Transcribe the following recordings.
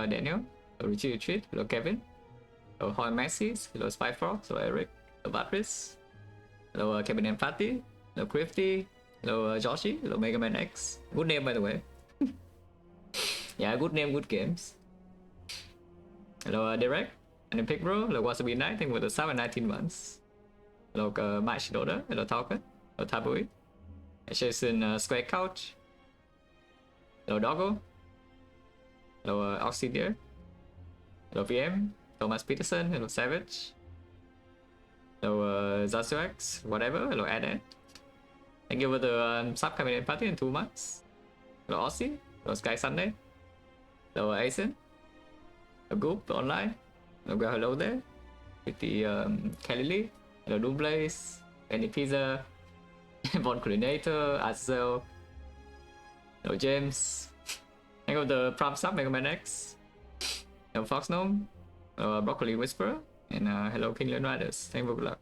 Daniel. Hello Richie Retreat. Hello Kevin. Hello Hoy Maxis. Hello Spyfrog. Hello Eric. Hello Batris. Hello Kevin and Fatty. Hello Crifty. Hello Joshi. Hello Mega Man X. Good name by the way. Yeah, good name, good games. Hello Derek. And then Pick Bro. Hello Wasabi Knight. Thank you for the 719 months. Hello Mike Shidoda. Hello Talker. Hello Tabui. Jason Square Couch. Hello Doggo. Hello Oxidier. Hello VM. Thomas Peterson. Hello Savage. Hello Zasuax. Whatever. Hello Adam. Thank you for the sub coming in party in 2 months. Hello Aussie. Hello Sky Sunday. Hello Asen. Hello Goop online. Hello there. With the Kelly Lee. Hello Doomblaze. Any Pizza. Von Coordinator. Azel. Hello James. Thank you for the prompt sub Mega Man X. Hello Fox Gnome. Hello Broccoli Whisperer. And hello King Leon Riders. Thank you for good luck.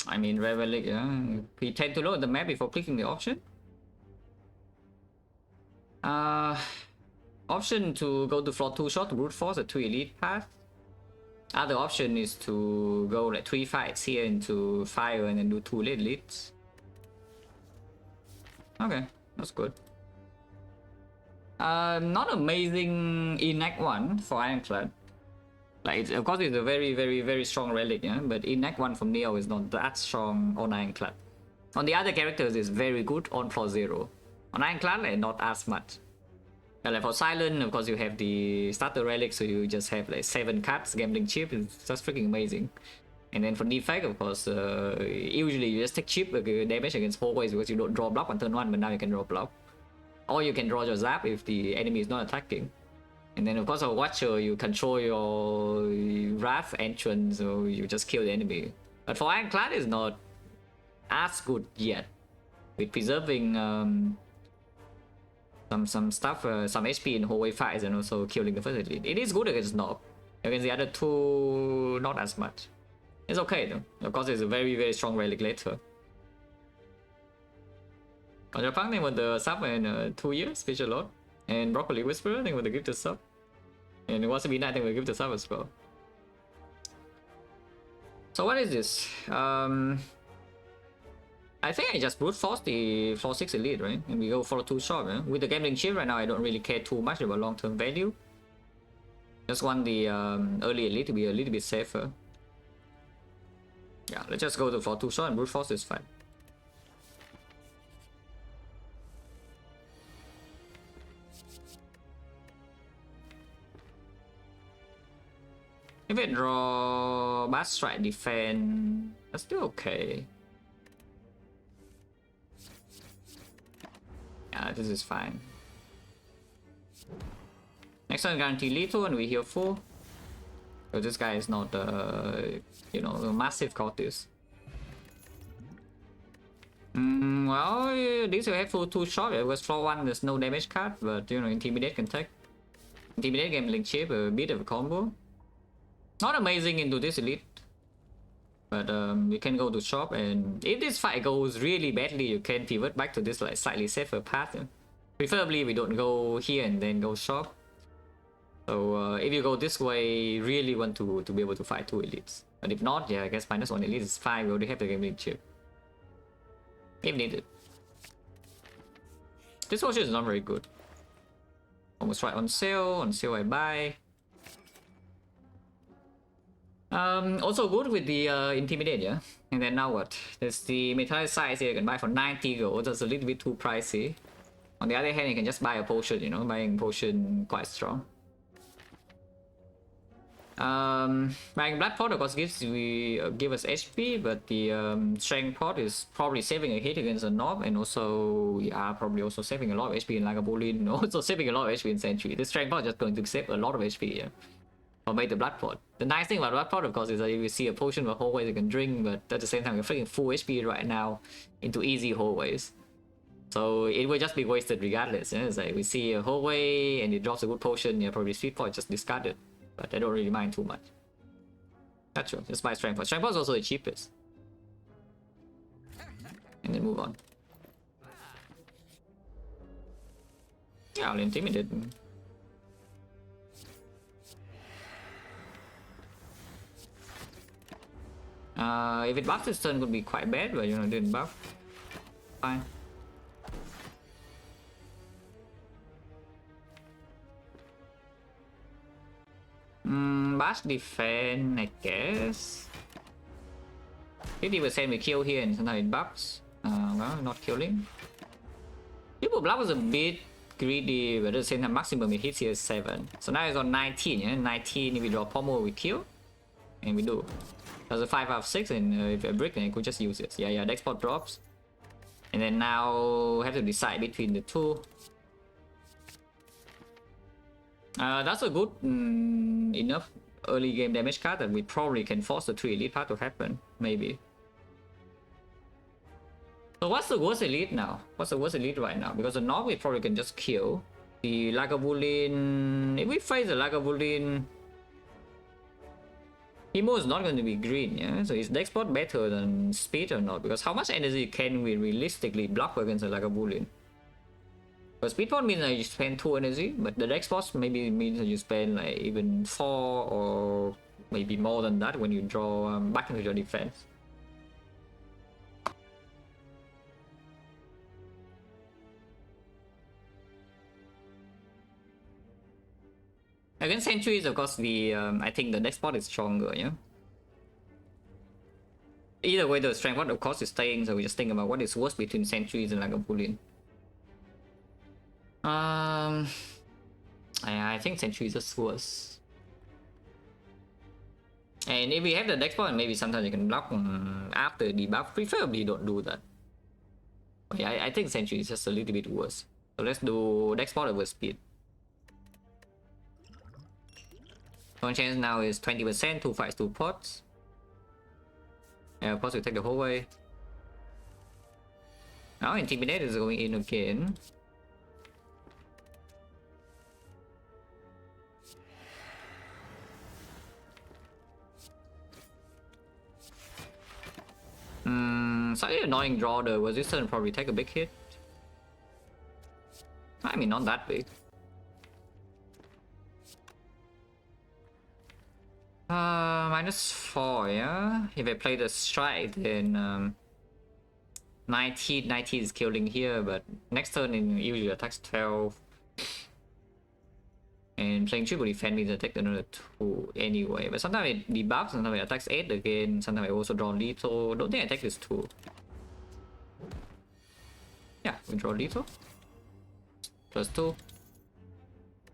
I mean, Rare Relic, yeah. We tend to look at the map before clicking the option. Option to go to floor 2 shot to brute force a 2 elite path. Other option is to go like 3 fights here into fire and then do 2 elites. Okay, that's good. Not amazing in Act 1 for Ironclad. Like, of course, it's a very strong relic, yeah. But in Act 1 from Neo is not that strong on Ironclad. On the other characters, it's very good on floor 0. On Ironclad, like, not as much. And like for Silent, of course, you have the starter relic, so you just have like 7 cards, gambling chip. It's just freaking amazing. And then for defect, of course, usually you just take chip damage against hallways because you don't draw block on turn 1, but now you can draw block. Or you can draw your zap if the enemy is not attacking. And then of course, a Watcher, you control your Wrath entrance, so you just kill the enemy. But for Ironclad, it's not as good yet. With preserving some stuff, some HP in hallway fights, and also killing the first elite. It is good against Nob. Against the other two, not as much. It's okay though. Of course, it's a very strong relic later. Contrapunk, thank you for the sub and 2 years, Fish a lot. And Broccoli Whisperer, thank you for the gifted sub. And Wasabi Knight, thank you for the gifted sub as well. So what is this? I think I just brute force the floor 6 elite, right? And we go for 2 shot, right? With the gambling chip right now, I don't really care too much about long-term value. Just want the early elite to be a little bit safer. Yeah, let's just go to for 2 shot and brute force is fine. If I draw Bad Strike defense, that's still okay. Yeah, this is fine. Next one guarantee lethal and we heal full. So this guy is not you know, a massive cultist. Well, this will have full 2 shot because floor 1 there's no damage card, but you know, Intimidate can take. Intimidate gambling chip, a bit of a combo. Not amazing into this elite. But you can go to shop, and if this fight goes really badly, you can pivot back to this like slightly safer path. Preferably we don't go here and then go shop. So if you go this way, really want to be able to fight 2 elites. But if not, yeah, I guess -1 elite is fine. We already have the gambling chip. If needed. This potion is not very good. Almost right on sale I buy. Also good with the Intimidate, yeah? And then now what? There's the metallic size here, you can buy for 90 gold, that's a little bit too pricey. On the other hand, you can just buy a potion, you know, buying potion quite strong. Buying Blood Pot of course give us HP, but the Strength Pot is probably saving a hit against a Nob, and also, yeah, probably also saving a lot of HP in Lagavulin, also saving a lot of HP in Sentry. This Strength Pot is just going to save a lot of HP, yeah? Or make the Blood Pot. The nice thing about Blood Pot, of course, is that if you see a potion with hallways you can drink, but at the same time you're freaking full HP right now into easy hallways. So it will just be wasted regardless. Yeah? It's like we see a hallway and it drops a good potion, yeah, probably Sweet Pot, just discard it. But I don't really mind too much. That's true, just buy Strength Pot. Strength Pot is also the cheapest. and then move on. Yeah, I'll intimidate. If it buffs this turn, could be quite bad, but you know, it didn't buff. Fine. Bash defense, I guess. 50% we kill here and sometimes it buffs. Well, not killing. People block was a bit greedy, but at the same time maximum it hits here is 7. So now it's on 19, yeah? 19 if we draw pommel we kill. And we do. That's a 5 out of 6, and if a brick then I could just use it. Yeah, the export drops. And then now have to decide between the two. That's a good enough early game damage card that we probably can force the 3 elite part to happen, maybe. So what's the worst elite now? What's the worst elite right now? Because the Nog we probably can just kill. The Lagavulin, if we face the Lagavulin, Himo is not going to be green, yeah? So is the export better than speed or not? Because how much energy can we realistically block against the Lagavulin? Because speed point means that you spend 2 energy, but the export maybe means that you spend like even 4 or maybe more than that when you draw back into your defense. Against sentries, of course, the I think the next spot is stronger, yeah. Either way, the strength part, of course, is staying. So we just think about what is worse between sentries and Lagavulin. I think sentries is worse. And if we have the dex point, maybe sometimes you can block after debuff. Preferably don't do that. But yeah, I think sentry is just a little bit worse. So let's do dex point over speed. One chance now is 20%, 2 fights, 2 pots. Yeah, of course we take the whole way. Now Intimidate is going in again. Slightly annoying draw though. Was this turn probably take a big hit? I mean, not that big. -4, yeah? If I play the strike, then 19 is killing here, but next turn it usually attacks 12. And playing triple defense means I take another 2 anyway. But sometimes it debuffs, sometimes it attacks 8 again, sometimes I also draw lethal. Don't think I take this 2. Yeah, we draw lethal. +2.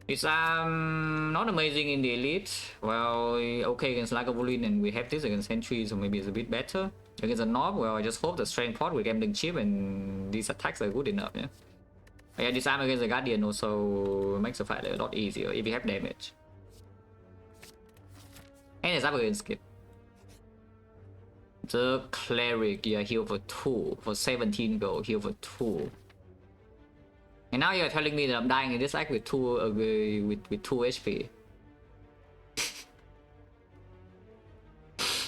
It's not amazing in the elite. Well, okay against Lagavulin, and we have this against Sentry, so maybe it's a bit better. Against a Knob, well, I just hope the strength pot with gambling chip and these attacks are good enough, yeah. But yeah, disarm against the Guardian also makes the fight a lot easier if you have damage. And it's up against Skip. The Cleric, yeah, heal for 2. For 17 gold, heal for 2. And now you're telling me that I'm dying in this act with 2 with 2 HP.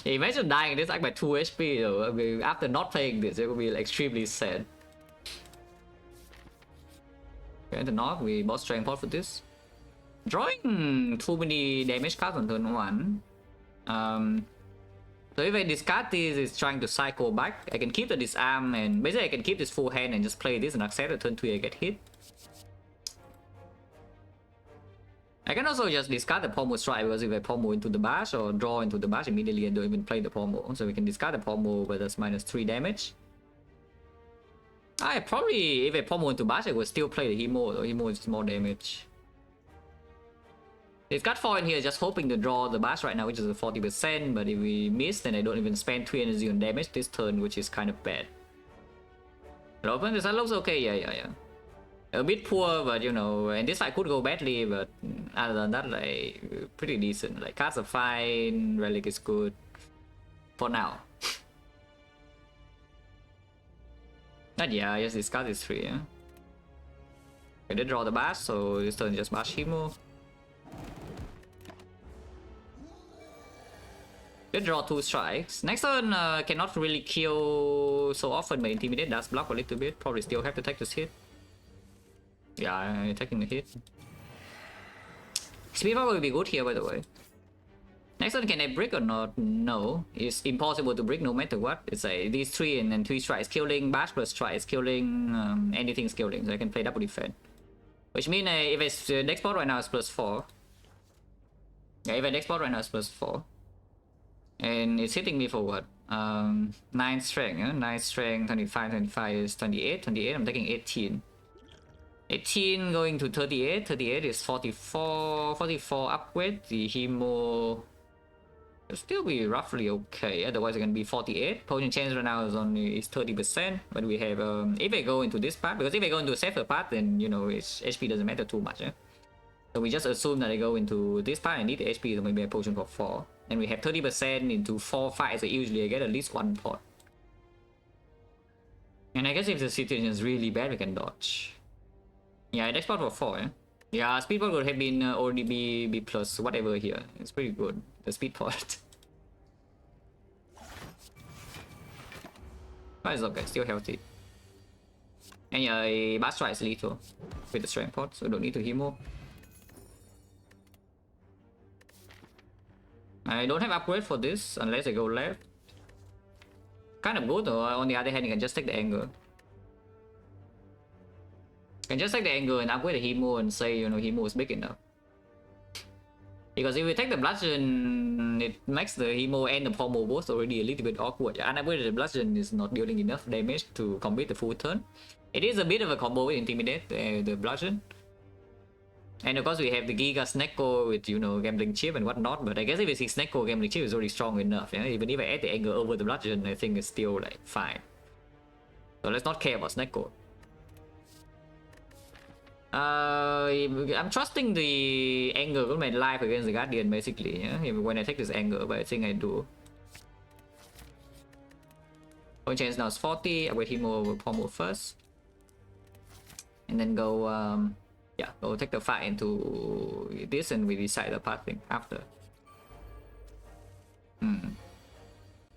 Imagine dying in this act by 2 HP though. I mean, after not playing this, it will be like, extremely sad. Okay, the Nog, we bought strength pot for this. Drawing too many damage cards on turn 1. So if I discard this, it's trying to cycle back. I can keep the disarm, and basically I can keep this full hand and just play this and accept that turn 3 I get hit. I can also just discard the pommel strike, because if I pommel into the bash or draw into the bash immediately, I don't even play the pommel. So we can discard the pommel, but that's -3 damage. I probably, if I pommel into bash, I would still play the Hemo, though Hemo is more damage. It's got 4 in here, just hoping to draw the bash right now, which is a 40%, but if we miss, then I don't even spend 3 energy on damage this turn, which is kind of bad. But open, this looks okay, yeah. A bit poor, but you know, and this fight could go badly, but other than that, like, pretty decent. Like, cards are fine, relic is good. For now. But yeah, I just discard this 3, yeah. I did draw the bash, so this turn just bash Hemo. They draw 2 strikes. Next turn cannot really kill so often, but Intimidate does block a little bit. Probably still have to take this hit. Yeah, taking the hit. Speed power will be good here, by the way. Next turn, can I brick or not? No. It's impossible to brick no matter what. It's these 3 and then 3 strikes killing, bash plus strikes killing, anything's killing. So I can play double defense. Which means if it's next spot right now is +4. Yeah, if I next spot right now is +4. And it's hitting me for what? 9 strength, yeah? 9 strength, 25, 25 is 28, 28, I'm taking 18. 18 going to 38, 38 is 44, 44 upgrade, the Hemo will still be roughly okay, otherwise it's gonna be 48. Potion chance right now is only 30%, but we have, if I go into this part, because if I go into a safer part, then, you know, its HP doesn't matter too much, eh? So we just assume that I go into this part and need the HP, so maybe a potion for 4. And we have 30% into 4 fights, so usually I get at least 1 pot. And I guess if the situation is really bad, we can dodge. Yeah, next pot for 4, eh? Yeah, speed pot would have been already B plus whatever here. It's pretty good, the speed pot. But it's okay, still healthy. And yeah, Bass Strike is lethal with the strength pot, so don't need to Hemo. I don't have upgrade for this unless I go left. Kind of good though. On the other hand, you can just take the angle. You can just take the angle and upgrade the Hemo and say, you know, Hemo is big enough. Because if we take the bludgeon, it makes the Hemo and the pommel both already a little bit awkward. Unupgraded bludgeon is not dealing enough damage to complete the full turn. It is a bit of a combo with Intimidate, the bludgeon. And of course we have the Giga Snecko with, you know, Gambling Chip and whatnot, but I guess if it's Snecko, Gambling Chip is already strong enough, yeah? Even if I add the angle over the bludgeon, I think it's still like fine. So let's not care about Snecko. I'm trusting the angle of my life against the Guardian basically, yeah? When I take this angle, but I think I do. Point chance now is 40, I wait him over pommel first. And then go yeah, we'll take the fight into this and we decide the part thing after.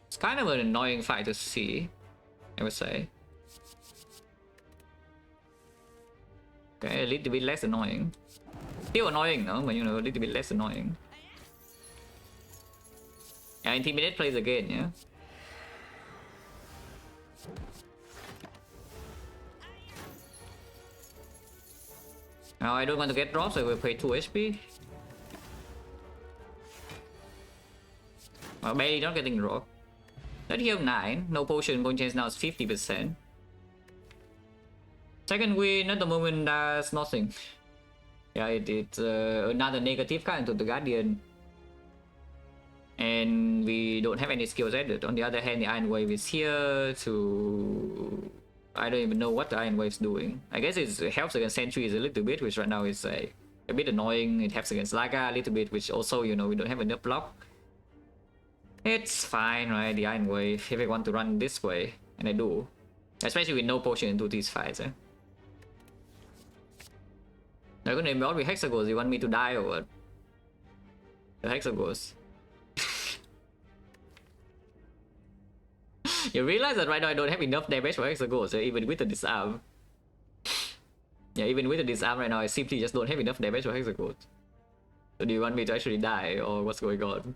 It's kind of an annoying fight to see, I would say. Okay, a little bit less annoying. Still annoying though, but you know, a little bit less annoying. Yeah, Intimidate plays again, yeah? Now I don't want to get dropped, so I will pay 2 HP. Well, barely not getting dropped. That heal 9, no potion, point chance now is 50%. Second win at the moment does nothing. Yeah, it's another negative kind to the Guardian. And we don't have any skills added. On the other hand, the Iron Wave is here to... I don't even know what the Iron Wave's doing. I guess it helps against sentries a little bit, which right now is a bit annoying. It helps against Laga a little bit, which also, you know, we don't have enough block. It's fine, right? The Iron Wave, if I want to run this way, and I do. Especially with no potion into these fights, eh? They're gonna involve with Hexagons. You want me to die or what? The Hexagons. You realize that right now I don't have enough damage for Hexagons, so even with the disarm. Yeah, even with the disarm right now, I simply just don't have enough damage for Hexagons. So do you want me to actually die, or what's going on?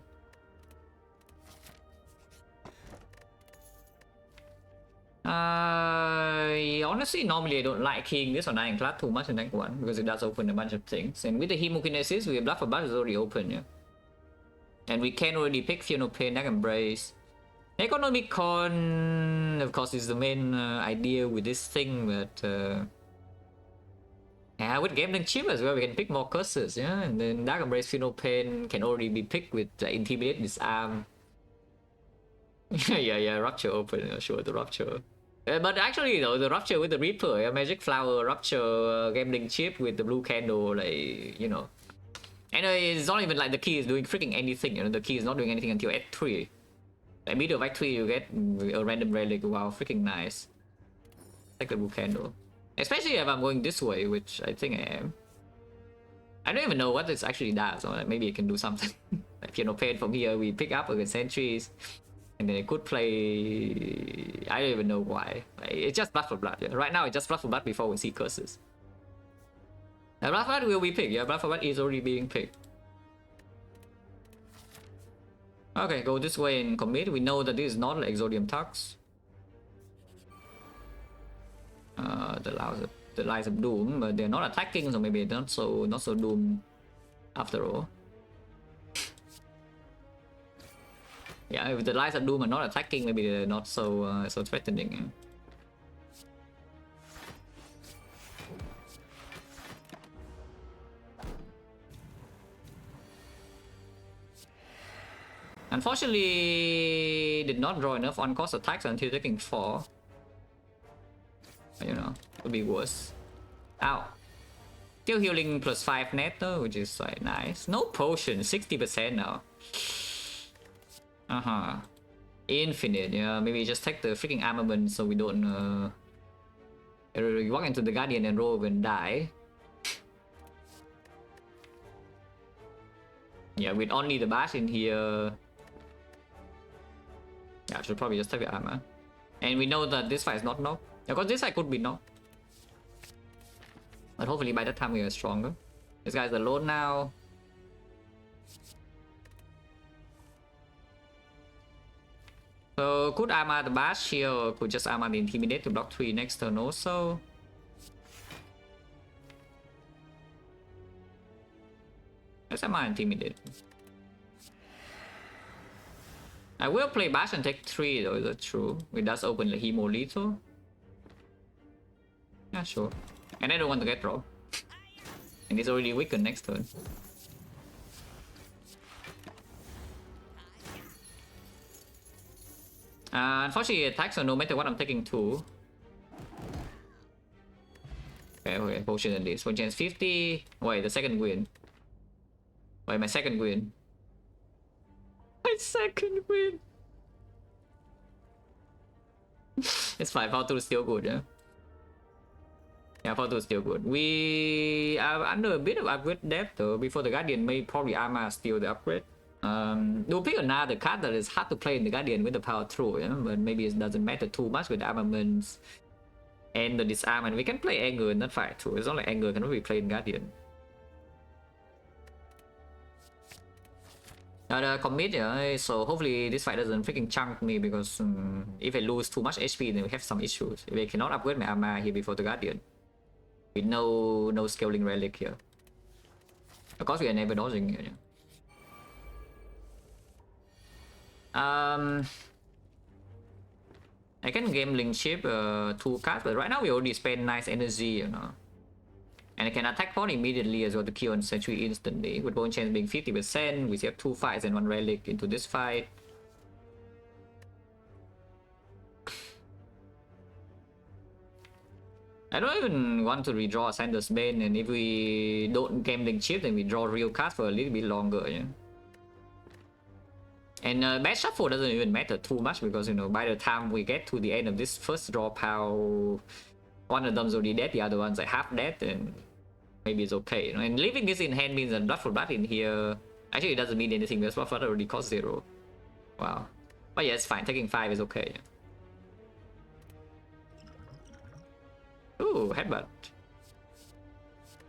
Honestly, normally I don't like keying this on Ironclad too much in rank 1, because it does open a bunch of things. And with the Hemokinesis, we have Blood for Blood is already open, yeah? And we can already pick Fear No Pain, Neck Embrace. Necronomicon, of course, is the main idea with this thing, but yeah, with Gambling Chip as well, we can pick more curses, yeah? And then Dark Embrace, Fear No Pain can already be picked with Intimidate, Disarm. yeah, Rupture open, sure, the Rupture. But actually, though, the Rupture with the Reaper, Magic Flower, Rupture, Gambling Chip with the blue candle, like, you know. And it's not even like the key is doing freaking anything, you know, the key is not doing anything until Act 3. Like, middle of Act 3, you get a random relic, wow, freaking nice. Take the blue candle. Especially if I'm going this way, which I think I am. I don't even know what this actually does, or like maybe it can do something. Like piano pain from here, we pick up against sentries, and then it could play. I don't even know why. It's just blood for blood. Yeah? Right now, it's just blood for blood before we see curses. Now, blood for blood will be picked. Yeah, blood for blood is already being picked. Okay, go this way and commit. We know that this is not an Exodium Tux. The Lies of Doom, but they're not attacking, so maybe not so doom after all. Yeah, if the Lies of Doom are not attacking, maybe they're not so so threatening. Yeah. Unfortunately, did not draw enough on-cost attacks until taking 4. You know, could be worse. Ow. Still healing plus 5 net though, which is like nice. No potion, 60% now. Infinite, yeah. Maybe just take the freaking armament so we don't walk into the Guardian and roll and die. Yeah, with only the bash in here. Yeah, I should probably just take the armor. And we know that this fight is not knocked. Because this fight could be knocked. But hopefully by that time we are stronger. This guy's alone now. So could armor the bash here, or could just armor the intimidate to block 3 next turn also. Let's armor intimidate. I will play bash and take 3 though, is that true? It does open the Hemo Lethal. Yeah, sure. And I don't want to get robbed. And it's already weakened next turn. Unfortunately, it attacks, so no matter what, I'm taking 2. Okay, potion in this. 1 chance 50. Wait, the second win. Wait, my second win. My second win. It's fine, Power 2 is still good, yeah? Yeah, Power 2 is still good. We are under a bit of upgrade depth though. Before the Guardian, may probably armor steal the upgrade. We'll pick another card that is hard to play in the Guardian with the Power through, yeah? But maybe it doesn't matter too much with the armaments and the disarmament. We can play Anger in that fight too. It's not like Anger cannot be played in Guardian. The commit, yeah, so hopefully this fight doesn't freaking chunk me, because if I lose too much HP then we have some issues. If I cannot upgrade my armor here before the Guardian. With no scaling relic here. Of course we are never dodging here, yeah. I can game link chip 2 cards, but right now we already spend nice energy, you know. And I can attack Pawn immediately as well to kill on Sentry instantly. With bone chance being 50%, we still have 2 fights and 1 relic into this fight. I don't even want to redraw Sanders Bane, and if we don't game link chip, then we draw real cards for a little bit longer, yeah. And bad shuffle doesn't even matter too much, because you know, by the time we get to the end of this first draw pile, one of them's already dead, the other one's like half dead, and maybe it's okay, you know? And leaving this in hand means that blood for blood in here actually it doesn't mean anything, because blood for blood already costs 0. Wow. But yeah, it's fine. Taking 5 is okay. Ooh, headbutt.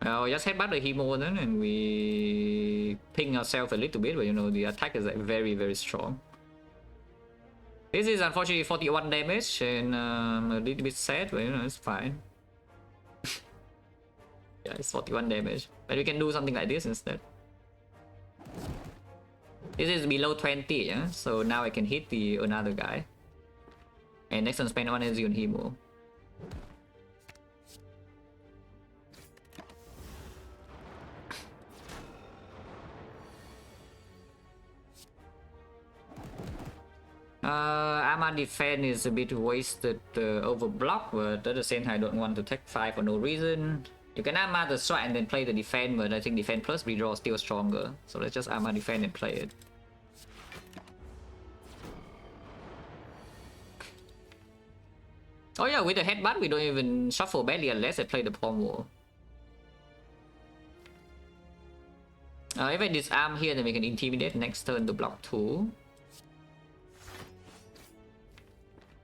Well, just headbutt the Hemo then, and we ping ourselves a little bit, but you know, the attack is like very, very strong. This is unfortunately 41 damage, and a little bit sad, but you know, it's fine. Yeah, it's 41 damage. But we can do something like this instead. This is below 20, yeah? So now I can hit the another guy. And next one spend 1 energy on Hemo. Armor defense is a bit wasted over block, but at the same time I don't want to take 5 for no reason. You can armor the strike and then play the defense, but I think defense plus redraw is still stronger. So let's just armor defense and play it. Oh yeah, with the headbutt we don't even shuffle belly unless I play the palm wall. If I disarm here, then we can intimidate next turn to block 2.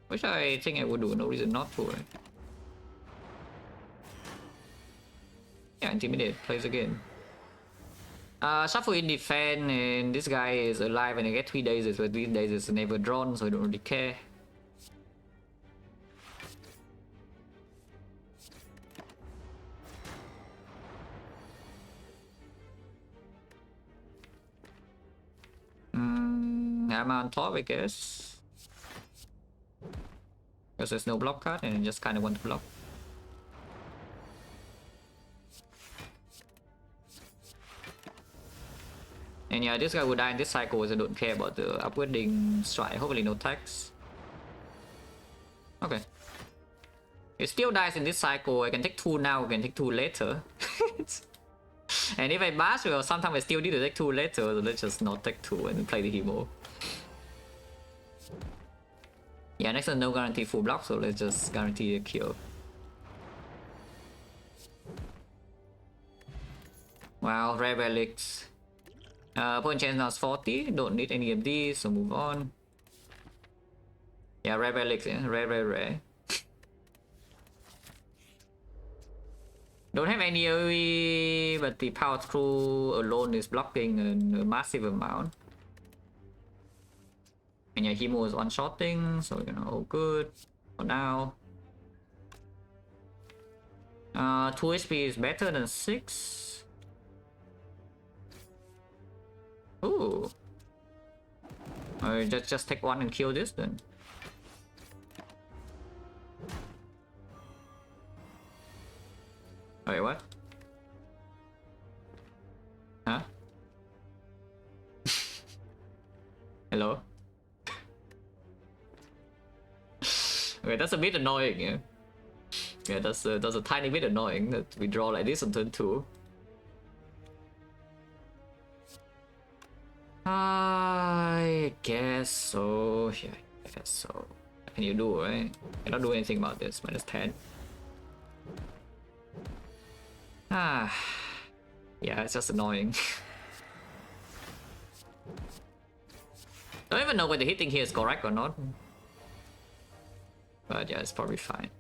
Which I think I would do, no reason not to, right? Yeah, intimidate, plays again. Shuffle in defense, and this guy is alive and I get 3 days, but these days is never drawn, so I don't really care. I'm on top, I guess. Because there's no block card and I just kind of want to block. And yeah, this guy will die in this cycle, so I don't care about the upwarding strike. Hopefully no tax. Okay. It still dies in this cycle. I can take 2 now, I can take 2 later. And if I bash, well, sometimes I still need to take 2 later, so let's just not take 2 and play the Hemo. Yeah, next turn no guarantee full block, so let's just guarantee a kill. Wow, rare relics. Point chance now is 40, don't need any of these, so move on. Yeah, rare relics, yeah, rare. Don't have any AoE, but the power through alone is blocking a massive amount. And yeah, Hemo is one-shotting, so you know, all good for now. 2 HP is better than 6. Ooh. Just take 1 and kill this then. Wait, what? Huh? Hello? Okay, that's a bit annoying, yeah. Yeah, that's a tiny bit annoying that we draw like this on turn 2. I guess so. Yeah, I guess so. What can you do, right? Cannot do anything about this. -10. Yeah, it's just annoying. Don't even know whether hitting here is correct or not. But yeah, it's probably fine.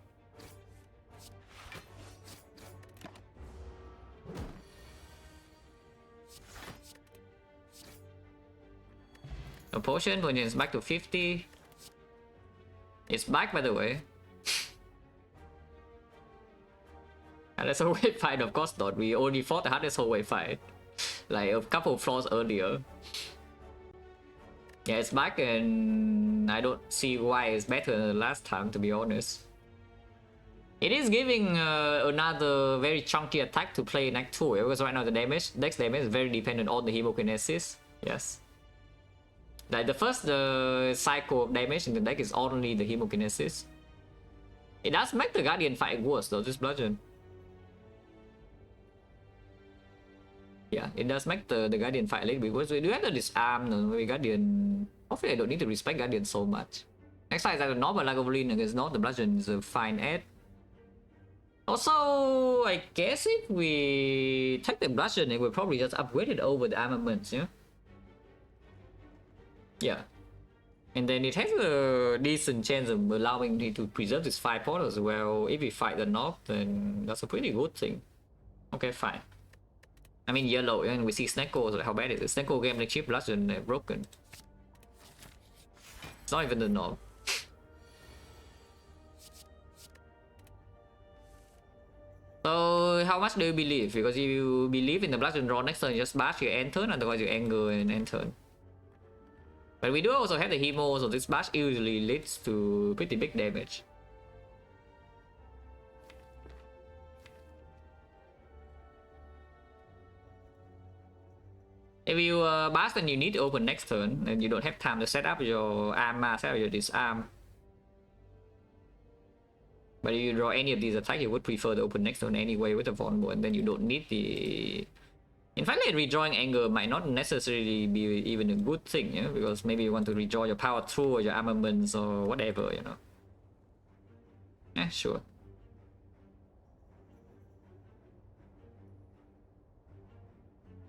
A potion is back to 50. It's back, by the way. And that's a wave fight, of course not. We only fought the hardest whole wave fight. Like a couple of floors earlier. Yeah, it's back and I don't see why it's better than the last time, to be honest. It is giving another very chunky attack to play in Act 2, because right now the dex damage is very dependent on the Hemokinesis. Yes. Like the first cycle of damage in the deck is only the Hemokinesis. It does make the Guardian fight worse though, this bludgeon. Yeah, it does make the Guardian fight a little bit worse. We do have to disarm the Guardian. Hopefully I don't need to respect Guardian so much. Next time is like a normal Lagavulin against not the bludgeon is a fine add. Also, I guess if we take the bludgeon, it will probably just upgrade it over the armaments, yeah? Yeah. And then it has a decent chance of allowing me to preserve this 5 portal as well. If we fight the North, then that's a pretty good thing. Okay, fine. I mean yellow, and we see Snecko, so how bad is it? Snecko game like cheap bludgeon broken. It's not even the North. So how much do you believe? Because if you believe in the bludgeon draw next turn, you just bash your end turn, otherwise you anger and end turn. But we do also have the Hemo, so this bash usually leads to pretty big damage. If you bash, then you need to open next turn, and you don't have time to set up your armor, set up your disarm. But if you draw any of these attacks, you would prefer to open next turn anyway with the vulnerable, and then you don't need the... In fact, like, redrawing anger might not necessarily be even a good thing, yeah? Because maybe you want to redraw your power through or your armaments or whatever, you know. Sure.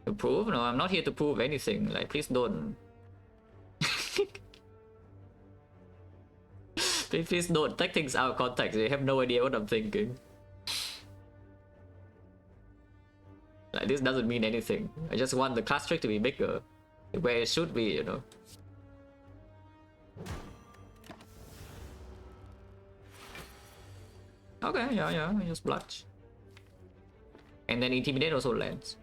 To prove? No, I'm not here to prove anything. Like, please don't. Please don't take things out of context. You have no idea what I'm thinking. Like, this doesn't mean anything. I just want the class trick to be bigger. Where it should be, you know. Okay, yeah, I just blush. And then Intimidate also lands.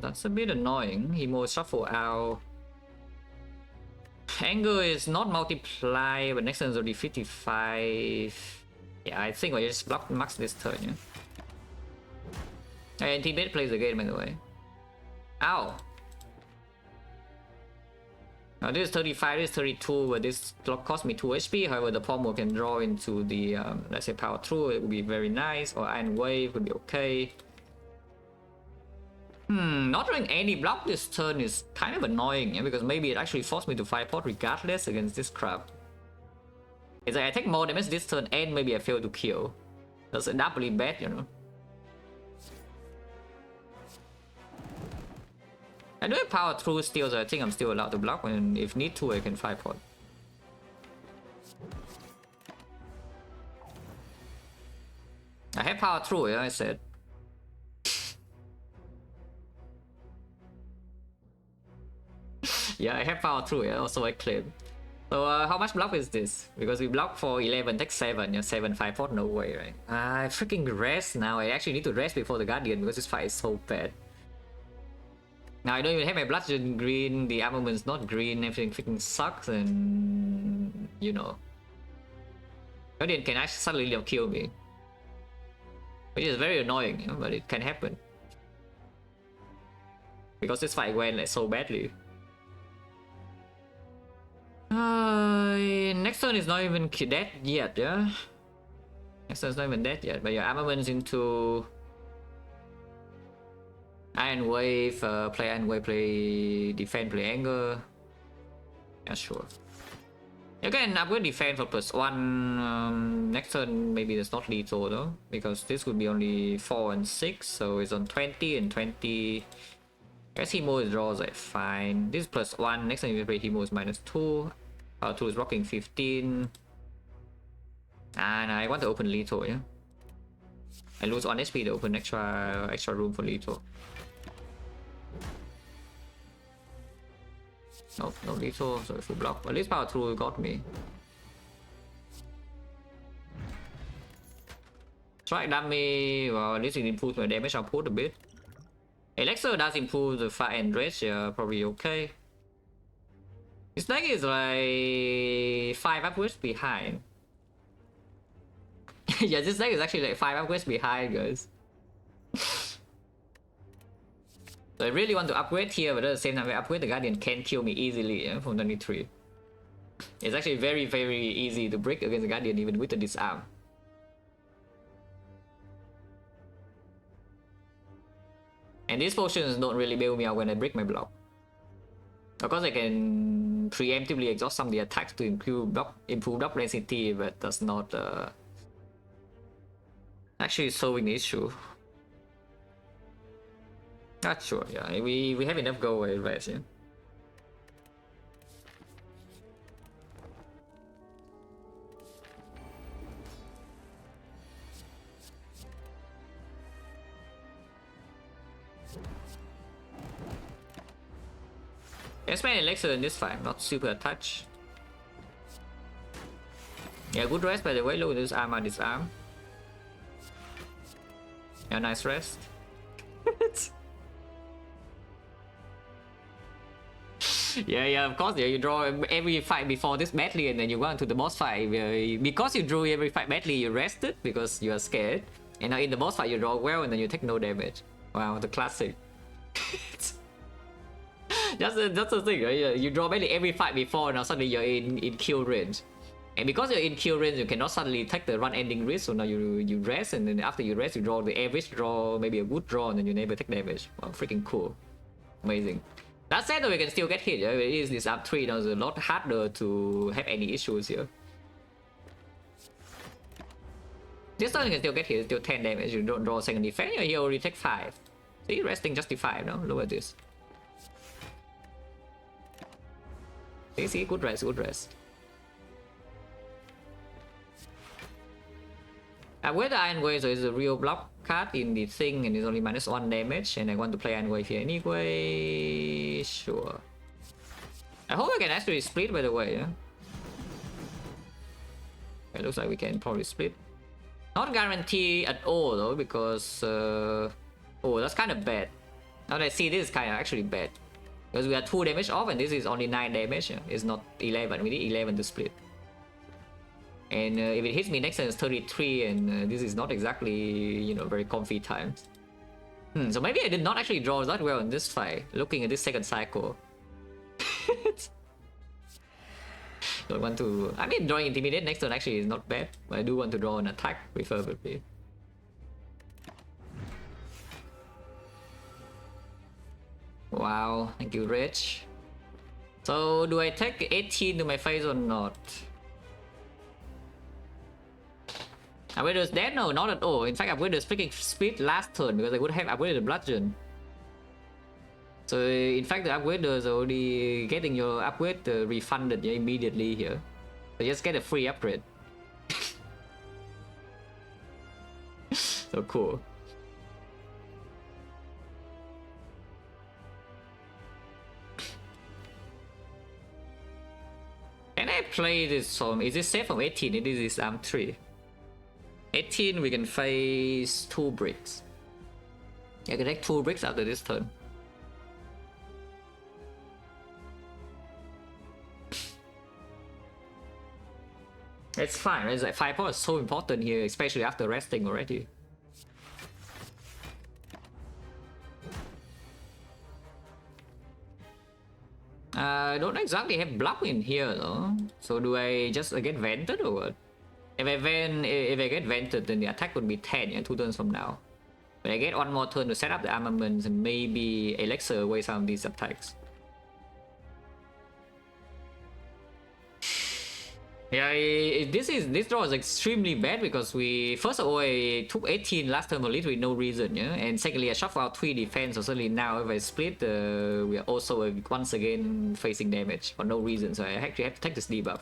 That's a bit annoying. He more shuffle out. Anger is not multiply, but next turn is already 55. Yeah, I think I just block max this turn, yeah. And Intimidate plays again, by the way. Ow! Now this is 35, this is 32, but this cost me 2 HP. However, the pommel can draw into the, let's say, power through. It would be very nice. Or Iron Wave would be okay. Not doing any block this turn is kind of annoying, yeah, because maybe it actually forced me to 5-pot regardless against this crap. It's like I take more damage this turn and maybe I fail to kill. That's doubly bad, you know. I do have power through still, so I think I'm still allowed to block, and if need to I can 5-pot. I have power through, yeah, I said. Yeah, I have power through, yeah, also I claim. So how much block is this? Because we block for 11, take 7, yeah, 7, 5-pot, no way, right? I freaking rest now. I actually need to rest before the Guardian because this fight is so bad. Now I don't even have my bludgeon green, the armament's not green, everything freaking sucks, and you know. Guardian can actually suddenly kill me. Which is very annoying, you know, but it can happen. Because this fight went like so badly. Next turn is not even dead yet, yeah? Next turn is not even dead yet, but your armament's into Iron Wave, play Iron Wave, play defense, play anger. Yeah, sure. You can upgrade defense for +1. Next turn maybe it's not lethal though, because this would be only 4 and 6, so it's on 20 and 20. I guess Hemo draws like fine. This is +1. Next time you play Hemo is -2. Power 2 is rocking 15. And I want to open lethal, yeah. I lose 1 HP to open extra room for lethal. Nope, no lethal, so if we block. At least power 2 got me. Strike dummy, well, at least it improves my damage output a bit. Elixir does improve the fire and range, yeah, probably okay. This deck is like 5 upgrades behind. Yeah, this deck is actually like 5 upgrades behind, guys. So I really want to upgrade here, but at the same time, if I upgrade the Guardian can kill me easily, yeah, from 23. It's actually very, very easy to break against the Guardian even with the disarm. And these potions don't really bail me out when I break my block. Of course, I can preemptively exhaust some of the attacks to improve block density, but that's not actually solving the issue. Not sure, yeah. We have enough go away rest, yeah. I spend Elixir in this fight, not super attached. Yeah, good rest by the way, look at this arm and disarm. Yeah, nice rest. Yeah, of course, yeah, you draw every fight before this badly and then you go into the boss fight. Because you drew every fight badly, you rested because you are scared. And now in the boss fight, you draw well and then you take no damage. Wow, the classic. That's the thing, right? You draw badly every fight before, and now suddenly you're in kill range. And because you're in kill range, you cannot suddenly take the run ending risk, so now you rest, and then after you rest, you draw the average draw, maybe a good draw, and then you never take damage. Wow, freaking cool. Amazing. That said, though, we can still get hit. Yeah? It is this up 3, now it's a lot harder to have any issues here. This turn you can still get hit, still 10 damage. You don't draw second defense, you already take 5. See, resting justified, no? Look at this. See, good rest, good rest. With the Iron Wave, so it's a real block card in the thing, and it's only -1 damage, and I want to play Iron Wave here anyway. Sure. I hope I can actually split, by the way. Yeah? It looks like we can probably split. Not guarantee at all though, because oh, that's kind of bad. Now that I see, this is kind of actually bad, because we are 2 damage off, and this is only 9 damage. Yeah? It's not 11. We need 11 to split. And if it hits me next turn, it's 33, and this is not exactly, you know, very comfy times. So maybe I did not actually draw that well in this fight, looking at this second cycle. Don't want to... I mean, drawing Intimidate next turn actually is not bad, but I do want to draw an attack preferably. Wow, thank you, Rich. So, do I take 18 to my face or not? Upgrader's dead? No, not at all. In fact, Upgrader's freaking speed last turn because I would have upgraded the Bludgeon. So, in fact, the Upgrader's already getting your upgrade refunded immediately here. So, just get a free upgrade. So cool. Can I play this from... Is this safe from 18? It is arm 3. 18, we can face 2 bricks. I can take 2 bricks after this turn. It's fine, it's like 5 power is so important here, especially after resting already. I don't exactly have block in here though. So do I just get vented or what? If I get vented, then the attack would be 10, yeah, 2 turns from now. But I get 1 more turn to set up the armaments and maybe elixir away some of these attacks. Yeah, this draw is extremely bad because we first of all I took 18 last turn for literally no reason, yeah, and secondly I shuffle out 3 defense. So suddenly now if I split, we are also once again facing damage for no reason. So I actually have to take this debuff.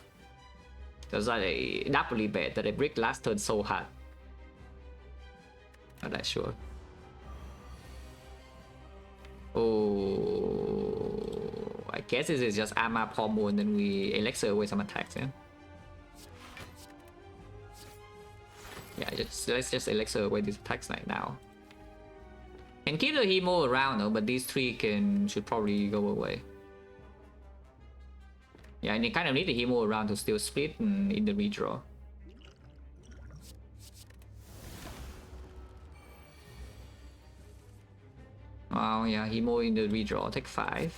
Because I doubly bad that I bricked last turn so hard. Not that sure. Oh, I guess this is just armor combo and then we elixir away some attacks, yeah. Yeah, let's just elixir away these attacks right now. Can keep the Hemo around though, but these 3 should probably go away. Yeah, and you kind of need the Hemo around to still split in the redraw. Oh yeah, Hemo in the redraw, take 5.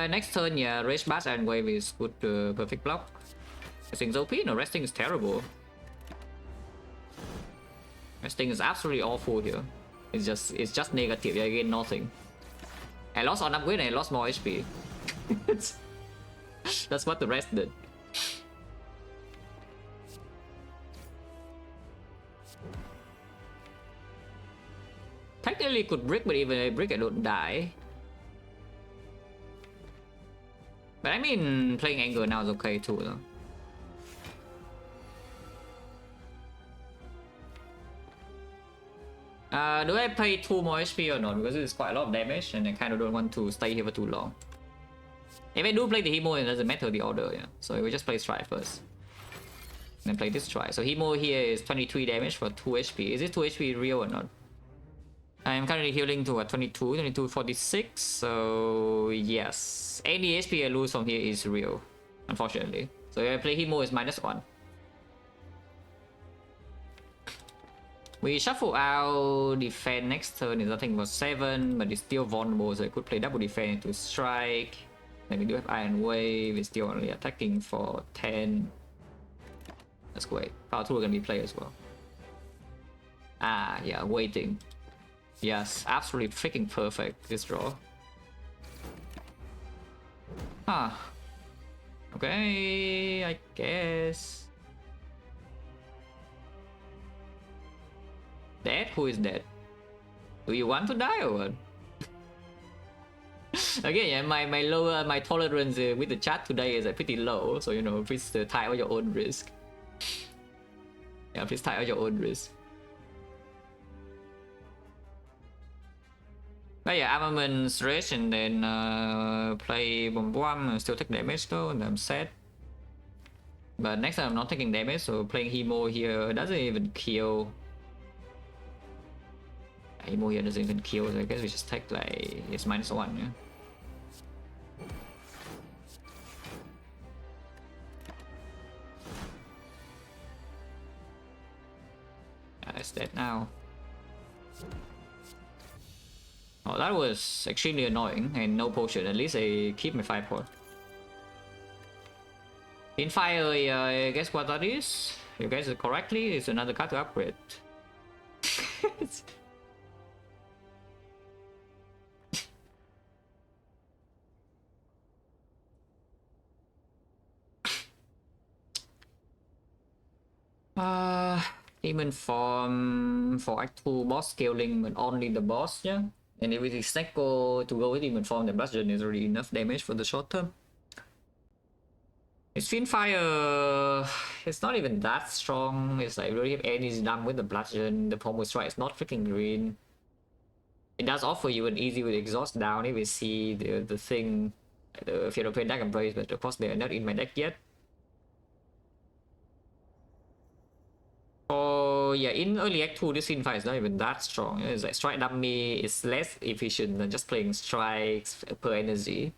Next turn, yeah, Rage Bash and Wave is good, perfect block. Resting's OP, no, resting is terrible. Resting is absolutely awful here. It's just negative, I get nothing. I lost on upgrade and I lost more HP. That's what the rest did. Technically could brick, but even if I brick I don't die. But I mean, playing Anger now is okay too though. Do I play 2 more HP or not? Because it is quite a lot of damage and I kind of don't want to stay here for too long. If I do play the Hemo, it doesn't matter the order, yeah. So we just play Strike first. And then play this Strike. So Hemo here is 23 damage for 2 HP. Is this 2 HP real or not? I am currently healing to 22, 46, so yes. Any HP I lose from here is real, unfortunately. So if I play Hemo is -1. We shuffle out defense next turn is nothing but 7, but it's still vulnerable, so I could play double defense to strike. Then we do have Iron Wave, it's still only attacking for 10. That's great. Power 2 are gonna be played as well. Ah, yeah, waiting. Yes, absolutely freaking perfect, this draw. Huh. Okay, I guess. Dead? Who is dead? Do you want to die or what? Again, yeah, my tolerance with the chat today is pretty low, so you know, please tie at your own risk. Yeah, please tie at your own risk. But yeah, armament rage and then play bomb, still take damage though, and I'm sad. But next time I'm not taking damage, so playing Hemo here doesn't even kill. Hemo here doesn't even kill, so I guess we just take like it's -1, yeah. It's dead now. Oh, that was extremely annoying and no potion. At least I keep my 5 core. In fire, guess what that is? You guessed it correctly. It's another card to upgrade. Demon form for Act 2 boss scaling, but only the boss, yeah. And if it is Snecko to go with Demon form, the Bludgeon is already enough damage for the short term. It's Fiendfire, it's not even that strong. It's like really have any done with the Bludgeon. The Pommel Strike is not freaking green. It does offer you an easy with exhaust down if you see the thing, the Fear of Pain Deck Embrace, but of course they are not in my deck yet. Oh yeah, in early Act 2, this Fiendfire is not even that strong. It's like Strike Dummy is less efficient than just playing strikes per energy.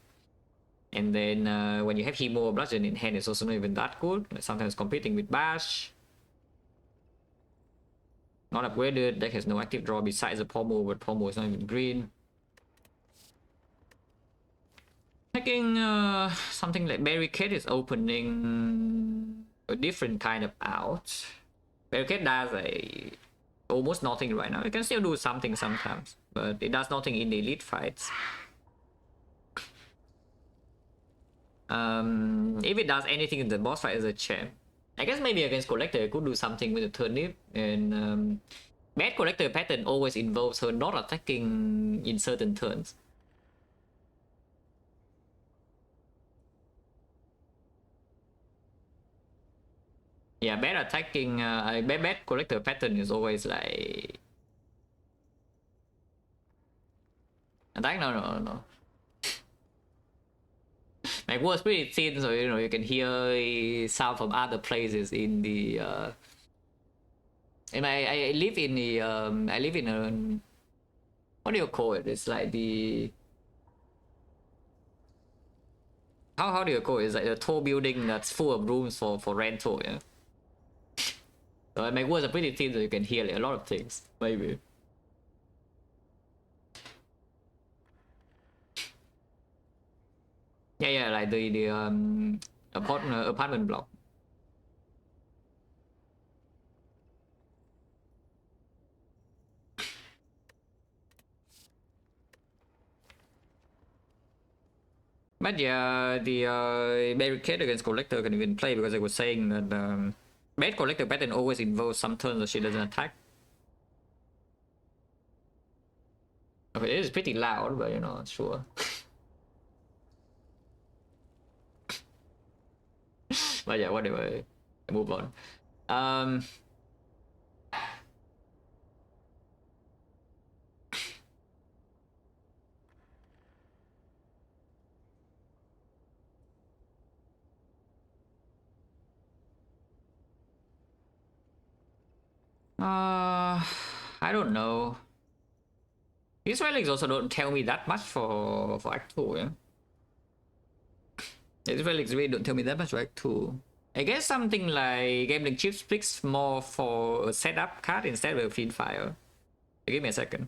And then when you have Hemo or Bludgeon in hand, it's also not even that good. Like sometimes competing with Bash. Not upgraded, deck has no active draw besides the Pommel, but Pommel is not even green. Taking something like Barricade is opening a different kind of out. Barricade does almost nothing right now. It can still do something sometimes, but it does nothing in the elite fights. If it does anything in the boss fight as a champ, I guess maybe against Collector it could do something with the turnip. And bad Collector pattern always involves her not attacking in certain turns. Yeah, bad attacking, bad Collector pattern is always like attack. No. My world's pretty thin, so you know you can hear sound from other places in the. And I live in the I live in a, what do you call it? It's like the, how do you call it? It's like a tall building that's full of rooms for rental, yeah. So my words are pretty thin, so you can hear like, a lot of things, maybe. Yeah, like the apartment block. But yeah, the barricade against Collector can even play because I was saying that bad Collector pattern always involves some turns that she doesn't attack. Okay, it is pretty loud, but you know, sure. But yeah, whatever. Move on. I don't know. These relics also don't tell me that much for Act 2, yeah? These relics really don't tell me that much for Act 2. I guess something like Gambling Chips picks more for a setup card instead of a Fiendfire. Give me a second.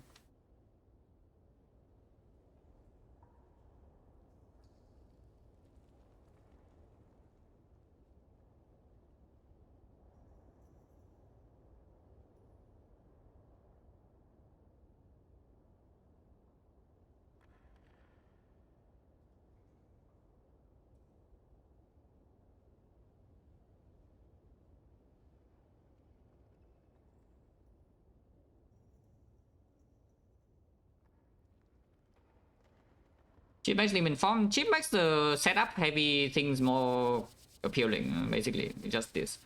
Chip makes them informed. Chip makes the setup heavy things more appealing, basically. Just this.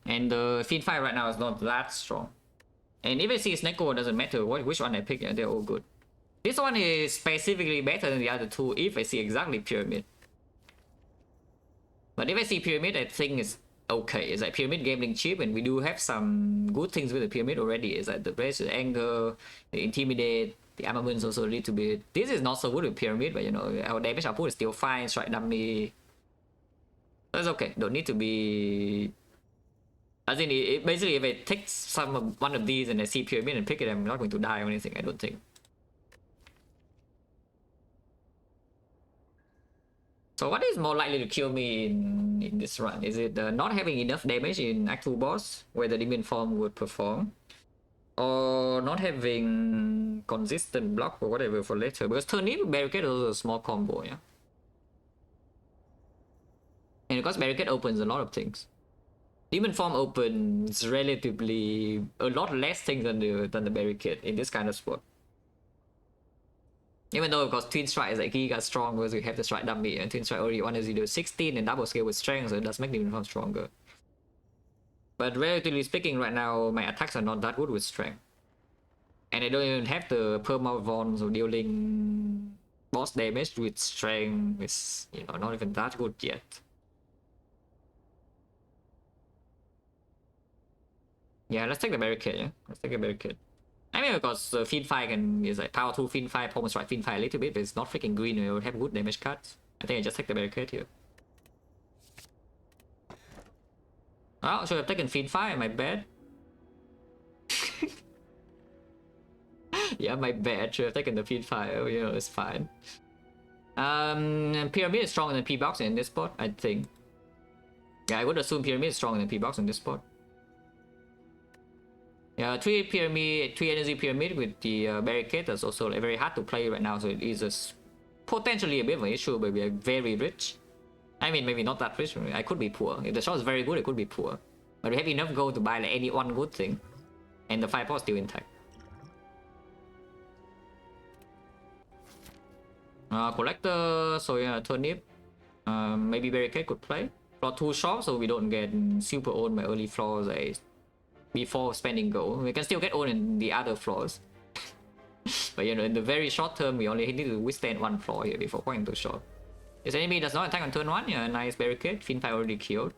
And the feed 5 right now is not that strong. And if I see Snecko, it doesn't matter which one I pick, they're all good. This one is specifically better than the other two if I see exactly Pyramid. But if I see Pyramid, I think it's okay. It's like Pyramid gambling cheap, and we do have some good things with the Pyramid already. It's like the Press, the Anger, the Intimidate, the armaments also a little bit. This is not so good with Pyramid, but you know, our damage output is still fine. Strike dummy. That's okay. Don't need to be... I think basically if I take one of these and I see Pyramid and pick it, I'm not going to die or anything, I don't think. So what is more likely to kill me in this run? Is it not having enough damage in Act 2 boss, where the demon form would perform? Or not having consistent block or whatever for later? Because Turnip Barricade is also a small combo, yeah? And because Barricade opens a lot of things. Demon form opens relatively a lot less things than the Barricade in this kind of spot. Even though, of course, Twin Strike is like giga strong because we have the Strike dummy, and Twin Strike already one is 16 and double scale with strength, so it does make Demon form stronger. But relatively speaking, right now my attacks are not that good with strength. And I don't even have the perma Von, so dealing boss damage with strength is, you know, not even that good yet. Yeah, let's take the Barricade, yeah? Let's take a Barricade. I mean, because Fiend 5 is like power 2 Fiend 5, Power Strike Fiend 5 a little bit, but it's not freaking green, it will have good damage cuts. I think I just take the Barricade here. Oh, should have taken Fiend 5, my bad. Yeah, my bad, should have taken the Fiend 5, oh, yeah, it's fine. Pyramid is stronger than P-Box in this spot, I think. Yeah, I would assume Pyramid is stronger than P-Box in this spot. Yeah, 3 Pyramid, 3 Energy Pyramid with the Barricade is also like, very hard to play right now, so it is potentially a bit of an issue, but we are very rich. I mean, maybe not that rich, I could be poor. If the shot is very good, it could be poor. But we have enough gold to buy like any one good thing. And the firepower is still intact. Collector, so yeah, Turnip. Maybe Barricade could play. Floor 2 shop, so we don't get super owned by early floors before spending gold. We can still get owned in the other floors. But you know, in the very short term, we only need to withstand one floor here before going to shop. This enemy does not attack on turn 1, yeah, nice Barricade. Fiend 5 already killed.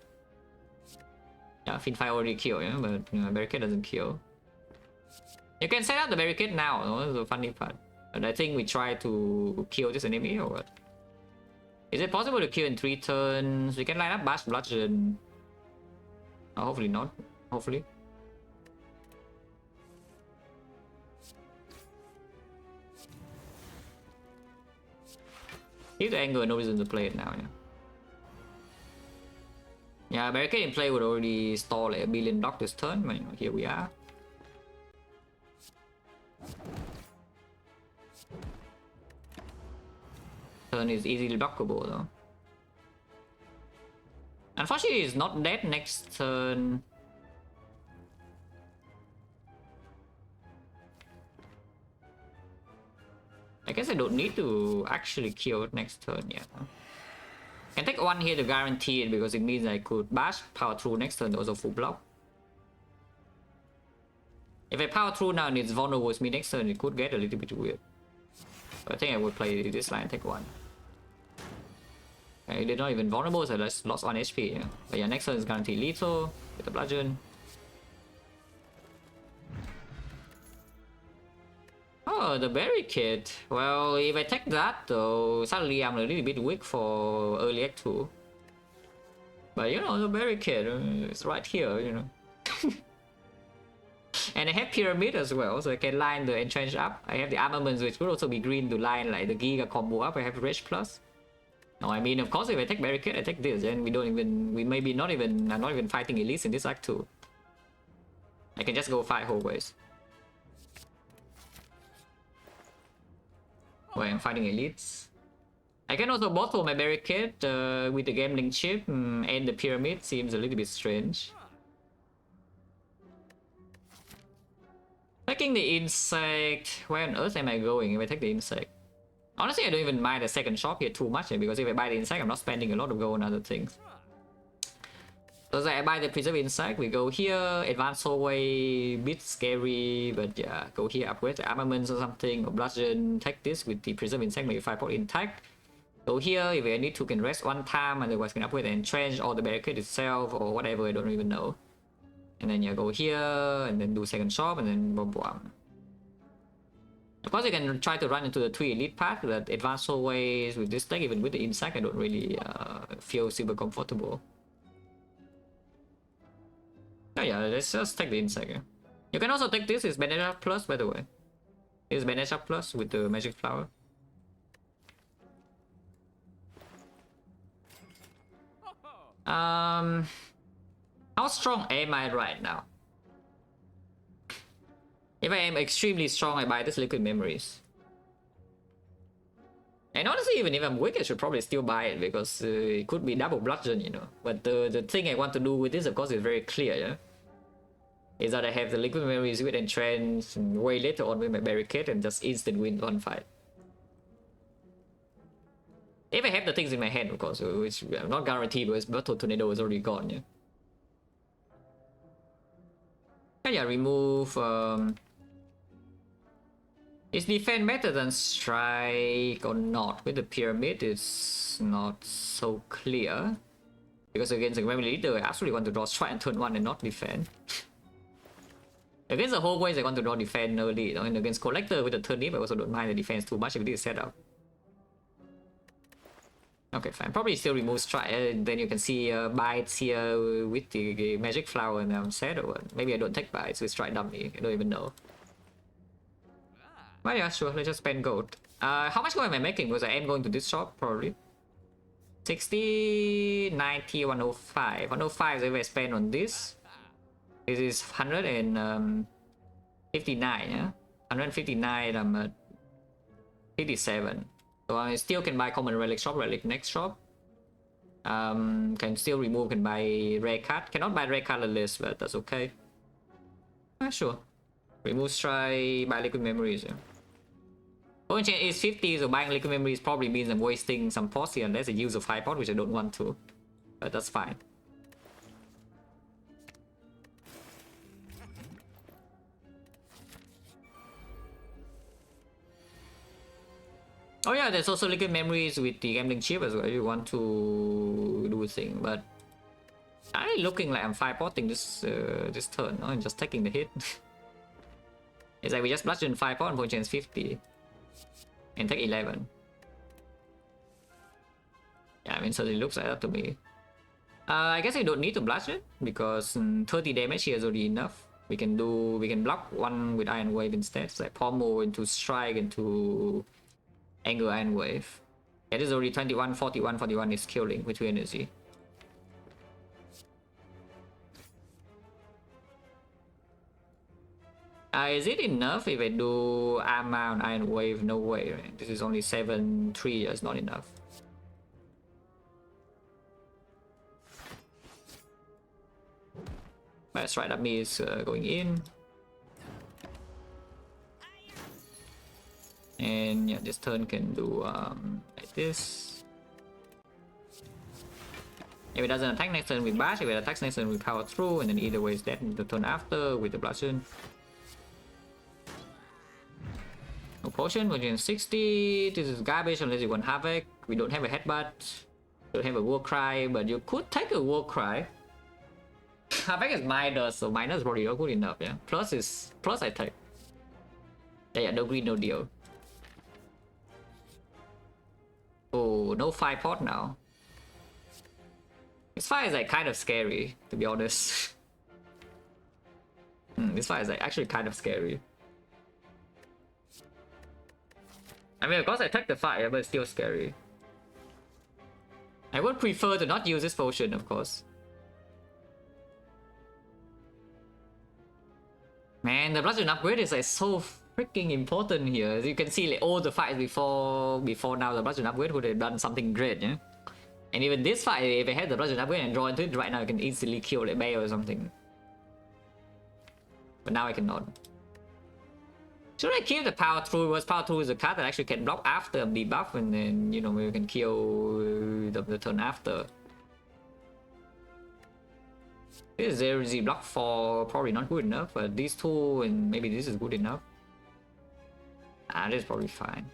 Yeah, Fiend 5 already killed, yeah, but you know, Barricade doesn't kill. You can set up the Barricade now, no? That's the funny part. But I think we try to kill this enemy or what? Is it possible to kill in 3 turns? We can line up Bash Bludgeon. Oh, hopefully not. Hopefully. Keep the Anger, no reason to play it now, yeah. Yeah, Barricade in play would already stall like a billion block this turn, but you know, here we are. Turn is easily blockable though. Unfortunately, it's not dead next turn. I guess I don't need to actually kill it next turn yet. Can take 1 here to guarantee it because it means I could bash power through next turn, also full block. If I power through now and it's vulnerable with me next turn, it could get a little bit weird. But I think I would play this line, take 1. Okay, they're not even vulnerable, so I just lost 1 HP. Yeah. But yeah, next turn is guaranteed lethal with the bludgeon. Oh, the Barricade. Well, if I take that though, suddenly I'm a little bit weak for early Act 2. But you know, the Barricade is right here, you know. And I have Pyramid as well, so I can line the Entrench up. I have the armaments, which could also be green to line like the Giga combo up. I have Rage Plus. No, I mean, of course, if I take Barricade, I take this, and we maybe not even, I'm not even fighting elites in this Act 2. I can just go fight whole ways. Wait, I'm fighting elites. I can also bottle my Barricade with the gambling chip and the Pyramid. Seems a little bit strange. taking the insect. Where on earth am I going if I take the insect? Honestly, I don't even mind the second shop here too much, because if I buy the insect, I'm not spending a lot of gold on other things. So I buy the preserve insect, we go here, advanced hallway, bit scary, but yeah, go here, upgrade the armaments or something, or bludgeon, take this with the preserve insect, maybe 5 port intact. Go here, if I need to can rest one time, otherwise can upgrade the entrench or the barricade itself, or whatever, I don't even know. And then yeah, go here, and then do second shop, and then boom boom. Of course, you can try to run into the 3 elite path, that advanced hallways with this deck, even with the insect, I don't really feel super comfortable. Oh yeah, let's just take the insect. Yeah. You can also take this, it's Benedetta Plus, by the way. It's Benedetta Plus with the magic flower. How strong am I right now? If I am extremely strong, I buy this liquid memories. And honestly, even if I'm weak, I should probably still buy it, because it could be double bludgeon, you know. But the thing I want to do with this, of course, is very clear, yeah? Is that I have the liquid memories with entrench, and way later on with my barricade, and just instant win one fight. If I have the things in my hand, of course, which I'm not guaranteed, because Battle Tornado is already gone, yeah? And yeah, remove... Is defense better than strike or not? With the pyramid, it's not so clear. Because against the Gravity Leader, I absolutely want to draw strike and turn 1 and not defend. Against the whole ways, I want to draw defense early. You know? And against Collector with the turnip, I also don't mind the defense too much if it is set up. Okay, fine. Probably still remove strike. Then you can see bites here with the magic flower, and I'm set. Or maybe I don't take bites with strike dummy. I don't even know. But yeah, sure, let's just spend gold. How much gold am I making? Because I am going to this shop, probably. 60, 90, 105. 105 is if I spend on this. This is 159, yeah? 159, I'm at 57. So I still can buy common relic shop, relic next shop. Can still remove, can buy rare card. Cannot buy rare colorless, but that's okay. Sure. Remove strike, buy liquid memories, yeah. Point change is 50, so buying liquid memories probably means I'm wasting some pots here, unless I use a 5 pot, which I don't want to. But that's fine. Oh yeah, there's also liquid memories with the gambling chip as well if you want to do a thing, but I'm looking like I'm 5-potting this this turn, no? And just taking the hit. It's like we just bludgeon 5 pot and point change 50. And take 11. Yeah, I mean, so it looks like that to me. I guess I don't need to bludgeon because 30 damage here is already enough. We can block one with Iron Wave instead. So like pommel into strike into Anger Iron Wave. Yeah, this is already 21, 41, 41 is killing with 2 energy. Is it enough if I do Armor on Iron Wave? No way, right? This is only 7-3, it's not enough. That's right, that means going in. And yeah, this turn can do like this. If it doesn't attack next turn with bash, if it attacks next turn with power through, and then either way is dead the turn after with the bludgeon. No potion, 160. This is garbage unless you want Havoc. We don't have a headbutt. Don't have a war cry, but you could take a war cry. Havoc is minus, so minus is probably not good enough, yeah. Plus I take. Yeah, no green, no deal. Oh, no 5 pot now. This fight is like kind of scary, to be honest. This fight is like actually kind of scary. I mean, of course I took the fight, but it's still scary. I would prefer to not use this potion, of course. Man, the bludgeon upgrade is like so freaking important here. As you can see, like all the fights before now, the bludgeon upgrade would have done something great, yeah? And even this fight, if I had the bludgeon upgrade and draw into it right now, I can instantly kill like Bay or something. But now I cannot. Should I keep the power through? Because power through is a card that actually can block after debuff, and then you know maybe we can kill the turn after. This is the block for probably not good enough, but these two and maybe this is good enough. Ah, this is probably fine.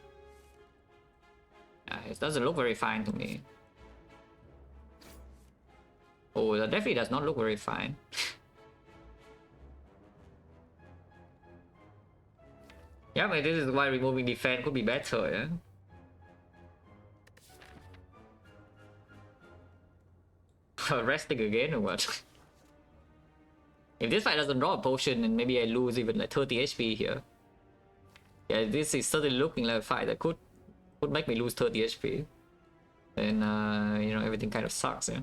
It doesn't look very fine to me. Oh, that definitely does not look very fine. Yeah, but this is why removing defense could be better, yeah? Resting again or what? If this fight doesn't draw a potion, then maybe I lose even like 30 HP here. Yeah, this is certainly looking like a fight that could make me lose 30 HP. And you know, everything kind of sucks, yeah?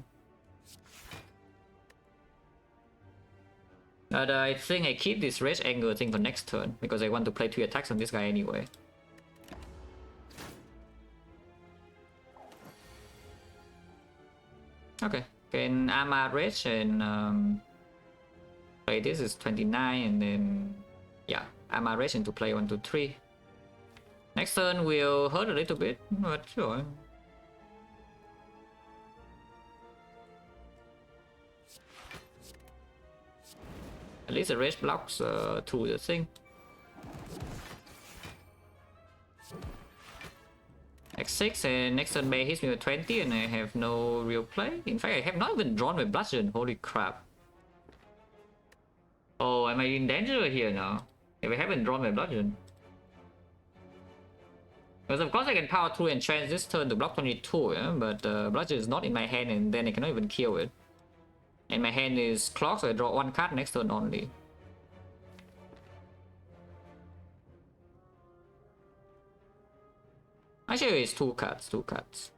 But I think I keep this rage anger thing for next turn, because I want to play 3 attacks on this guy anyway. Okay, can Armor Rage and play this is 29, and then yeah, Armor Rage into play 1, 2, 3. Next turn will hurt a little bit, but sure. At least the rage blocks through the thing. X6 and next turn Bay hits me with 20 and I have no real play. In fact, I have not even drawn my bludgeon. Holy crap. Oh, am I in danger here now? If I haven't drawn my bludgeon. Because of course I can power through and trance this turn to block 22, yeah? But bludgeon is not in my hand and then I cannot even kill it. And my hand is clogged, so I draw 1 card next turn only. Actually, it's 2 cards, 2 cards.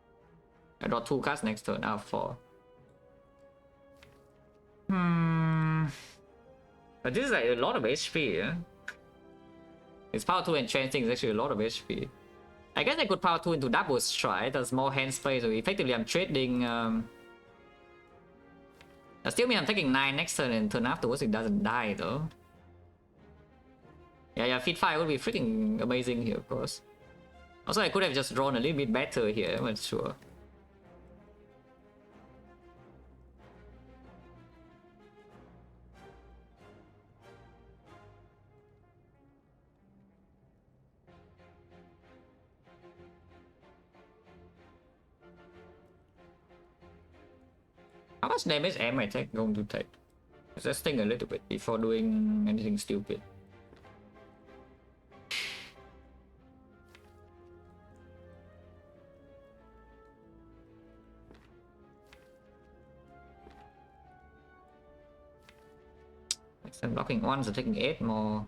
I draw 2 cards next turn, now 4. But this is like a lot of HP, yeah? It's power 2 and trancing is actually a lot of HP. I guess I could power 2 into double strike, that's more hand space, so effectively I'm trading... That still means I'm taking 9 next turn and turn afterwards it doesn't die though. Yeah, Feat 5 would be freaking amazing here, of course. Also, I could have just drawn a little bit better here, I'm not sure. How much damage am I going to take? Let's just think a little bit before doing anything stupid. I'm blocking 1, so taking 8 more.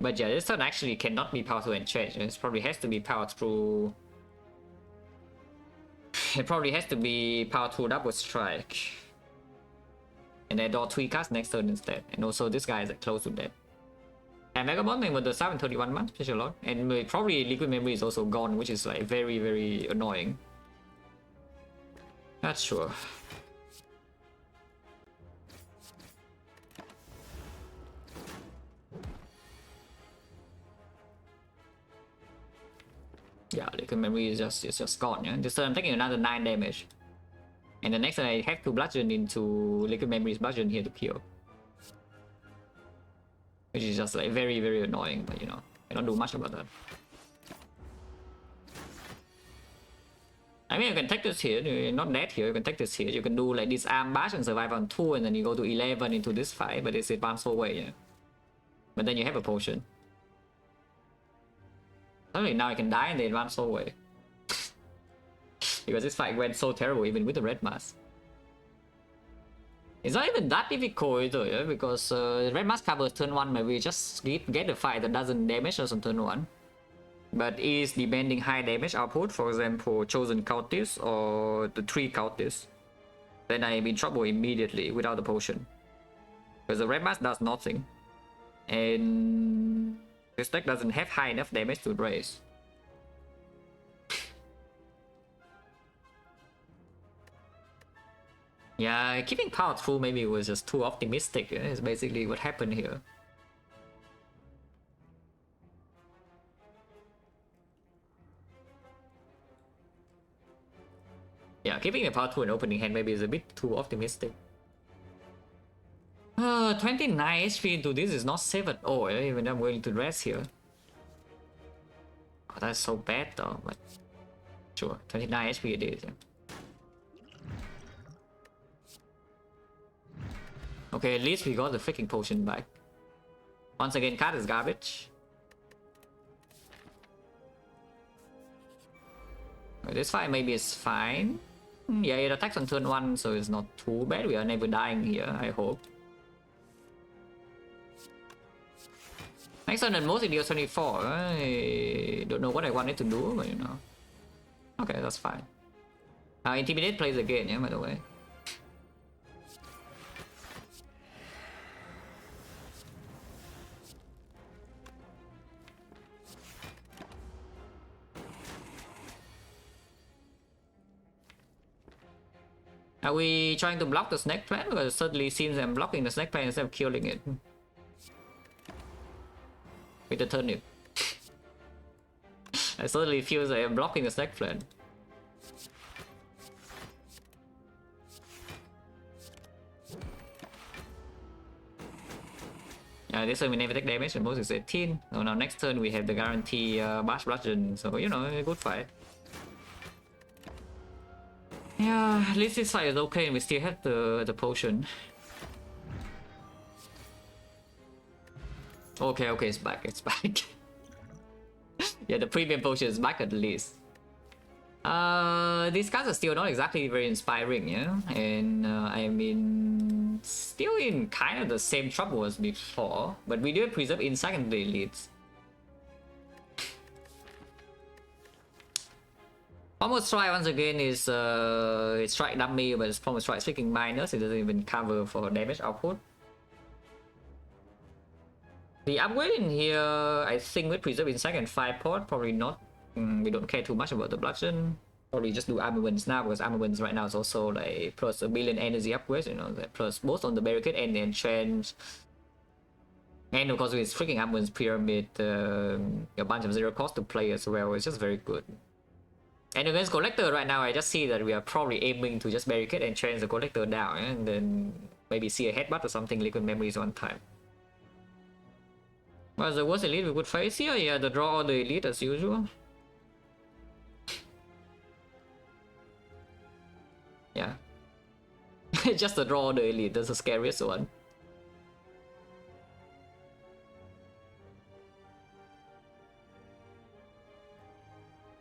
But yeah, this turn actually cannot be power through and change. It probably has to be power through. It probably has to be power through double strike. And I draw 3 cards next turn instead. And also this guy is close to death. And Mega Bond with the 731 month special lot. And probably Liquid Memory is also gone, which is like very, very annoying. Not sure. Yeah, Liquid Memory is just gone. Yeah? This turn I'm taking another 9 damage. And the next turn I have to bludgeon into Liquid Memory's bludgeon here to kill. Which is just like very, very annoying, but you know, I don't do much about that. I mean, you can take this here, you're not dead here, you can take this here, you can do like this arm bash and survive on 2 and then you go to 11 into this fight, but it's advanced away, yeah. But then you have a potion. Suddenly now I can die in the advanced away. Because this fight went so terrible even with the red mask. It's not even that difficult either, yeah? Because red mask covers turn 1, maybe just get a fight that doesn't damage us on turn 1. But is demanding high damage output, for example, Chosen Cultist or the 3 Cultists, then I am in trouble immediately without the potion. Because the red mask does nothing. And this deck doesn't have high enough damage to raise. Yeah, keeping power through maybe was just too optimistic. Is basically what happened here. Yeah, keeping the power through an opening hand maybe is a bit too optimistic. 29 HP into this is not 7. Oh, even I'm willing to rest here. Oh, that's so bad though, but sure, 29 HP it is. Yeah. Okay, at least we got the freaking potion back. Once again, card is garbage. This fight maybe is fine. Yeah, it attacks on turn 1, so it's not too bad. We are never dying here, I hope. Next turn, most it deals 24. I don't know what I wanted to do, but you know. Okay, that's fine. Intimidate plays again, yeah, by the way. Are we trying to block the snake plant? Because it certainly seems I'm blocking the snake plant instead of killing it. With the turnip. I certainly feel that I'm blocking the snake plant. This turn we never take damage and most is 18. So now next turn we have the guarantee bash bludgeon. So you know, a good fight. Yeah, at least this fight is okay and we still have the potion. Okay, it's back, it's back. Yeah, the premium potion is back at least. These cards are still not exactly very inspiring, yeah? And I mean, still in kind of the same trouble as before, but we do have Preserve Insight and the elites. Pommel Strike once again is it's strike dummy, but it's Pommel Strike freaking minus. It doesn't even cover for damage output. The upgrade in here, I think with Preserve Insight and 5 port, probably not. We don't care too much about the bludgeon. Probably just do armaments now because armaments right now is also like plus a billion energy upgrades, you know, that plus both on the barricade and the entrench. And of course with freaking armaments pyramid, a bunch of zero cost to play as well. It's just very good. And against Collector right now, I just see that we are probably aiming to just barricade and change the Collector down, and then maybe see a headbutt or something, liquid memories one time. What's the worst elite we could face here? Yeah, the draw or the elite as usual. Yeah. Just the draw or the elite, that's the scariest one.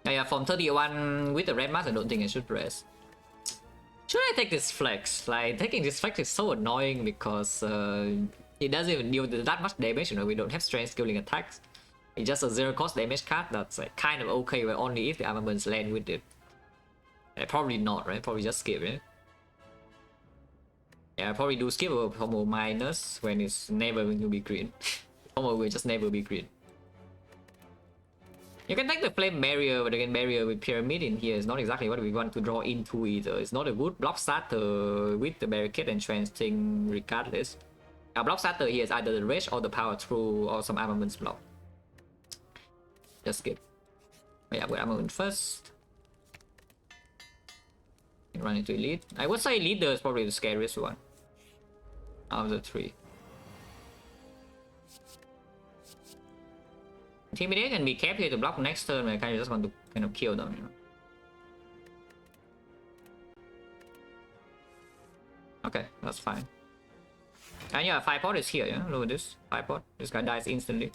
Yeah, from 31 with the red mask, I don't think I should press. Should I take this flex? Like, taking this flex is so annoying because it doesn't even deal that much damage, you know, we don't have strength scaling attacks. It's just a zero cost damage card that's like kind of okay, but only if the armaments land with it. Probably not, right? Probably just skip it. Yeah, I probably do skip a combo minus when it's never going to be green. Combo will just never be green. You can take the flame barrier, but again, barrier with pyramid in here is not exactly what we want to draw into either. It's not a good block starter with the barricade and trance thing regardless. Our block starter here is either the rage or the power through or some armaments block. Just skip. Oh, yeah, with armament first. And run into elite. I would say leader is probably the scariest one out of the three. Intimidate and be kept here to block next turn. I kind of just want to kind of kill them, you know. Okay, that's fine. And yeah, 5 pot is here, yeah. Look at this. 5 pot. This guy dies instantly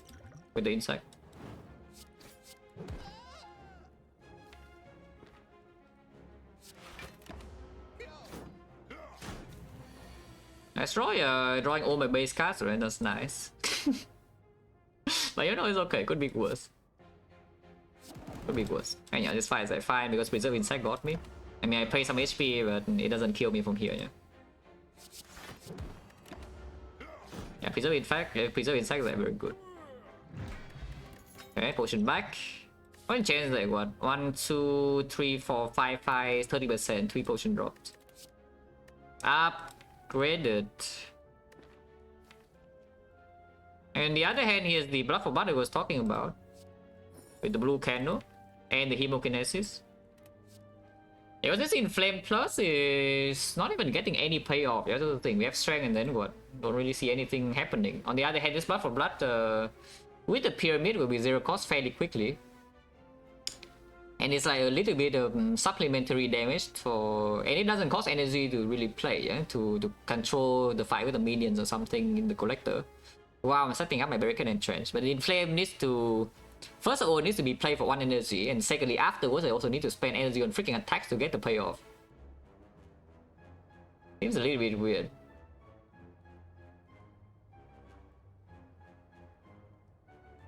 with the insect. Nice draw, drawing all my base cards, right? That's nice. But you know, it's okay, could be worse. Could be worse. And yeah, this fight is like fine because Preserve Insect got me. I mean, I pay some HP, but it doesn't kill me from here, yeah. Yeah, Preserve Insect is like very good. Okay, potion back. One change like what? 1, 2, 3, 4, 5, 5, 30%, 3 potion drops. Upgraded. And the other hand, here's the Blood for Blood I was talking about. With the blue candle. And the Hemokinesis. Yeah, this Inflame Plus is not even getting any payoff. That's the thing. We have Strength and then what? Don't really see anything happening. On the other hand, this Blood for Blood with the Pyramid will be 0 cost fairly quickly. And it's like a little bit of supplementary damage for... And it doesn't cost energy to really play, yeah? To control the fight with the minions or something in the Collector. Wow, I'm setting up my Barricade and Trench. But the Inflame needs to... First of all, it needs to be played for 1 energy. And secondly, afterwards, I also need to spend energy on freaking attacks to get the payoff. Seems a little bit weird.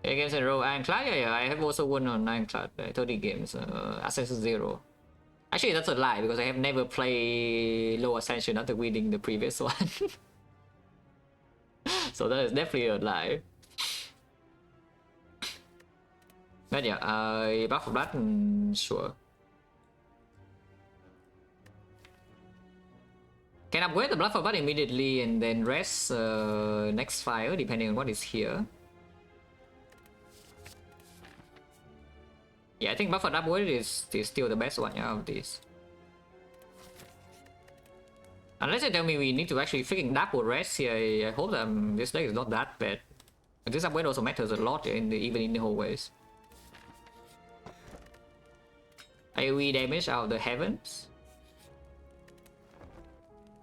Against a row Ironclad, yeah, I have also won on Ironclad, 30 games, Ascension 0. Actually, that's a lie, because I have never played low Ascension after winning the previous one. So that is definitely a lie. But yeah, Blood for Blood, sure. Can upgrade the Blood for Blood immediately and then rest next fire, depending on what is here. Yeah, I think Blood for Blood upgrade is still the best one, yeah, of these. Unless you tell me we need to actually freaking double rest here, I hope that this deck is not that bad. But this upgrade also matters a lot even in the hallways. AoE damage out of the heavens.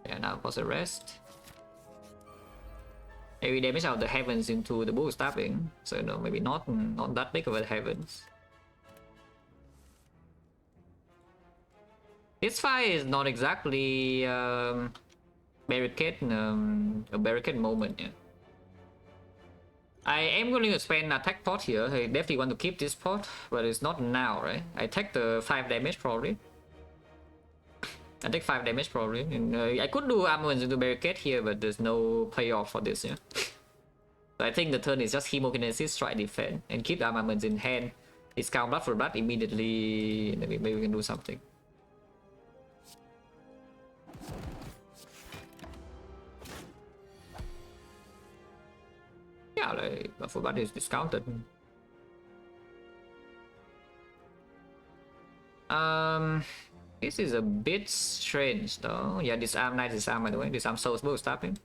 Yeah, now pause the rest. AoE damage out of the heavens into the bull stabbing. So no, maybe not that big of a heavens. This fight is not exactly barricade a barricade moment, yeah. I am going to spend attack pot here. I definitely want to keep this pot, but it's not now, right? I take the 5 damage probably. I take 5 damage probably. And, I could do armaments into barricade here, but there's no payoff for this, yeah. So I think the turn is just Hemokinesis, try defend, and keep the armaments in hand. Discount Blood for Blood immediately, and maybe we can do something. Yeah, like Blood for Blood is discounted. This is a bit strange though. Yeah, disarm, nice disarm by the way. Disarm Soul's Bow stabbing.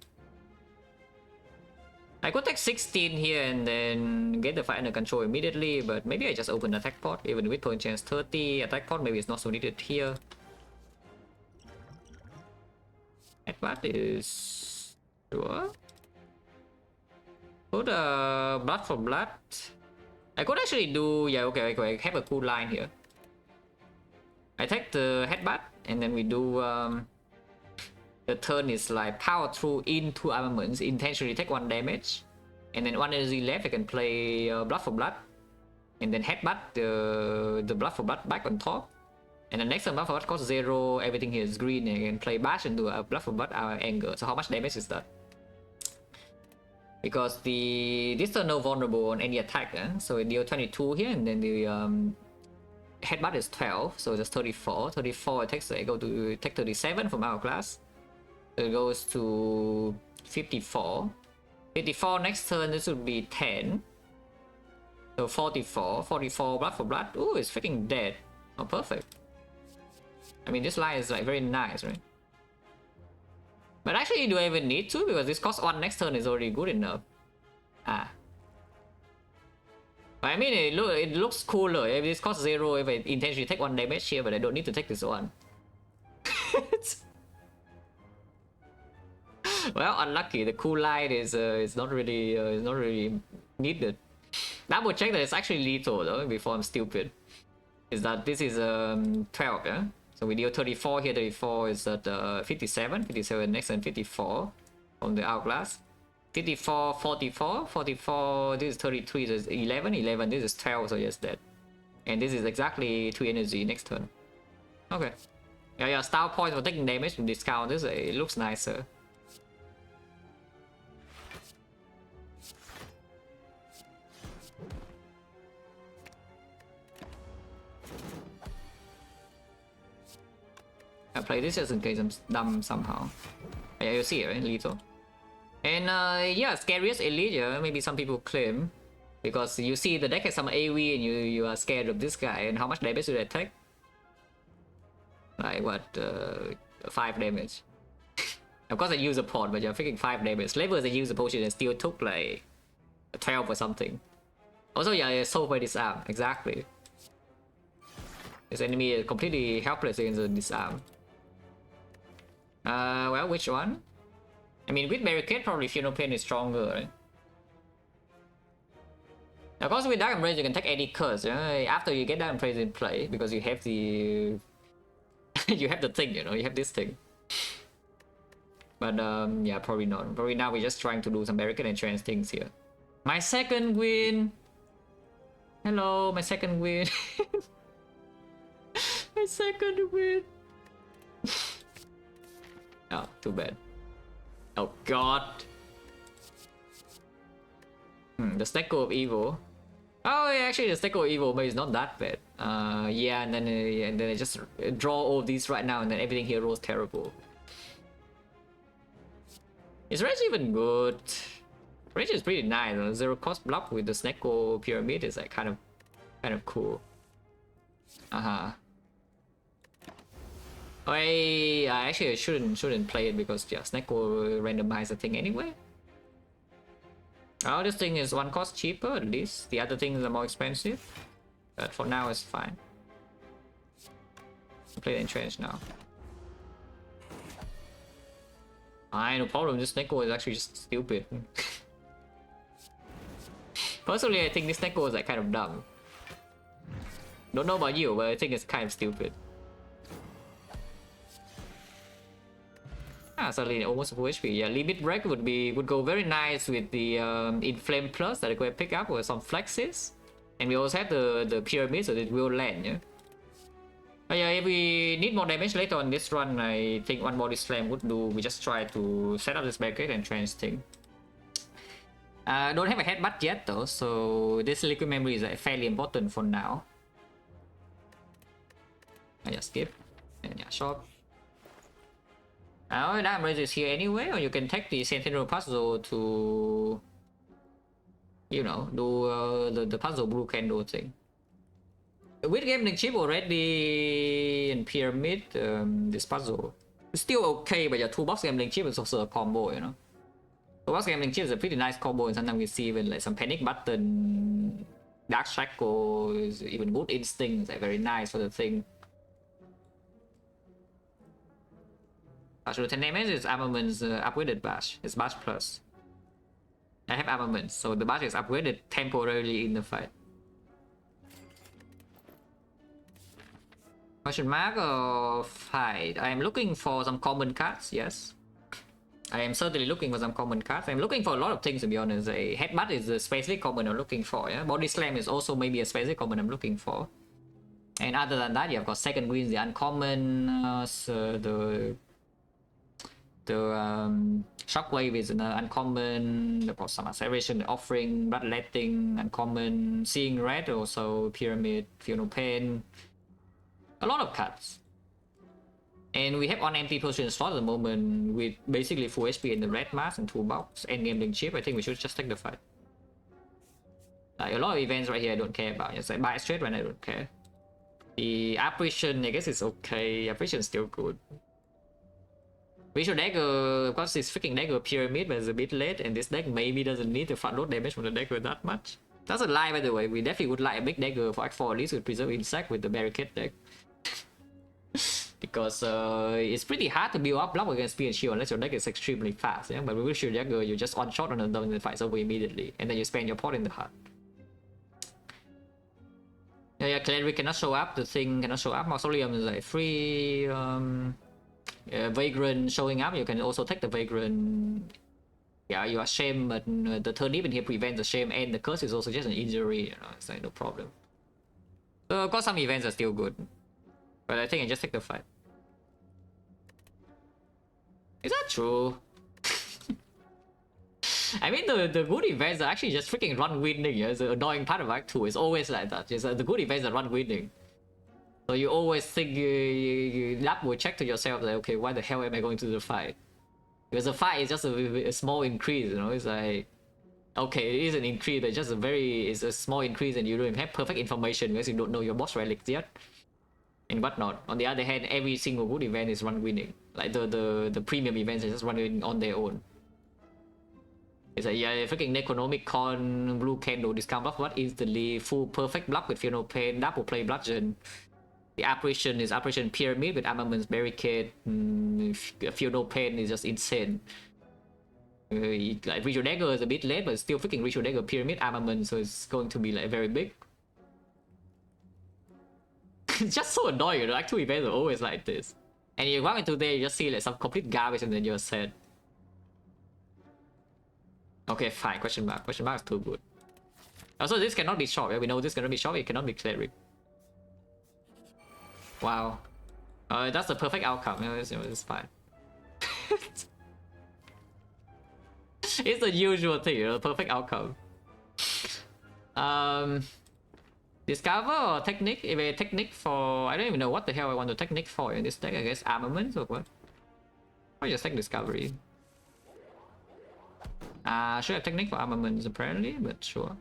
I could take 16 here and then get the fight under control immediately, but maybe I just open attack pot. Even with point chance 30, attack pot maybe it's not so needed here. Headbutt is sure. Put Blood for Blood. I could actually do, yeah, okay, I have a cool line here. I take the headbutt and then we do the turn is like power through into armaments, intentionally take 1 damage, and then 1 energy left I can play Blood for Blood, and then headbutt the Blood for Blood back on top, and the next time Blood for Blood costs 0, everything here is green, and I can play bash into a Blood for Blood anger. So how much damage is that? Because this turn no vulnerable on any attack, so it deal 22 here, and then the headbutt is 12, so just 34. 34 it takes, I go to take 37 from our class. So it goes to 54. 54 next turn, this would be 10. So 44. 44 Blood for Blood. Ooh, it's freaking dead. Oh, perfect. I mean, this line is like very nice, right? But actually, do I even need to? Because this cost 1 next turn is already good enough. Ah. I mean, it looks cooler. If this costs 0, if I intentionally take 1 damage here, but I don't need to take this one. Well, unlucky. The cool line is not really needed. Double check that it's actually lethal though before I'm stupid. Is that this is 12, yeah? So we deal 34 here. 34 is at 57. 57 next and 54 on the Hourglass. 54, 44, 44. This is 33. This is 11. 11. This is 12. So yes, that. And this is exactly 3 energy next turn. Okay. Yeah, style points for taking damage with discount. This it looks nicer. play this just in case I'm dumb somehow. Yeah, you see it, right? Lethal. And yeah, scariest elite, yeah, maybe some people claim. Because you see the deck has some AoE and you are scared of this guy. And how much damage do they take? Like what, 5 damage. Of course I use a pot, but you're freaking 5 damage. Levels they use a potion and still took like 12 or something. Also, yeah, so by disarm, exactly. This enemy is completely helpless against the disarm. Well, which one? I mean, with Barricade, probably Funeral Pain is stronger, right? Of course, with Dark Embrace, you can take any curse, after you get Dark Embrace in play, because you have the... you have the thing, you know, you have this thing. But, yeah, probably not. Probably now we're just trying to do some Barricade and trans things here. My second win! Hello, my second win. My second win. Oh, too bad. Oh god. The Stecco of Evil. Oh, yeah, actually the Stecco of Evil but it's not that bad. Yeah, and then I just draw all these right now and then everything here rolls terrible. Is Rage even good? Rage is pretty nice. Zero cost block with the Snecko Pyramid is like kind of cool. I actually shouldn't play it because yeah, Snecko randomize the thing anyway. Oh, this thing is one cost cheaper at least. The other things are more expensive, but for now it's fine. I'll play the Entrench now. No problem. This Snecko is actually just stupid. Personally, I think this Snecko is like kind of dumb. Don't know about you, but I think it's kind of stupid. Suddenly almost full HP. Yeah, Limit Break would go very nice with the Inflame Plus that I could pick up with some flexes. And we also have the Pyramid, so it will land, yeah. But yeah, if we need more damage later on this run, I think one Body Slam would do. We just try to set up this barricade and trans thing. Don't have a headbutt yet though, so this liquid memory is fairly important for now. I just skip. And yeah, short. That Embrace is here anyway, or you can take the Sentinel puzzle to, you know, do the puzzle blue candle thing. With gambling chip already and pyramid, this puzzle is still okay, but your toolbox gambling chip is also a combo, you know. Toolbox gambling chip is a pretty nice combo, and sometimes we see even like some panic button, dark shackle, is even good instincts, like very nice for the thing. Bash with 10 damage is armaments upgraded bash. It's bash plus. I have armaments, so the bash is upgraded temporarily in the fight. Question mark or fight? I am looking for some common cards, yes. I am certainly looking for some common cards. I'm looking for a lot of things to be honest. A headbutt is a specific common I'm looking for, yeah. Body slam is also maybe a specific common I'm looking for. And other than that, you've got second greens, the uncommon, so the shockwave is an uncommon. Of course, some acceleration, offering, bloodletting, uncommon, seeing red, also pyramid, funeral pain. A lot of cards. And we have on empty potion slot at the moment with basically full HP in the red mask and toolbox and gambling chip. I think we should just take the fight. Like a lot of events right here I don't care about. Just like buy straight when I don't care. The apparition, I guess it's okay. Apparition is still good. Visual dagger, of course, this freaking dagger pyramid, but it's a bit late, and this deck maybe doesn't need the front load damage from the dagger that much. That's a lie, by the way. We definitely would like a big dagger for Act 4 at least with Preserve Insect with the barricade deck. Because it's pretty hard to build up block against spear and shield unless your deck is extremely fast, yeah? But with Visual dagger, you just one shot on the and the fight's over immediately, and then you spend your pot in the heart. Yeah, Cleric cannot show up, the thing cannot show up. Mausoleum is like free. Vagrant showing up, you can also take the Vagrant. Yeah, you are shame, but the turn even here prevents the shame, and the curse is also just an injury, you know, it's like no problem. So of course some events are still good, but I think I just take the fight. Is that true? I mean, the good events are actually just freaking run winning, yeah? The annoying part of Act 2 is always like that. Just the good events are run winning. So you always think you double check to yourself that, okay, why the hell am I going to the fight? Because the fight is just a small increase, you know. It's like, okay, it is an increase, but just it's a small increase, and you don't have perfect information because you don't know your boss relics yet and whatnot. On the other hand, every single good event is run winning. Like the premium events are just running on their own. It's like, yeah, freaking Necronomicon, blue candle, discount block, what instantly, full perfect block with no pain, double play bludgeon. The apparition is Apparition Pyramid with armaments barricade. Feel no pain is just insane. Like Ritual Dagger is a bit late, but still freaking Ritual Dagger Pyramid armament, so it's going to be like very big. It's just so annoying, you know? Like 2 events are always like this. And you walk into there, you just see like some complete garbage and then you're sad. Okay, fine, question mark. Question mark is too good. Also, this cannot be short. Yeah? We know this cannot be short, it cannot be cleric. Wow. That's the perfect outcome. You know, it's fine. It's the usual thing, you know, perfect outcome. Discover or technique? If a technique for, I don't even know what the hell I want to technique for in this deck. I guess armaments or what? Or just take discovery. Should have technique for armaments apparently, but sure.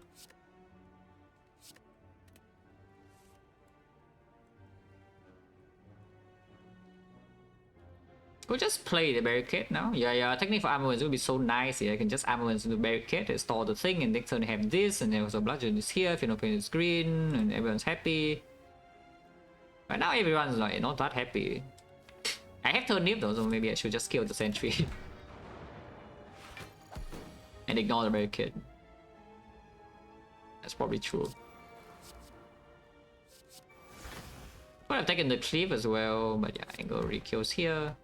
We'll just play the barricade now. Yeah, technique for armaments would be so nice. Yeah, I can just armaments into barricade and store the thing, and next turn have this, and then also bludgeon is here, Phenopain is green, and everyone's happy. But now everyone's like not that happy. I have turnip though, so maybe I should just kill the sentry. And ignore the barricade. That's probably true. Could have taken the cleave as well, but yeah, Angle already kills here.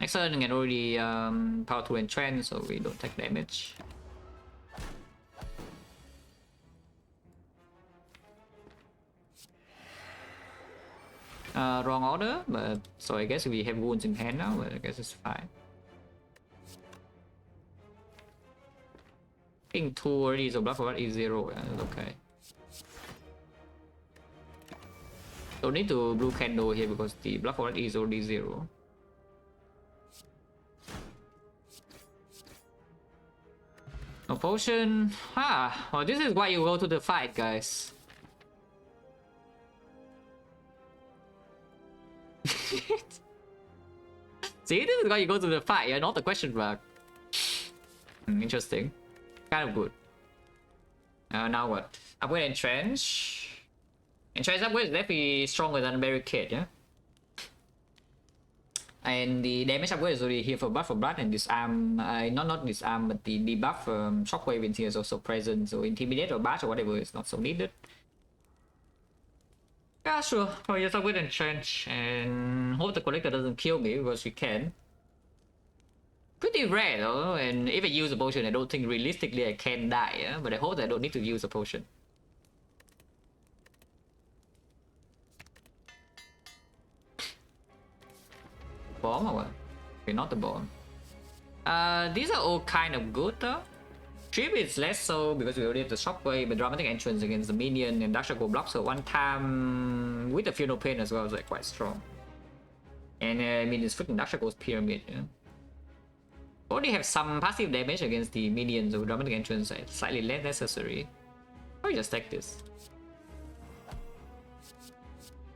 Next turn can already power 2 and trend, so we don't take damage. Wrong order, but so I guess we have wounds in hand now, but I guess it's fine. King 2 already, so block for what is 0, yeah, that's okay. Don't need to blue candle here because the block for what is already 0. No potion. Well, this is why you go to the fight, guys. See, this is why you go to the fight. You're not the question mark. Interesting. Kind of good. Now what? Upgrade entrench. Entrench upgrade is definitely stronger than barricade, yeah. And the damage upgrade is already here for buff for blood and disarm. Not disarm, but the debuff shockwave in here is also present. So intimidate or bash or whatever is not so needed. Yeah, sure. I'll just upgrade entrench and hope the collector doesn't kill me because we can. Pretty rare though, and if I use a potion, I don't think realistically I can die, yeah? But I hope that I don't need to use a potion. Bomb or what? Okay, not the bomb. These are all kind of good though. Trip is less so because we already have the shockwave, but dramatic entrance against the minion and Dark Shadow blocks her one time with the Feel No Pain as well is like quite strong. And I mean it's freaking Dark Shadow's pyramid, yeah. Already have some passive damage against the minions, so dramatic entrance is slightly less necessary. Or just take this.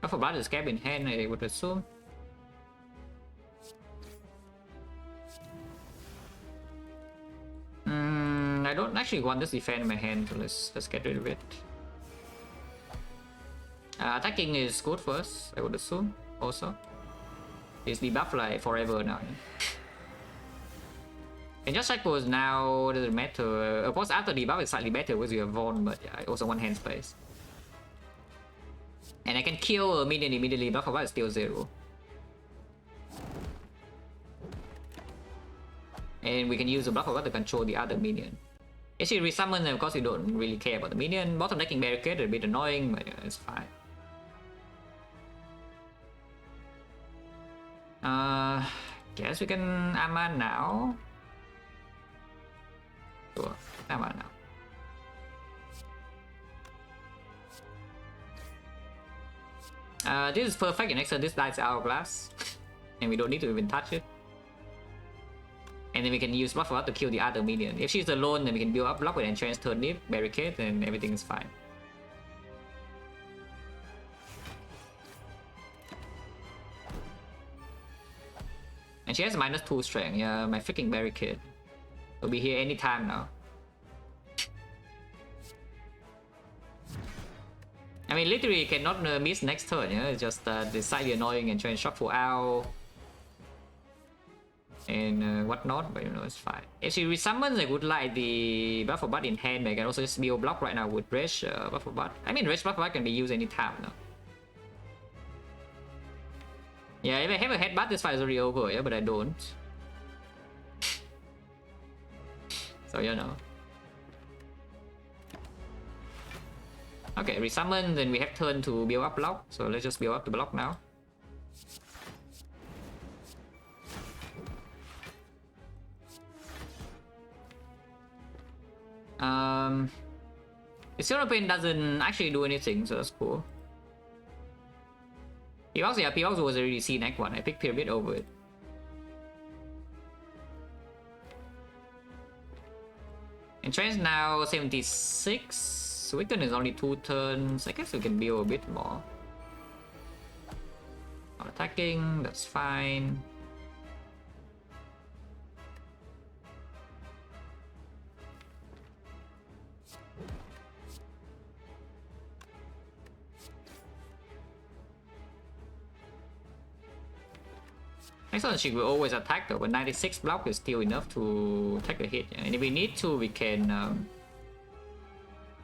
For blood is cap in hand, I would assume. I don't actually want this defend in my hand, so let's get rid of it. Attacking is good for us, I would assume, also. It's debuff like forever now. Yeah? And just cycle is now, doesn't matter. Of course, after debuff is slightly better because you have Vaughn, but yeah, also one hand space. And I can kill a minion immediately, buff for what is still 0. And we can use the block of what to control the other minion. If you resummon them, of course you don't really care about the minion. Bottom decking barricade is a bit annoying, but yeah, it's fine. Guess we can Aman now. Sure, Aman now. This is perfect, and next turn this dies Hourglass. And we don't need to even touch it. And then we can use block for us to kill the other minion. If she's alone, then we can build up block with enchant turnip, barricade, and everything is fine. And she has -2 strength. Yeah, my freaking barricade will be here anytime now. I mean, literally cannot miss next turn. Yeah, it's just the slightly annoying and try and shock for owl and whatnot, but you know, it's fine. If she resummons, I would like the buff for butt in hand, but I can also just build block right now with Resh buff for butt. I mean, Resh buff for butt can be used anytime now. Yeah, if I have a headbutt, this fight is already over, yeah, but I don't. So, you know. Okay, resummon, then we have turn to build up block, so let's just build up the block now. The Zero Pain doesn't actually do anything, so that's cool. P-Box, yeah, P-Box was already seen Act 1. I picked Pyramid over it. Entrance now 76. Weaken is only 2 turns. I guess we can build a bit more. Not attacking, that's fine. Next one, she will always attack though, but 96 block is still enough to take a hit. And if we need to, we can...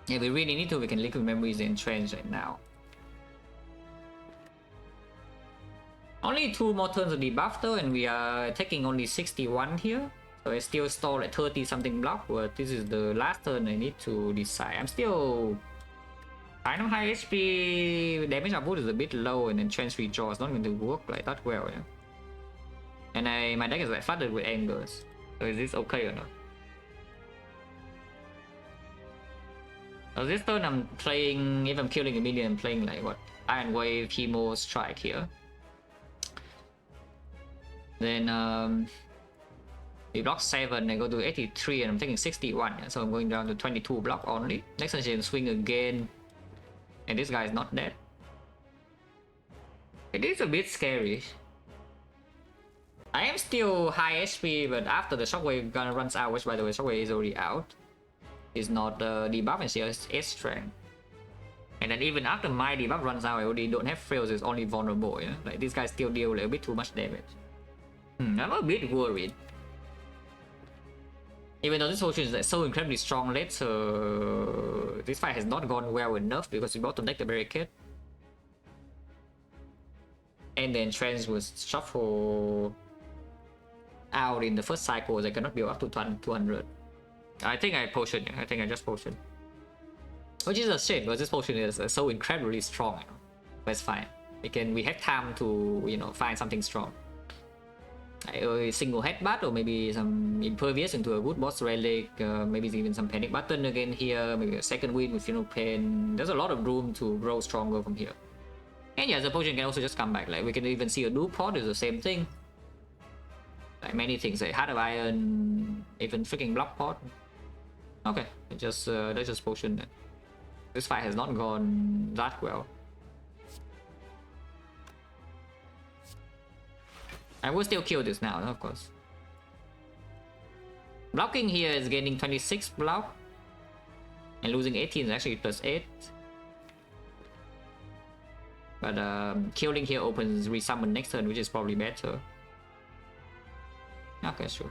if we really need to, we can Liquid Memories and Entrench right now. Only 2 more turns of debuff though, and we are taking only 61 here. So I still stall at 30 something block, but this is the last turn I need to decide. I'm still kind of high HP, damage output is a bit low, and then Entrench Redraw is not going to work like that well, yeah. And my deck is like flooded with angers. So is this okay or not? So this turn I'm playing, if I'm killing a minion, I'm playing like what? Iron Wave, Chemo, Strike here. Then we block 7, I go to 83 and I'm taking 61. Yeah? So I'm going down to 22 block only. Next turn she can swing again. And this guy is not dead. It is a bit scary. I am still high HP, but after the Shockwave gonna runs out, which by the way Shockwave is already out. It's not debuff and she has S strength. And then even after my debuff runs out, I already don't have frills, it's only vulnerable, yeah? Like this guy still deal like a bit too much damage. I'm a bit worried. Even though this potion is like so incredibly strong, this fight has not gone well enough because we got to take the barricade. And then Trance was shuffle out in the first cycle, I cannot build up to 200. I think I potion, I think I just potion. Which is a shame because this potion is so incredibly strong, you know? But it's fine. We have time to, you know, find something strong. Like a single headbutt or maybe some impervious into a good boss relic, maybe even some panic button again here, maybe a second wind with Funeral Pain. There's a lot of room to grow stronger from here. And yeah, the potion can also just come back. Like we can even see a new pot is the same thing. Like many things, like Heart of Iron, even freaking Block Pot. Okay, let's just potion then. This fight has not gone that well. I will still kill this now, of course. Blocking here is gaining 26 block. And losing 18 is actually +8. But killing here opens resummon next turn, which is probably better. Okay, sure.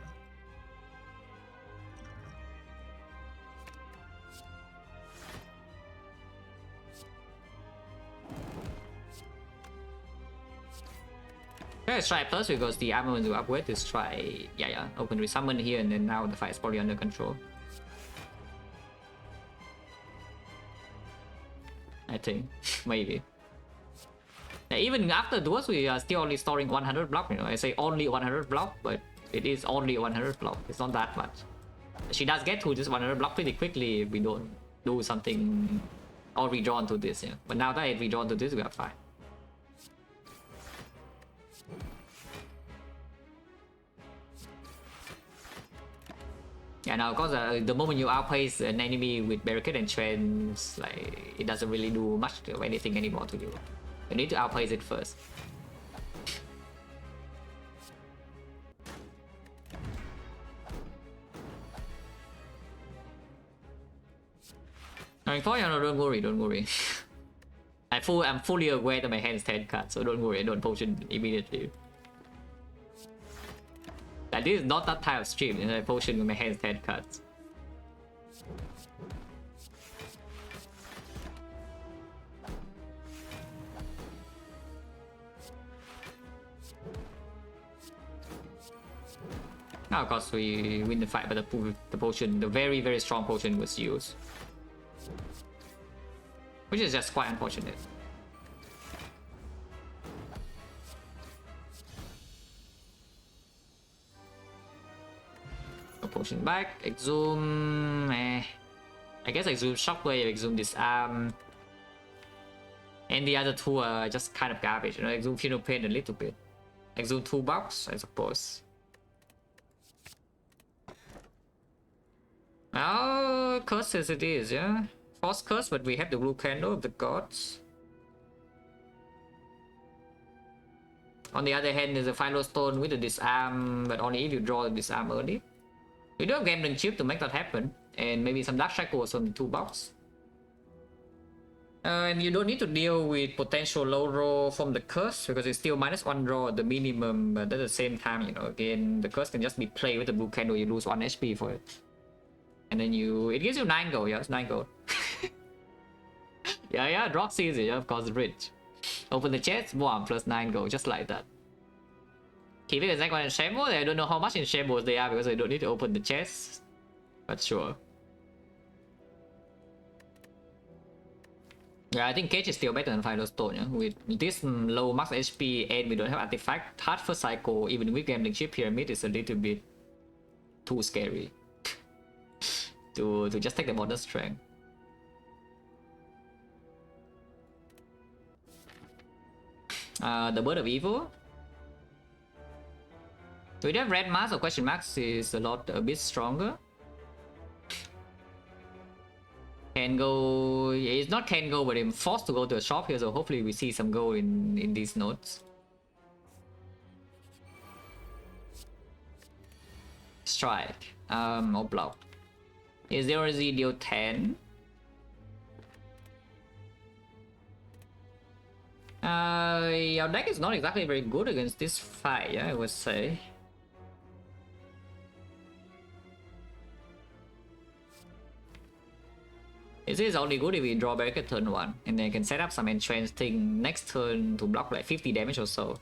Let's try plus because the armament will upgrade. Let's try, yeah, open resummon here, and then now the fight is probably under control. I think, maybe. Yeah, even after duels, we are still only storing 100 block, you know. I say only 100 block, but it is only 100 block. It's not that much. She does get to this 100 block pretty quickly if we don't do something or redrawn to this, yeah. But now that I redrawn to this, we are fine. Yeah, now of course the moment you outpace an enemy with barricade and trends, like it doesn't really do much of anything anymore to you. You need to outpace it first. No, don't worry, don't worry. I'm fully aware that my hand is 10 cards, so don't worry, I don't potion immediately. Like, this is not that type of stream, I potion with my hands 10 cards. Now of course we win the fight, but the potion, the very very strong potion was used. Which is just quite unfortunate. No potion back, exhume, I guess exhume shockwave, exhume disarm. And the other two are just kind of garbage, you know, exhume funeral pain a little bit. Exhume toolbox, I suppose. Oh, curse as it is, yeah. Force curse, but we have the blue candle of the gods. On the other hand, there's a final stone with the disarm, but only if you draw the disarm early. We do have gambling chip to make that happen, and maybe some dark shackles on the toolbox. And you don't need to deal with potential low roll from the curse because it's still -1 draw at the minimum, but at the same time, you know, again, the curse can just be played with the blue candle, you lose 1 HP for it. And then it gives you 9 gold, yeah, it's 9 gold. yeah, drop season, yeah, of course, rich. Open the chest, 1 plus 9 gold, just like that. Keeping the Xecna in Shambles, I don't know how much in Shambles they are because I don't need to open the chest. But sure. Yeah, I think Cage is still better than Final Stone, yeah? With this low max HP and we don't have artifact, hard for cycle, even with gambling chip pyramid is a little bit too scary. to just take the border strength. The Bird of Evil. Do we have red mask or question marks is a bit stronger. Can go, it's not can go, but I'm forced to go to a shop here, so hopefully we see some gold in these nodes. Strike, or block. Is 0Z deal 10? Our deck is not exactly very good against this fight, yeah, I would say. This is only good if we draw barricade turn 1, and then can set up some entrance thing next turn to block like 50 damage or so.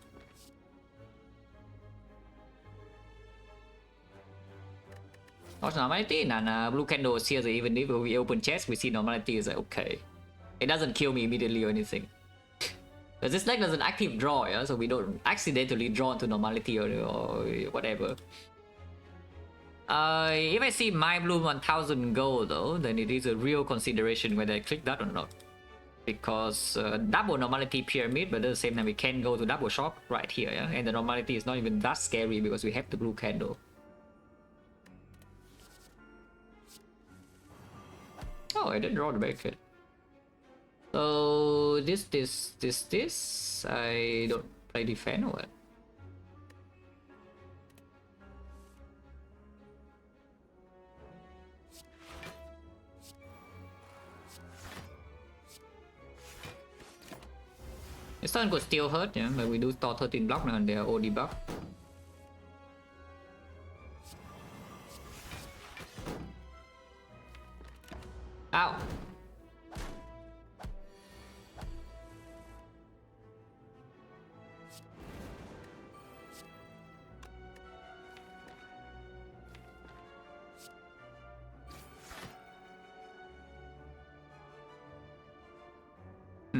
Watch normality, and blue candle here, so even if we open chest, we see normality is like, okay. It doesn't kill me immediately or anything. Because this deck doesn't active draw, yeah? So we don't accidentally draw into normality or whatever. If I see my bloom 1000 gold though, then it is a real consideration whether I click that or not. Because double normality pyramid, but at the same time we can go to double shop right here, yeah? And the normality is not even that scary because we have the blue candle. Oh, I didn't draw the barricade. So this, I don't play defend or what? This turn could still hurt, yeah, but we do store 13 block now and they are all debuff. Ow!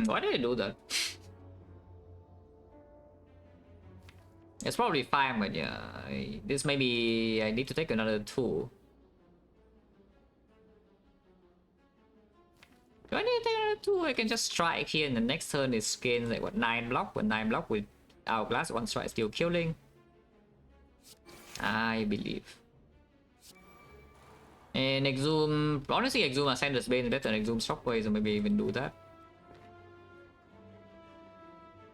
Why did I do that? It's probably fine, but yeah, this maybe I need to take another tool. Do I need to take another tool? I can just strike here, and the next turn is gain like what 9 block, but 9 block with Hourglass, 1 strike still killing. I believe. And Exhume, honestly, Exhume Ascender's Bane is better than Exhume Shockwave, so maybe even do that.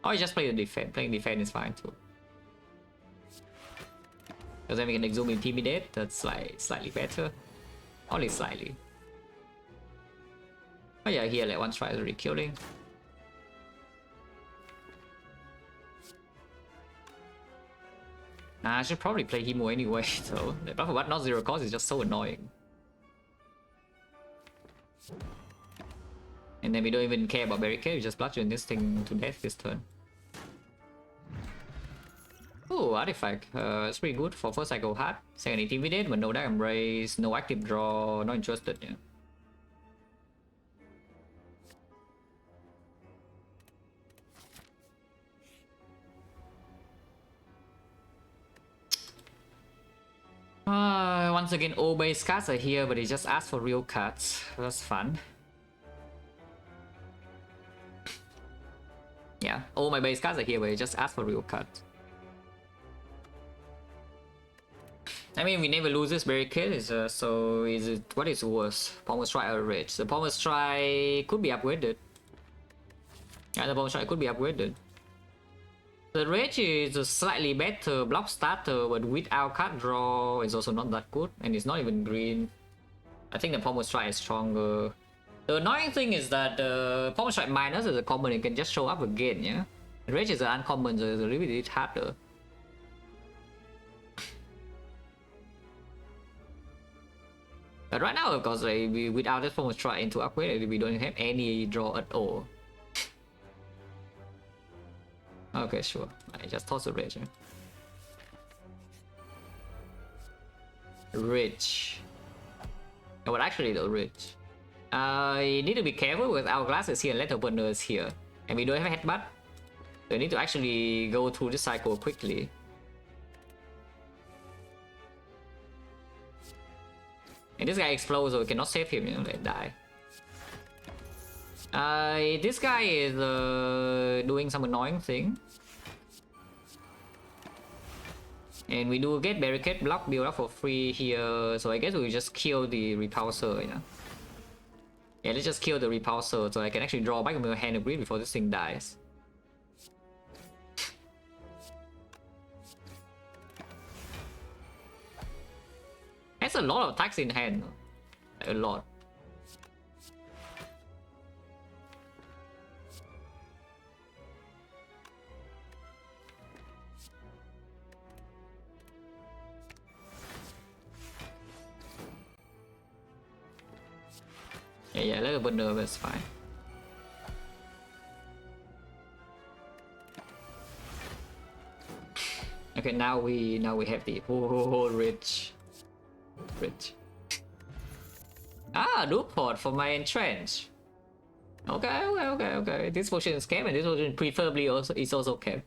Or just play the defense. Playing defense is fine too. Because then we can Exhume Intimidate, that's like slightly better. Only slightly. Oh yeah, here like one try already killing. Nah, I should probably play Hemo anyway, so the buff of not zero cost is just so annoying. And then we don't even care about barricade, we just bludgeon this thing to death this turn. Oh, artifact. It's pretty good. For first I go hard. Second intimidate, but no dark embrace, no active draw, not interested, yeah. Once again, all base cards are here, but he just asked for real cards. That's fun. Yeah, all my base cards are here, but he just asked for real cards. I mean, we never lose this barricade, so is it what is worse? Pommel Strike or Rage? The Pommel Strike could be upgraded. Yeah, the Pommel Strike could be upgraded. The Rage is a slightly better block starter, but without card draw, it's also not that good, and it's not even green. I think the Pommel Strike is stronger. The annoying thing is that the Pommel Strike minus is a common, it can just show up again, yeah? The Rage is an uncommon, so it's a little bit harder. But right now, of course, like, without this Pommel Strike into upgrade, we don't have any draw at all. Okay, sure. I just toss a Rage. Rich. No, but actually, though, Rich. You need to be careful with Hourglass is here and Letter Burner is here. And we don't have a headbutt. So you need to actually go through this cycle quickly. And this guy explodes, so we cannot save him, you know, let die. This guy is doing some annoying thing. And we do get barricade block build up for free here, so I guess we just kill the repulsor, yeah. Yeah, let's just kill the repulsor so I can actually draw back my hand of greed before this thing dies. Has a lot of attacks in hand, a lot. Yeah, let a bit nervous, fine. Okay, now we have the rich. Ah, Newport for my entrench. Okay. This potion is kept, and this potion preferably also is also kept.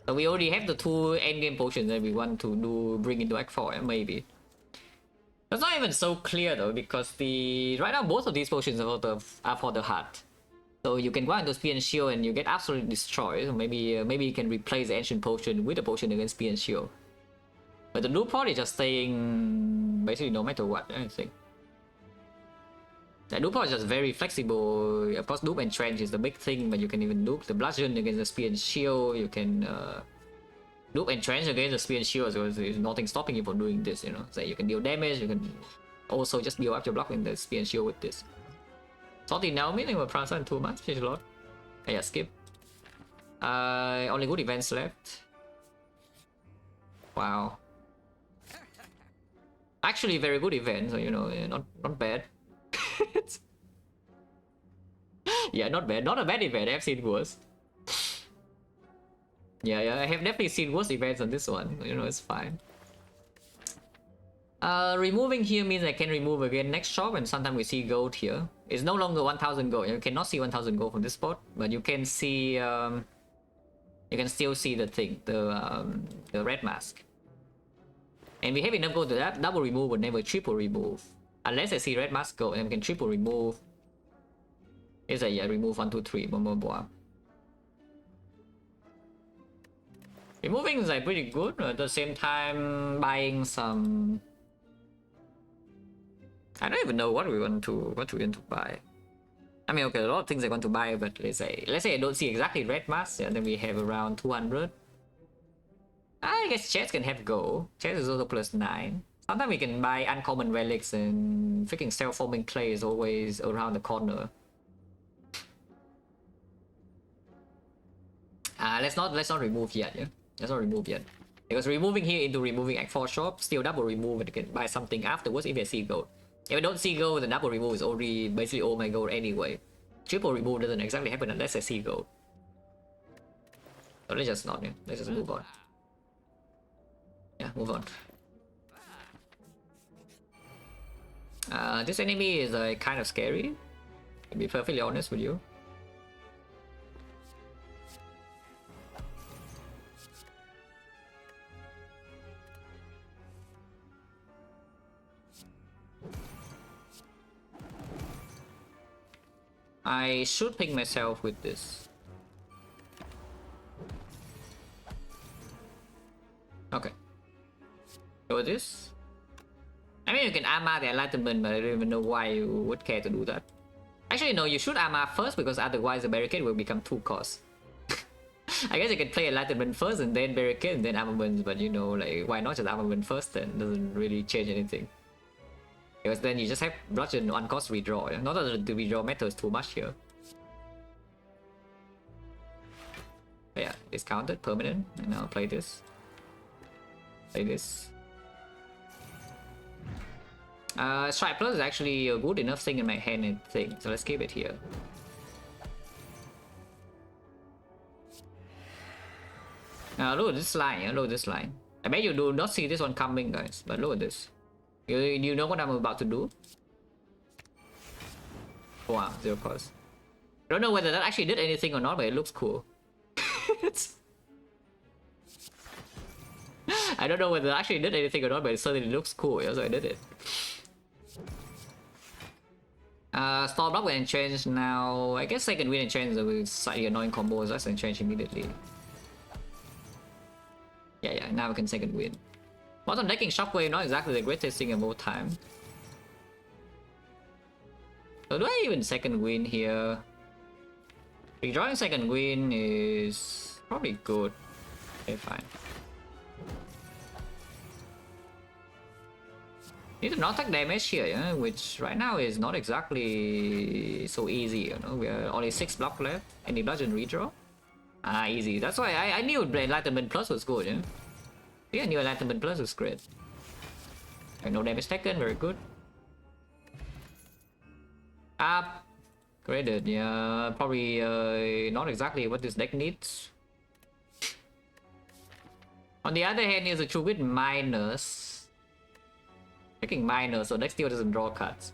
So we already have the two endgame potions that we want to bring into Act 4, maybe. That's not even so clear though, because right now both of these potions are for the heart. So you can go into Spear and Shield and you get absolutely destroyed. So maybe you can replace the ancient potion with a potion against Spear and Shield. But the Newport is just staying basically no matter what, I think. The Newport is just very flexible. Of course, Dupe and Trench is the big thing, but you can even Dupe the Bludgeon against the Spear and Shield. You can Dupe and Trench against the Spear and Shield, so there's nothing stopping you from doing this, you know. So you can deal damage, you can also just build up your block in the Spear and Shield with this. Salty Naomi, they were transferred too much, change a lot. Yeah, skip. Only good events left. Wow. Actually, very good event, so you know, not bad. Yeah, not bad. Not a bad event. I've seen worse. Yeah, I have definitely seen worse events on this one. You know, it's fine. Removing here means I can remove again next shop, and sometimes we see gold here. It's no longer 1000 gold. You cannot see 1000 gold from this spot, but you can see you can still see the thing, the red mask. And we have enough gold to that double remove but never triple remove. Unless I see red mask go, and we can triple remove. Is a yeah, remove 1, 2, 3, blah blah blah. Removing is like pretty good, but at the same time buying some I don't even know what we want to buy. I mean, okay, a lot of things I want to buy, but let's say I don't see exactly red mass, and then we have around 200. I guess chest can have go. Chest is also +9. Sometimes we can buy uncommon relics, and freaking self-forming clay is always around the corner. Let's not remove yet, yeah? Let's not remove yet. Because removing here into removing Act 4 shop, still double remove, and you can buy something afterwards if I see gold. If I don't see gold, the double remove is already basically all my gold anyway. Triple remove doesn't exactly happen unless I see gold. So let's just not, yeah? Let's just move on. Yeah, move on. This enemy is kind of scary, to be perfectly honest with you. I should pick myself with this. Okay. So this. I mean, you can armor the enlightenment, but I don't even know why you would care to do that. Actually, no, you should armor first, because otherwise the barricade will become 2 cost. I guess you can play enlightenment first and then barricade and then armament, but you know, like, why not just armament first then? Doesn't really change anything. Because then you just have bludgeon 1 cost redraw. Yeah? Not that the redraw matters too much here. But yeah, discounted, permanent, and I'll play this. Play this. Strike Plus is actually a good enough thing in my hand, I think. So let's keep it here. Look at this line, yeah? Look at this line. I bet you do not see this one coming, guys. But look at this. You know what I'm about to do? Wow, 0 cost. I don't know whether that actually did anything or not, but it looks cool. I don't know whether it actually did anything or not, but it certainly looks cool, yeah, so I did it. Store block and change now. I guess second win and change with slightly annoying combos. Let's change immediately. Yeah, now we can second win. Bottom decking Shockwave, not exactly the greatest thing of all time. So do I even second win here? Redrawing second win is probably good. Okay, fine. Need to not take damage here, yeah? Which right now is not exactly so easy, you know? We are only 6 block left. Any bludgeon redraw? Easy. That's why I knew Enlightenment Plus was good, yeah? Yeah, I knew Enlightenment Plus was great. Okay, no damage taken, very good. Upgraded, yeah. Probably not exactly what this deck needs. On the other hand, here's a true with minus. Taking minus, so deck still doesn't draw cards.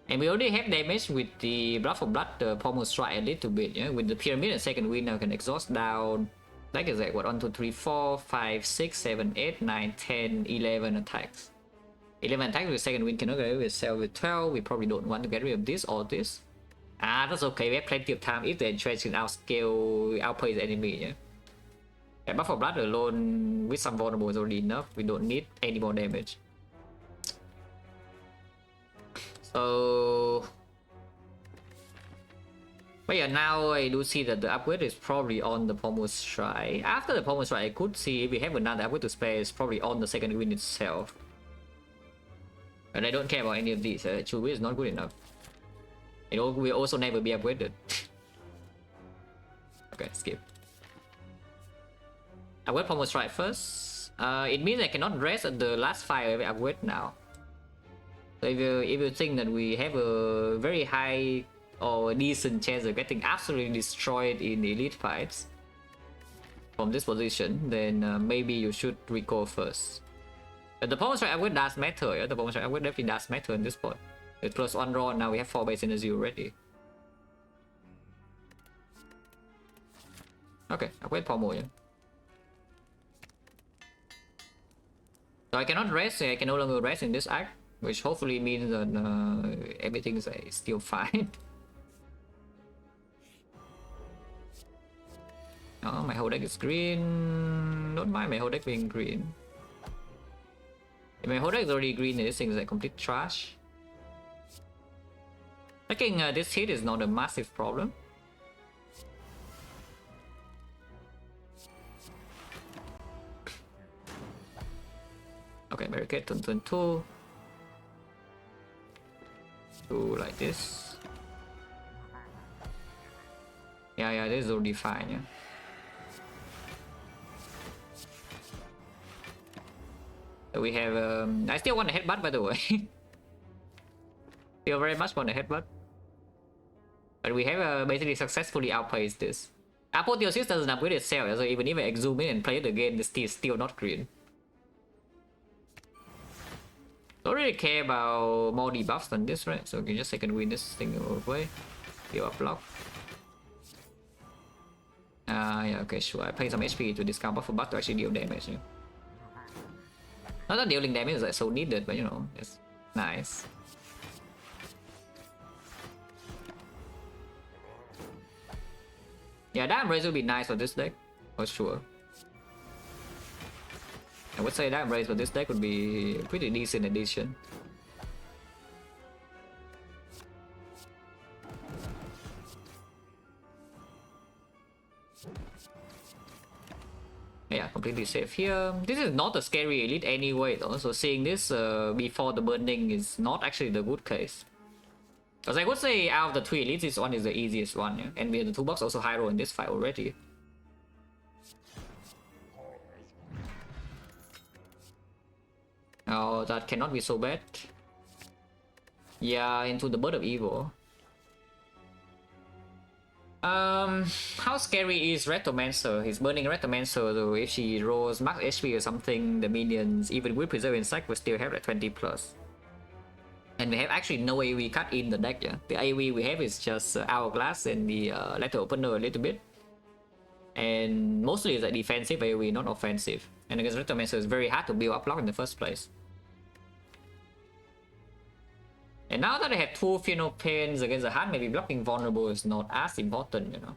And we already have damage with the Blood for Blood, the Pommel Strike a little bit, yeah? With the Pyramid and second win, now can exhaust down. Like is like what, 1, 2, 3, 4, 5, 6, 7, 8, 9, 10, 11 attacks. 11 attacks with second win cannot get rid of itself with 12. We probably don't want to get rid of this or this. That's okay, we have plenty of time if the entrench can outplay the enemy, yeah? Yeah, Blood for Blood alone with some vulnerable is already enough. We don't need any more damage. So... But yeah, now I do see that the upgrade is probably on the Pommel Strike. After the Pommel Strike, I could see if we have another upgrade to spare, it's probably on the second win itself. And I don't care about any of these. True Win is not good enough. It will also never be upgraded. Okay, skip. Upgrade Pommel Strike first. It means I cannot rest at the last 5 every upgrade now. So if you think that we have a very high or decent chance of getting absolutely destroyed in elite fights from this position, then maybe you should recall first. But the Pommel Strike upgrade does matter, yeah? The Pommel Strike upgrade definitely does matter in this point. With +1 draw, now we have 4 base energy already. Okay, upgrade Pommel, yeah? So I cannot rest, I can no longer rest in this act, which hopefully means that everything is still fine. Oh, my whole deck is green. Don't mind my whole deck being green. If my whole deck is already green, this thing is like complete trash. Taking this hit is not a massive problem. Okay, barricade turn 2. Do like this. Yeah, this is already fine, yeah. So we have, I still want a headbutt, by the way. Still very much want a headbutt. But we have basically successfully outpaced this. Apotheosis doesn't upgrade itself, so even if I zoom in and play it again, it's still not green. Don't really care about more debuffs than this, right? So we can just second win this thing away. Deal up block. Yeah, okay, sure. I pay some HP to discount buff for buff to actually deal damage. Yeah. Not that dealing damage is like so needed, but you know, it's nice. Yeah, that raise will be nice for this deck, for sure. I would say that raise for this deck would be a pretty decent addition. Yeah, completely safe here. This is not a scary elite anyway though, so seeing this before the burning is not actually the good case. Because I would say out of the 3 elites, this one is the easiest one, yeah? And we have the toolbox also high roll in this fight already. Oh, that cannot be so bad. Yeah, into the Bird of Evil. How scary is Retomancer? He's burning Retomancer, so if she rolls max HP or something, the minions, even with Preserve Insect, will still have like 20 plus. And we have actually no AoE cut in the deck, yeah. The AoE we have is just Hourglass and the Letter Opener a little bit. And mostly it's a defensive AoE, not offensive. And against Retomancer, it's very hard to build up block in the first place. And now that I have 2 Fear No Pains against the hand, maybe blocking vulnerable is not as important, you know.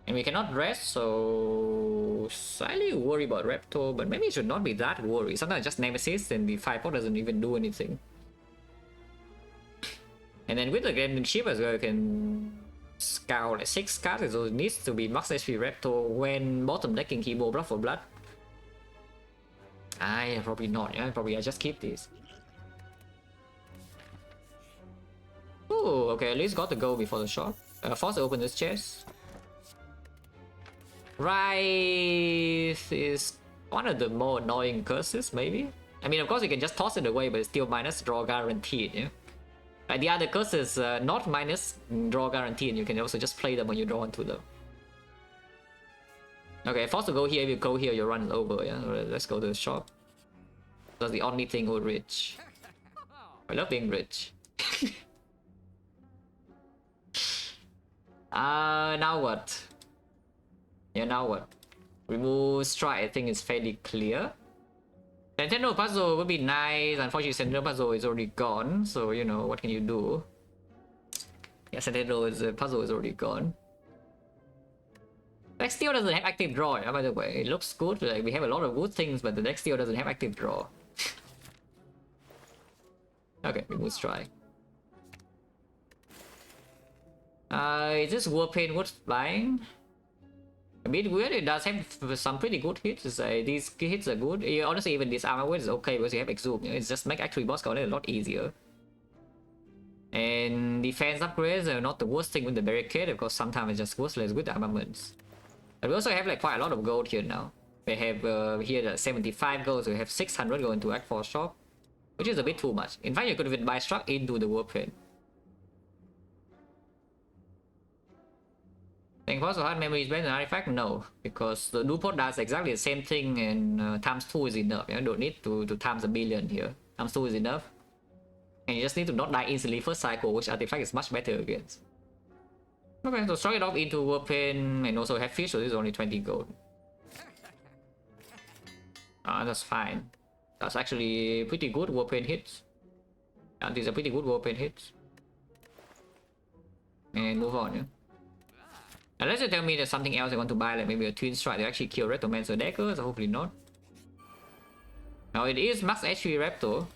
And we cannot rest, so slightly worry about Repto, but maybe it should not be that worried. Sometimes just Nemesis and the 5-4 doesn't even do anything. And then with the Gremlin Ship as well, you can scout like 6 cards, so it needs to be max HP Repto when bottom decking Hebo Blood for Blood. Probably not, yeah, probably I just keep this. Ooh, okay, at least got the goal before the shot. Force to open this chest. Rise is one of the more annoying curses, maybe. I mean, of course, you can just toss it away, but it's still minus draw guaranteed, yeah? Like the other curses, not minus draw guaranteed, and you can also just play them when you draw into them. Okay, force to go here. If you go here, your run is over, yeah? Let's go to the shop. That's the only thing who's rich. I love being rich. Now what? Yeah, now what? Remove strike, I think it's fairly clear. Sentinel puzzle would be nice. Unfortunately, Sentinel puzzle is already gone, so you know, what can you do? Yeah, Sentinel puzzle is already gone. Deck still doesn't have active draw, yeah, by the way. It looks good, like we have a lot of good things, but the deck still doesn't have active draw. Okay, remove strike. Is this Warpaint worth buying? A bit weird, it does have some pretty good hits. These hits are good. Honestly, even this armor weight is okay because you have Exhume. It's just make actually boss count a lot easier. And defense upgrades are not the worst thing with the barricade, because sometimes it's just worthless with the armaments. But we also have like quite a lot of gold here now. We have here 75 gold, so we have 600 going to Act 4 shop, which is a bit too much. In fact, you could even buy struck into the Warpaint. Think also hard memory is better than artifact? No, because the Newport does exactly the same thing, and times 2 is enough. You don't need to times a billion here. Times 2 is enough. And you just need to not die instantly first cycle, which artifact is much better against. Okay, so strike it off into Warpaint and also have fish, so this is only 20 gold. That's fine. That's actually pretty good Warpaint hits. And these are pretty good Warpaint hits. And move on, yeah. Unless you tell me there's something else I want to buy, like maybe a Twin Strike to actually kill Retomancer deckers, so hopefully not. Now it is max HP Raptor.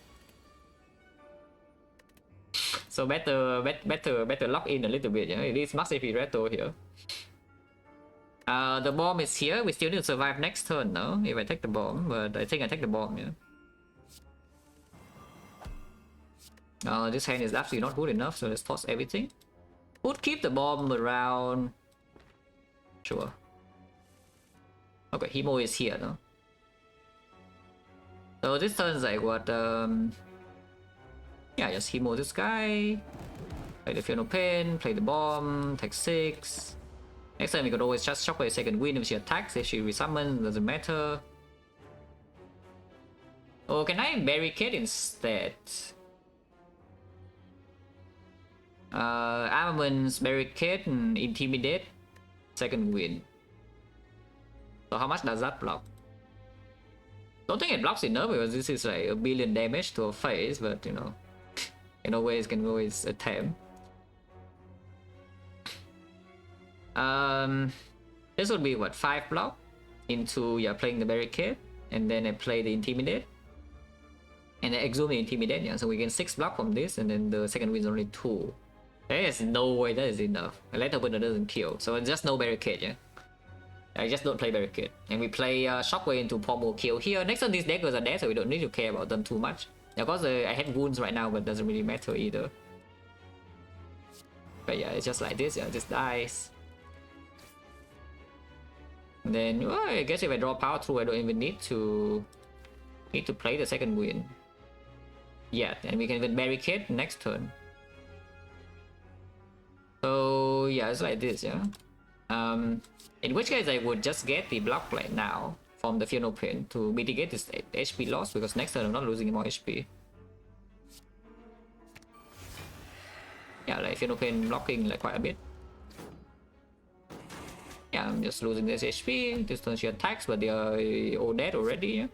So better lock in a little bit, yeah. It is max HP Raptor here. The bomb is here. We still need to survive next turn, no? If I take the bomb, but I think I take the bomb, yeah. This hand is absolutely not good enough, so let's toss everything. Would keep the bomb around. Sure. Okay, Hemo is here, no? So this turn is like what? Yeah, just Hemo this guy. Play the Funeral Pen, play the bomb, take 6. Next time we could always just Shockwave second wind if she attacks, if she resummons, doesn't matter. Oh, can I barricade instead? Armaments, barricade, and intimidate, second wind. So how much does that block? Don't think it blocks enough because this is like 1 billion damage to a face, but you know, can always attempt. This would be what, 5 block into playing the barricade, and then I play the intimidate, and I exhume the intimidate. Yeah, so we get 6 block from this, and then the second win is only 2. There is no way that is enough. A letter opener doesn't kill, so just no barricade. Yeah, I just don't play barricade, and we play Shockwave into pommel kill here. Next on these daggers are dead, so we don't need to care about them too much. Of course, I have wounds right now, but doesn't really matter either. But yeah, it's just like this. Yeah, it just dies. And then, well, I guess if I draw power through, I don't even need to play the second win. Yeah, and we can even barricade next turn. So yeah, it's like this, yeah. In which case I would just get the block plate now from the Funeral Pen to mitigate this HP loss, because next turn I'm not losing more HP. Yeah, like Funeral Pen blocking like quite a bit. Yeah, I'm just losing this HP. This turn she attacks, but they are all dead already. Yeah?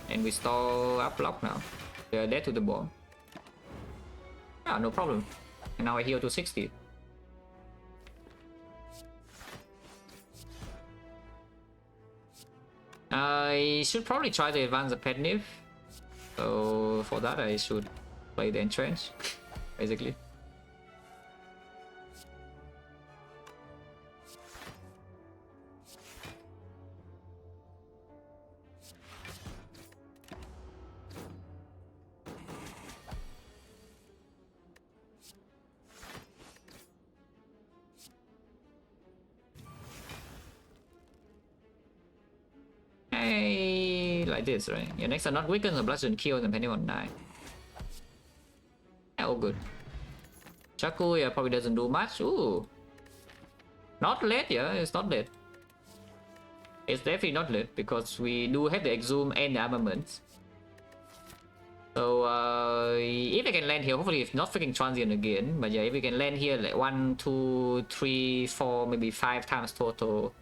And we stall up block now. They are dead to the bomb. Yeah, no problem. And now I heal to 60. I should probably try to advance the pet nymph. So for that I should play the entrench, basically. Like this, right? Yeah, next are not weakened or bludgeon kill depending on 9. Yeah, all good. Chaku, yeah, probably doesn't do much. Ooh. Not late, yeah, it's not late. It's definitely not late because we do have the exhume and the armaments. So if I can land here, hopefully if not freaking transient again, but yeah, if we can land here like 1, 2, 3, 4, maybe 5 times total,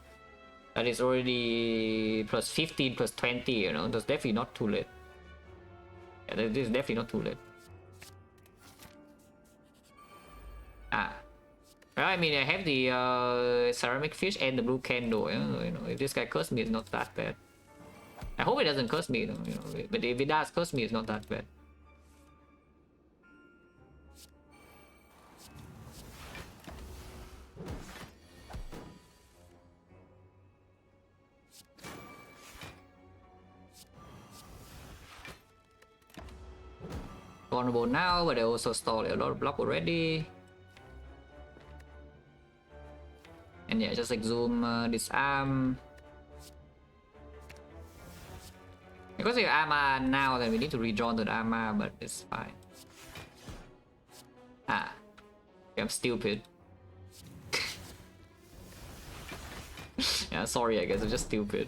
that is already plus 15 plus 20, you know, that's definitely not too late. Yeah, that is definitely not too late. Well, I mean, I have the ceramic fish and the blue candle, you know, if this guy curse me, it's not that bad. I hope it doesn't curse me, you know, but if it does curse me, it's not that bad. Vulnerable now, but I also stalled a lot of block already. And yeah, just exhume, disarm. Because you armor now, then we need to redraw the armor, but it's fine. Ah, I'm stupid. Yeah, sorry, I guess I'm just stupid.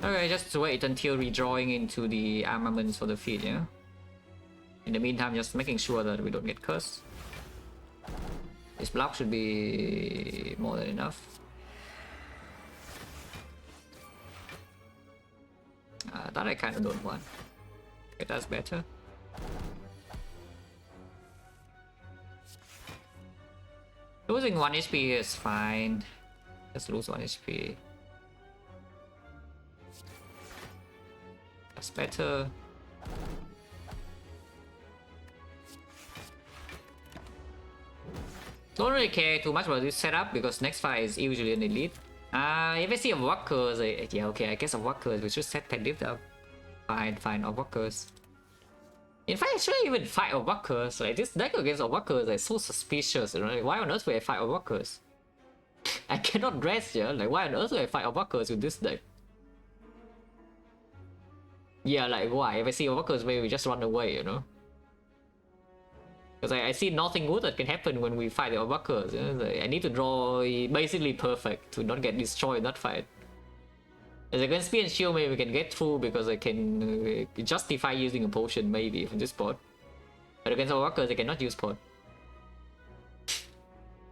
Okay, just wait until redrawing into the armaments for the feet, yeah? In the meantime, just making sure that we don't get cursed. This block should be more than enough. That I kind of don't want. Okay, that's better. Losing 1 HP is fine. Just lose 1 HP. That's better. Don't really care too much about this setup because next fight is usually an elite. If I see a walkers, yeah, okay, I guess a walkers, we should set that lift up. Fine, a walkers. In fact, I shouldn't even fight a walkers. Like, this deck against a walkers is so suspicious, you know? Like, why on earth would I fight a walkers? I cannot dress here. Like, why on earth would I fight a walkers with this deck? Yeah, like, why? If I see a walkers, maybe we just run away, you know? Because I see nothing good that can happen when we fight the walkers. You know? Like, I need to draw basically perfect to not get destroyed in that fight. As against Spear and Shield, maybe we can get through because I can justify using a potion maybe from this pot. But against our walkers, I cannot use pot.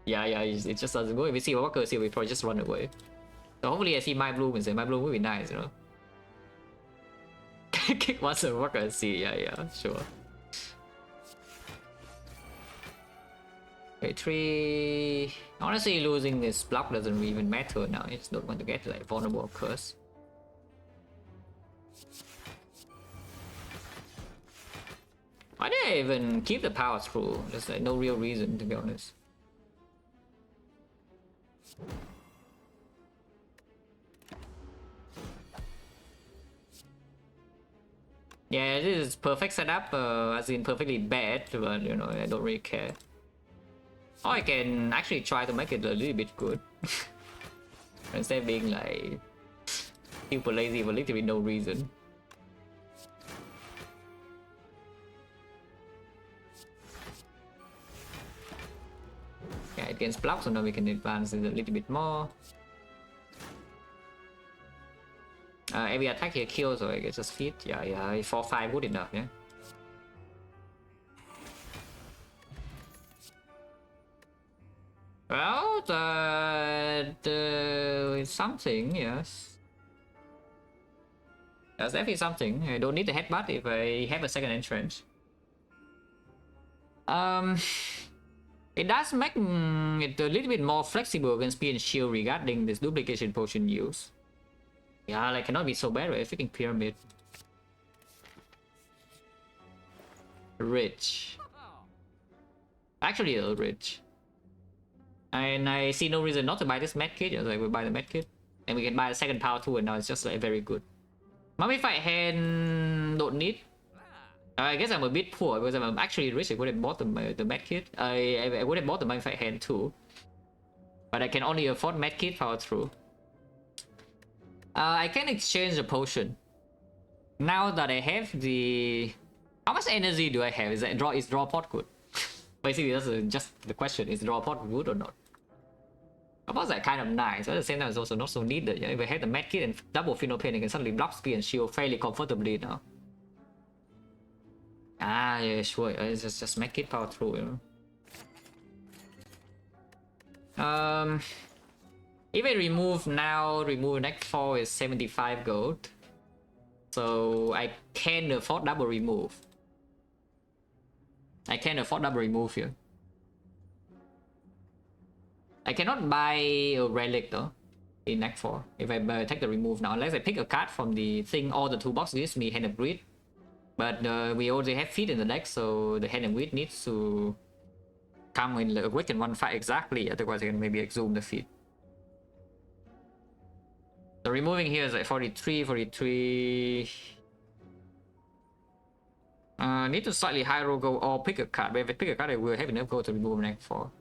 Yeah, it just doesn't go. If we see walkers here, we probably just run away. So hopefully I see my bloom and say my bloom would be nice, you know. Kick once a walker and see, yeah, sure. Okay, 3. Honestly, losing this block doesn't even matter now. I just don't want to get like vulnerable curse. Why did I even keep the power through? There's like no real reason, to be honest. Yeah, this is perfect setup, as in perfectly bad, but you know, I don't really care. Or I can actually try to make it a little bit good. Instead of being like super lazy for literally no reason. Yeah, it gains block, so now we can advance it a little bit more. Every attack here kills, so I guess just feed. Yeah, 4-5 good enough, yeah. Well, it's something, yes. That's definitely something. I don't need the headbutt if I have a second entrance. It does make it a little bit more flexible against Spear and Shield regarding this duplication potion use. Yeah, like cannot be so bad with a freaking pyramid. Rich. Actually, a little rich. And I see no reason not to buy this medkit. Like we buy the medkit, and we can buy the second power too. And now it's just like very good. Mummified hand don't need. I guess I'm a bit poor because I'm actually rich. I would have bought the medkit. I would have bought the mummified hand too, but I can only afford medkit power through. I can exchange the potion. Now that I have the, how much energy do I have? Is draw pot good? Basically, that's just the question: is draw pot good or not? Draw pot's like kind of nice, but at the same time, it's also not so needed. Yeah? If I had the medkit and double Pheno Pain, I can suddenly block Spear and Shield fairly comfortably now. Ah, yeah, sure. It's just medkit power through, you know. If I remove next 4 is 75 gold. So I can afford double remove. I can afford double remove here. I cannot buy a relic though in next 4 if I take the remove now, unless I pick a card from the thing or the toolbox gives me Hand of Greed. But we already have feet in the deck, so the Hand of Greed needs to come in the Awaken 1 fight exactly, otherwise I can maybe exhume the feet. So removing here is like 43. Need to slightly high roll go or pick a card. But if I pick a card, I will have enough gold to remove next 4.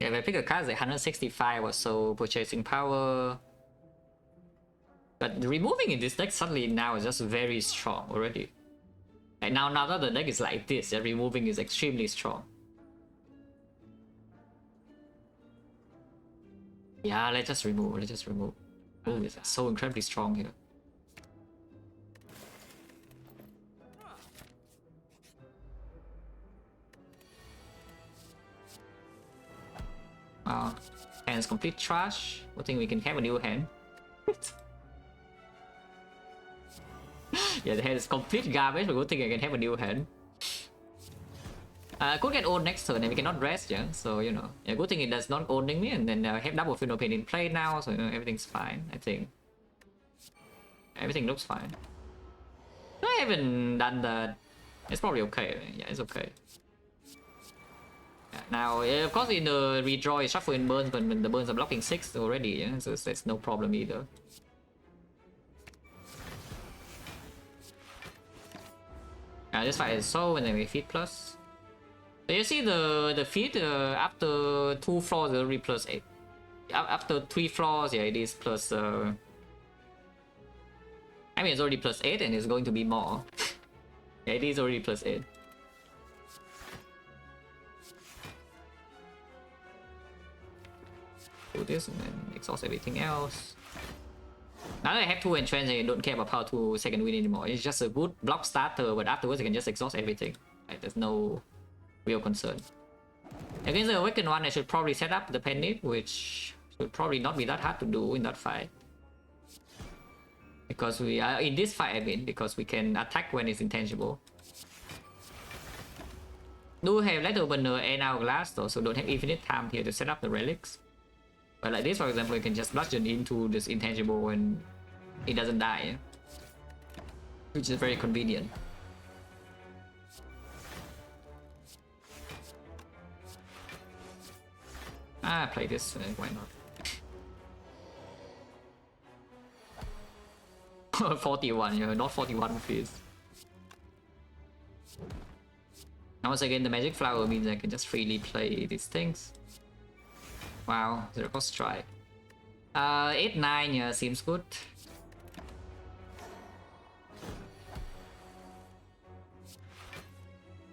Yeah, if I pick a card, it's like 165 or so purchasing power. But removing in this deck suddenly now is just very strong already. And now that the deck is like this, yeah, removing is extremely strong. Yeah, let's just remove. Oh, it's so incredibly strong here. Hand's complete trash. I think we can have a new hand. Yeah, the hand is complete garbage, but good thing I can have a new hand. Could get owned next turn and we cannot rest, yeah. So you know, yeah, good thing it does not owning me, and then I have double Feel No Pain in play now, so you know, everything's fine. I think everything looks fine. I haven't done that. It's probably okay. Yeah, it's okay. Yeah, now, of course, in the redraw, you shuffle in burns, but the burns are blocking 6 already, yeah, so that's no problem either. This fight is so, and then we feed plus. So you see the feed after 2 floors, it'll be plus 8. After 3 floors, yeah, it is plus. I mean, it's already plus 8, and it's going to be more. Yeah, it is already plus 8. Do this and then exhaust everything else. Now that I have 2 entrance, I don't care about power 2 second win anymore. It's just a good block starter, but afterwards I can just exhaust everything. Like, there's no real concern. Against the awakened one, I should probably set up the panic, which should probably not be that hard to do in that fight. Because we are in this fight, I mean, because we can attack when it's intangible. Do have Letter Opener and Hourglass though, so don't have infinite time here to set up the relics. But like this, for example, you can just bludgeon into this intangible and it doesn't die, which is very convenient. Play this, why not? 41, yeah, not 41 fees. Now once again, the magic flower means I can just freely play these things. Wow, 0 cost strike. 8-9, yeah, seems good.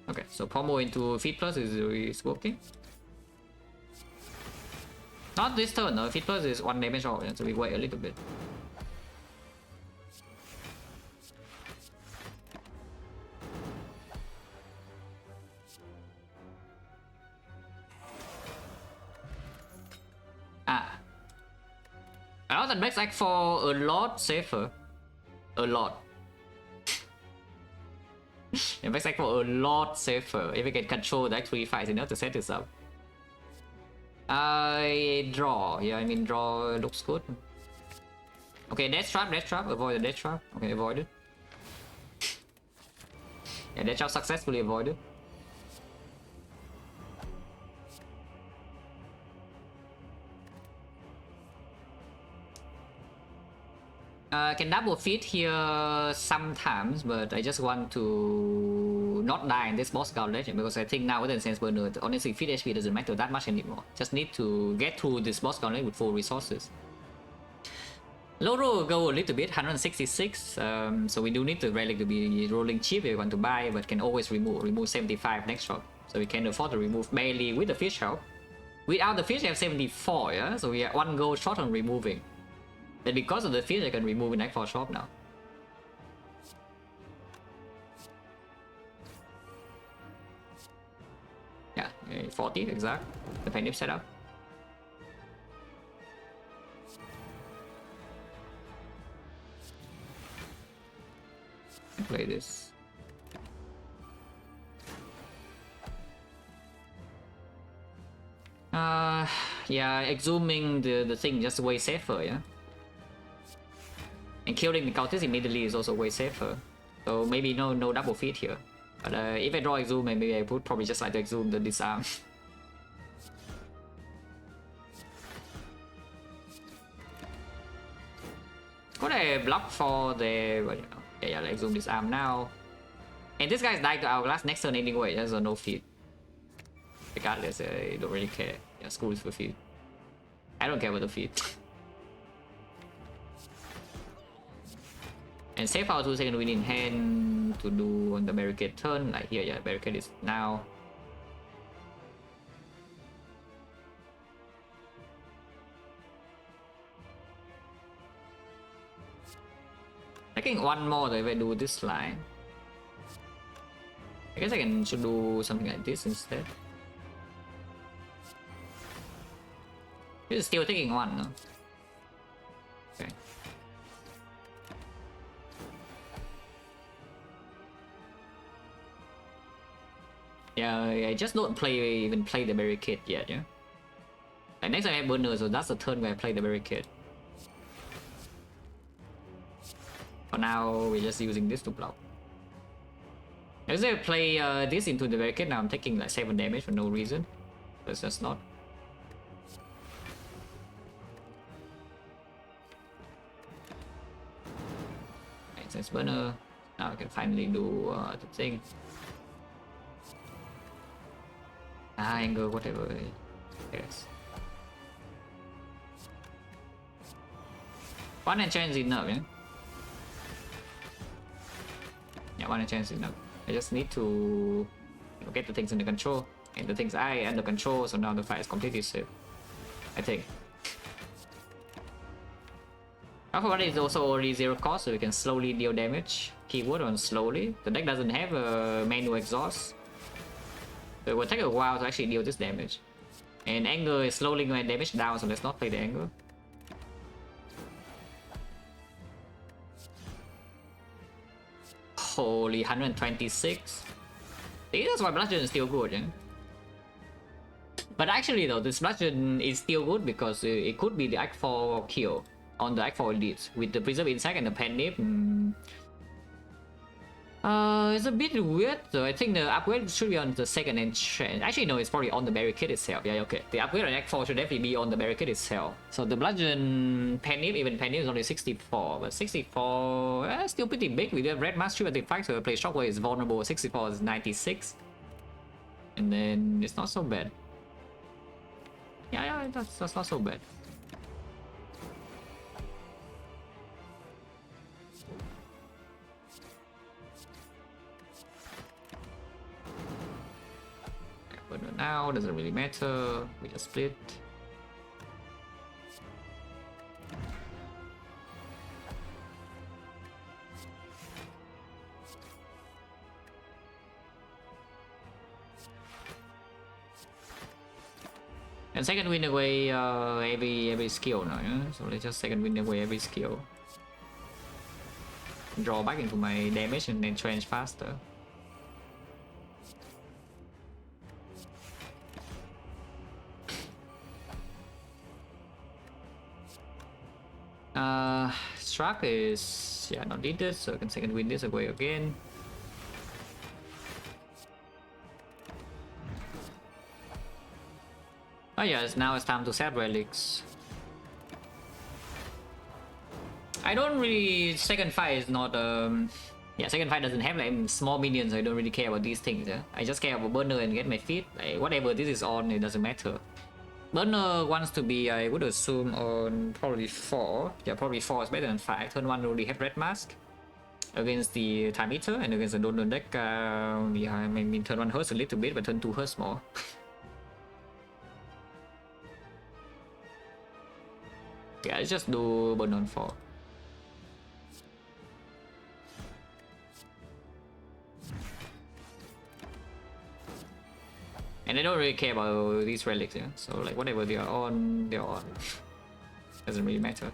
Okay, so Pommel into Feed Plus is working. Not this turn, no. Feed Plus is 1 damage off, so we wait a little bit. I know that makes like for a lot safer. A lot. It makes like for a lot safer if we can control the 3 fights enough to set this up. Draw. Yeah, I mean draw looks good. Okay, death trap, avoid the death trap. Okay, avoid it. Yeah, death trap successfully avoided. Can double feed here sometimes, but I just want to not die in this boss gauntlet because I think now with the Sense Burner, honestly, feed HP doesn't matter that much anymore. Just need to get through this boss gauntlet with full resources. Low roll go a little bit, 166, so we do need the relic to be rolling cheap if we want to buy, but can always remove 75 next shot. So we can afford to remove barely with the fish help. Without the fish, I have 74, yeah? So we are 1 gold short on removing. Then because of the fish, I can remove an for shop now. Yeah, 40 exact. The panic setup. Play this. Yeah, exhuming the thing just way safer, yeah. And killing the cultist immediately is also way safer. So maybe no double feed here. But if I draw exhume, maybe I would probably just like to exhume the disarm. Could I block for the... Well, yeah, like exhume disarm now. And this guy's dying to Hourglass next turn anyway, so no feed. Regardless, I don't really care. Yeah, school is for feed. I don't care about the feed. And save our 2 second win in hand to do on the barricade turn. Like here, yeah, barricade is now. I think 1 more though if I do this line. I guess I should do something like this instead. This is still taking 1, no? Okay. Yeah, I just don't even play the barricade yet, yeah. Like next time I have burner, so that's the turn where I play the barricade. For now, we're just using this to block. As I play this into the barricade, now I'm taking like 7 damage for no reason. That's just not. Sense burner. Now I can finally do the thing. Angle, whatever. Yes. One enchant is enough, yeah? Yeah, one enchant is enough. I just need to get the things under control. And the things I under control, so now the fight is completely safe. I think. Alpha is also already 0 cost, so we can slowly deal damage. Keyword on slowly. The deck doesn't have a manual exhaust. So it will take a while to actually deal this damage. And anger is slowly going damage down, so let's not play the anger. Holy, 126. See, that's why bludgeon is still good, yeah? But actually though, this bludgeon is still good because it could be the Act 4 kill on the Act 4 elites with the Preserve Insect and the Pen Nip. It's a bit weird, so I think the upgrade should be on the second enchant. Actually, no, it's probably on the barricade itself. Yeah, okay. The upgrade on Act 4 should definitely be on the barricade itself. So the bludgeon Pen Nip, even Pen Nip is only 64, but 64 still pretty big. We have Red Mask 3 at the fact, so play Shockwave is vulnerable. 64 is 96, and then it's not so bad. Yeah, that's not so bad. But now doesn't really matter. We just split. And second wind away every skill now, yeah? So let's just second wind away every skill. Draw back into my damage and then change faster. Struck is not needed, so I can second wind this away again. Oh yes, now it's time to set relics. I don't really... Second fight is not... second fight doesn't have like small minions, so I don't really care about these things. Yeah? I just care about burner and get my feet. Like, whatever this is on, it doesn't matter. Burner wants to be, I would assume, on probably 4. Yeah, probably 4 is better than 5. Turn 1 already have Red Mask against the Time Eater, and against the Donor deck, I mean, turn 1 hurts a little bit, but turn 2 hurts more. Yeah, let's just do burn on 4. And I don't really care about these relics, yeah? So like whatever they are on, they're on. Doesn't really matter.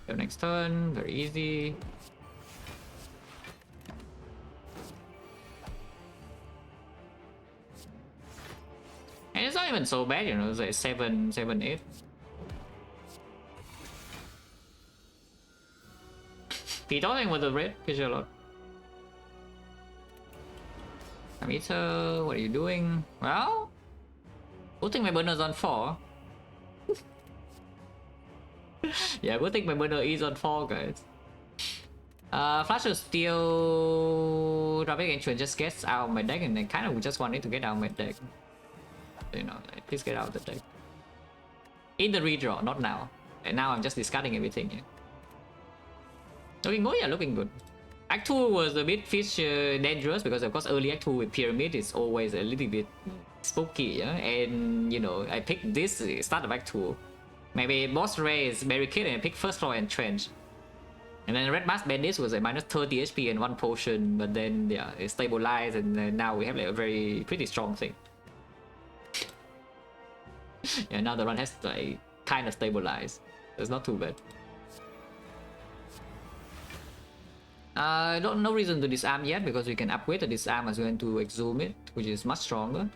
So next turn, very easy. And it's not even so bad, you know, it's like 7, 8. Be talking with the red, kiss a lot. Amita, what are you doing? Well, putting my burners on 4. Yeah, good thing my burner is on 4, guys. Flash of Steel, Traffic Entrance just gets out of my deck, and I kind of just wanted to get out of my deck. You know, like, please get out of the deck. In the redraw, not now. And now I'm just discarding everything. Yeah. Looking good, yeah, looking good. Act 2 was a bit dangerous because of course early Act 2 with Pyramid is always a little bit spooky, yeah? And you know, I picked this start of Act 2 Maybe boss raise barricade and pick first floor and trench. And then Red Mask Bandits was a minus 30 HP and 1 potion, but then yeah, it stabilized, and then now we have like a pretty strong thing. Yeah, now the run has to like kind of stabilize. It's not too bad. No reason to disarm yet because we can upgrade the disarm as well to exhume it, which is much stronger.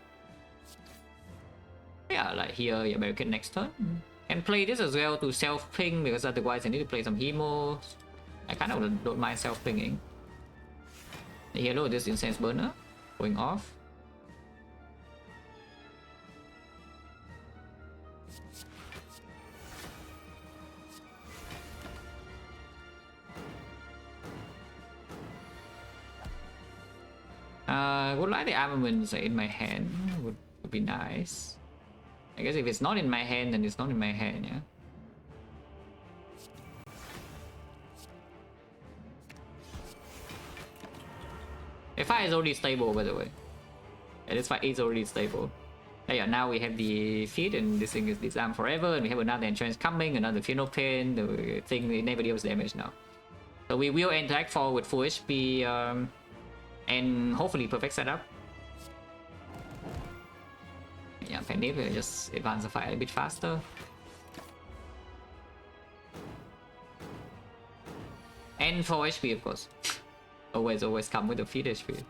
Yeah, like here, yeah, barricade next turn. And play this as well to self-ping because otherwise I need to play some hemos. I kind of don't mind self-pinging. Hello, this incense burner going off. Would like the armaments in my hand would be nice. I guess if it's not in my hand, then it's not in my hand, yeah. The fight is already stable, by the way. Yeah, this fight is already stable. Yeah, now we have the feed, and this thing is disarmed forever, and we have another entrance coming, another funeral pain. The thing never deals damage now. So we will interact forward with full HP, and hopefully perfect setup. Yeah, Penny will just advance the fight a bit faster. And 4 HP, of course. Always come with the feed HP.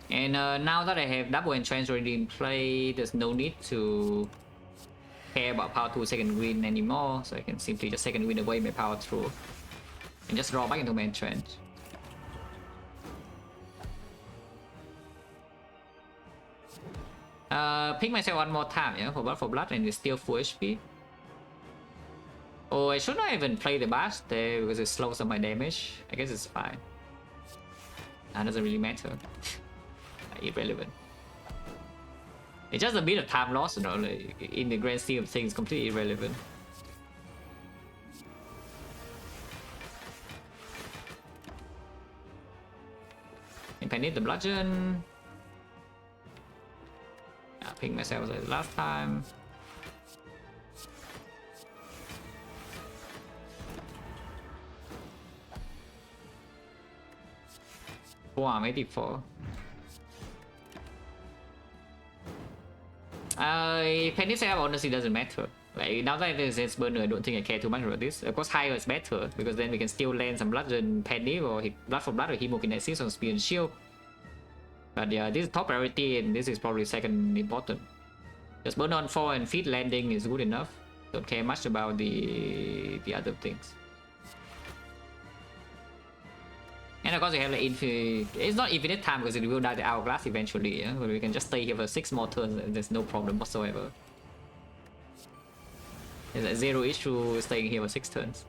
And now that I have double entrance already in play, there's no need to care about power 2 second wind anymore, so I can simply just second wind away my power through and just draw back into my entrance. Pick myself one more time, yeah, for blood, and it's still full HP. Oh, I should not even play the bash there because it slows up my damage. I guess it's fine. That doesn't really matter. Irrelevant. It's just a bit of time loss, you know, like, in the grand scheme of things, completely irrelevant. If I need the bludgeon, I'll pick myself as last time. Wow, 84. Penny setup honestly doesn't matter. Like now that there's this burner, I don't think I care too much about this. Of course, higher is better because then we can still land some bludgeon, penny, or blood for blood or hemokinesis on speed and shield. But yeah, this is top priority, and this is probably second important. Just burn on 4 and feed landing is good enough. Don't care much about the other things. And of course we have like infinite, it's not infinite time because it will die the hourglass eventually, yeah? But we can just stay here for 6 more turns and there's no problem whatsoever. There's like 0 issue staying here for 6 turns.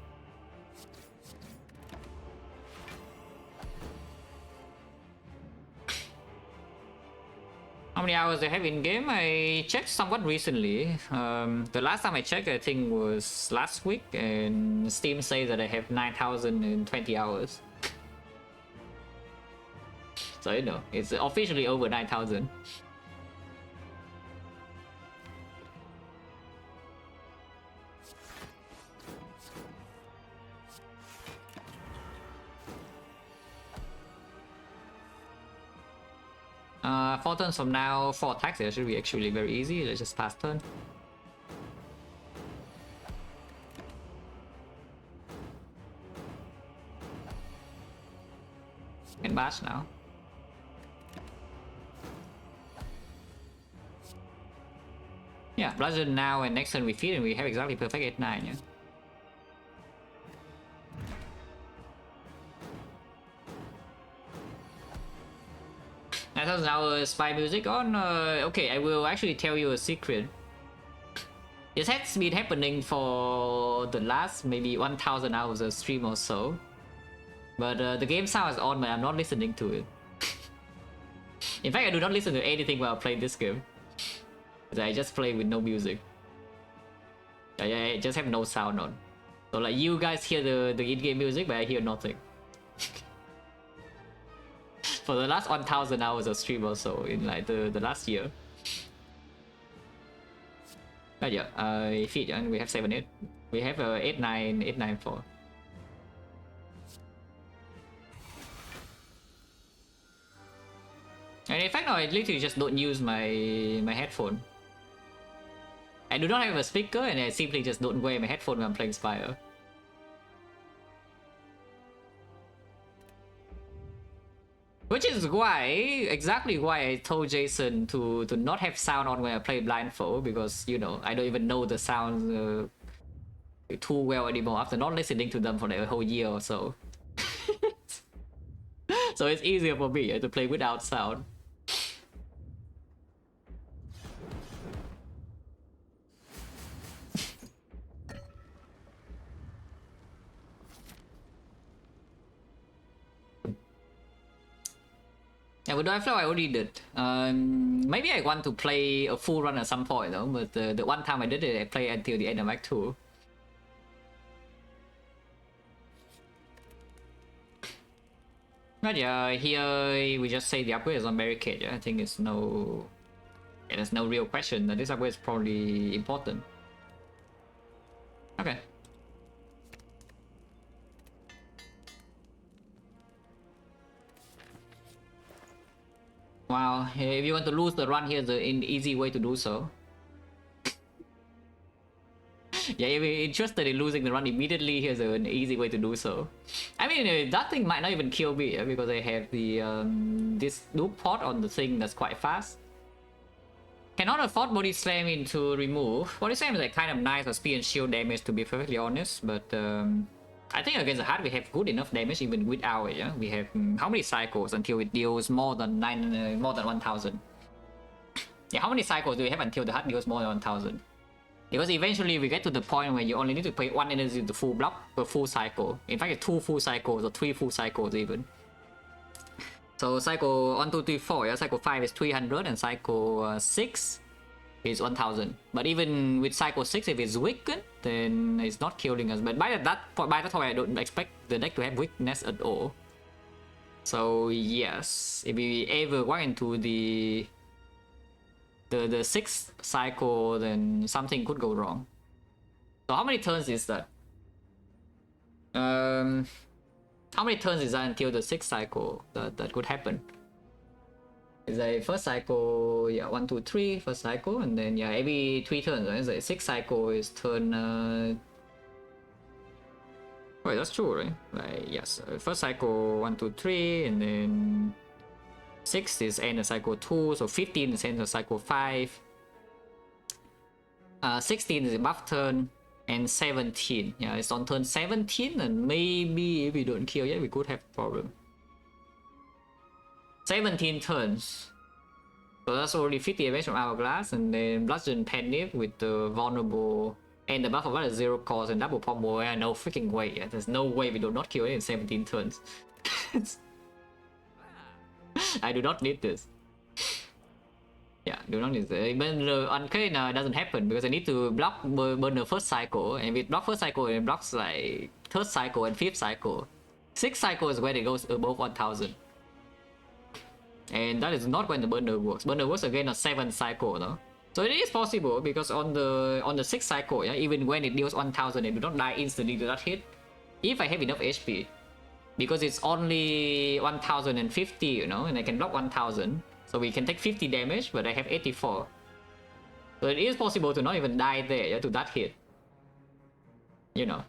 How many hours I have in game? I checked somewhat recently. The last time I checked I think was last week, and Steam says that I have 9,020 hours. So you know, it's officially over 9,000. Four turns from now, 4 attacks. It should be actually very easy. Let's just pass turn. And bash now. Yeah, bludgeon now, and next turn we feed, and we have exactly perfect 8-9, yeah. That was our spy music on. Okay, I will actually tell you a secret. This has been happening for the last maybe 1,000 hours of stream or so. But the game sound is on, but I'm not listening to it. In fact, I do not listen to anything while playing this game. I just play with no music. I just have no sound on. So like you guys hear the in-game music, but I hear nothing. for the last 1,000 hours of stream or so in like the last year. But yeah, feed and we have 7-8. We have 8-9, 8-9-4. And in fact, no, I literally just don't use my headphone. I do not have a speaker, and I simply just don't wear my headphone when I'm playing Spire. Which is why, exactly why I told Jason to not have sound on when I play blindfold, because, you know, I don't even know the sounds too well anymore after not listening to them for like a whole year or so. So it's easier for me to play without sound. Yeah, but I feel I already did. Maybe I want to play a full run at some point though, but the one time I did it, I played until the end of Act 2. But yeah, here we just say the upgrade is on barricade. Yeah? I think it's no... Yeah, there's no real question that this upgrade is probably important. Okay. Wow, if you want to lose the run, here's an easy way to do so. Yeah, if you're interested in losing the run immediately, here's an easy way to do so. I mean, that thing might not even kill me because I have the this loop pot on the thing that's quite fast. Cannot afford body slam into remove. Body slam is like kind of nice for speed and shield damage, to be perfectly honest, but I think against the heart we have good enough damage even without it. Yeah, we have how many cycles until it deals more than 1,000? Yeah, how many cycles do we have until the heart deals more than 1,000? Because eventually we get to the point where you only need to pay 1 energy to full block per full cycle. In fact, it's 2 full cycles or 3 full cycles even. So cycle 1, 2, 3, 4, yeah, cycle 5 is 300 and cycle 6 is 1,000. But even with cycle 6, if it's weakened, then it's not killing us. But by that point, I don't expect the deck to have weakness at all. So yes, if we ever walk into the 6th cycle, then something could go wrong. So how many turns is that? How many turns is that until the 6th cycle that could happen? Is a first cycle, yeah, 1, 2, 3, first cycle, and then yeah, every 3 turns, right? So 6th cycle is turn wait, that's true, right? Like yes, first cycle 1, 2, 3, and then 6 is end of cycle 2, so 15 is end of cycle 5. 16 is buff turn, and 17. Yeah, it's on turn 17, and maybe if we don't kill yet, we could have a problem. 17 turns. So that's already 50 damage from Hourglass, and then Bludgeon Panic with the vulnerable, and the buff of that is 0 cost and double combo. Yeah, no freaking way. Yeah, there's no way we do not kill it in 17 turns. I do not need this. Yeah, do not need this. Even the Unclean doesn't happen because I need to block burn the first cycle, and with block first cycle, it blocks like 3rd cycle and 5th cycle. 6th cycle is when it goes above 1,000. And that is not when the burner works. Burner works again on 7th cycle, no? So it is possible because on the 6th cycle, yeah, even when it deals 1,000, it do not die instantly to that hit. If I have enough HP, because it's only 1,050, you know, and I can block 1,000, so we can take 50 damage, but I have 84. So it is possible to not even die there, yeah, to that hit, you know.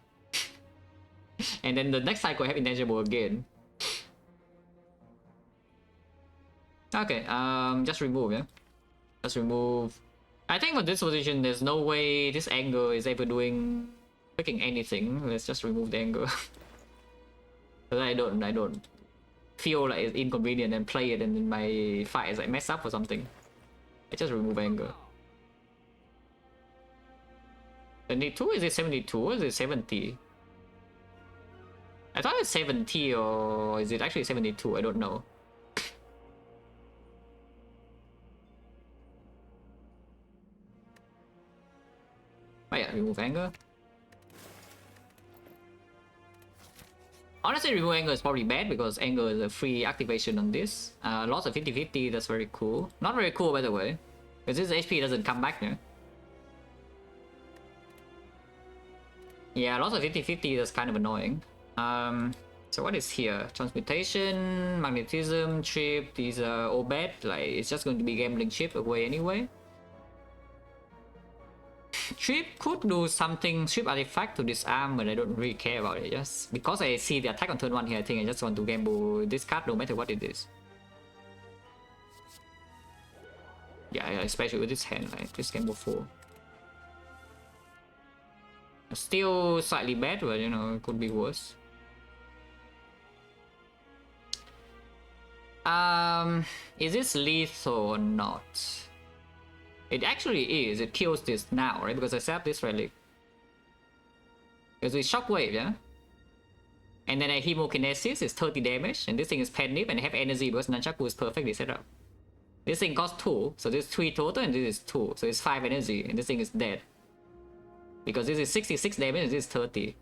And then the next cycle I have intangible again. Okay, just remove, yeah. Just remove. I think for this position, there's no way this angle is ever doing freaking anything. Let's just remove the angle. Because I don't feel like it's inconvenient and play it and then my fight is like mess up or something. I just remove angle. 72? Is it 72 or is it 70? I thought it's 70 or is it actually 72? I don't know. Oh yeah, remove anger. Honestly, remove anger is probably bad because anger is a free activation on this. Lots of 50-50, that's very cool. Not very cool, by the way, because this HP doesn't come back here. Yeah, lots of 50-50, that's kind of annoying. So what is here? Transmutation, magnetism, chip, these are all bad. Like, it's just going to be gambling chip away anyway. Chip could do something, chip artifact to disarm, but I don't really care about it. Just because I see the attack on turn 1 here, I think I just want to gamble this card no matter what it is. Yeah, especially with this hand, like just gamble 4. Still slightly bad, but you know, it could be worse. Is this lethal or not? It actually is. It kills this now, right? Because I set up this relic. Because it's shockwave, yeah? And then a hemokinesis is 30 damage, and this thing is pennip and I have energy because Nunchaku is perfectly set up. This thing costs 2, so this is 3 total and this is 2, so it's 5 energy, and this thing is dead. Because this is 66 damage and this is 30.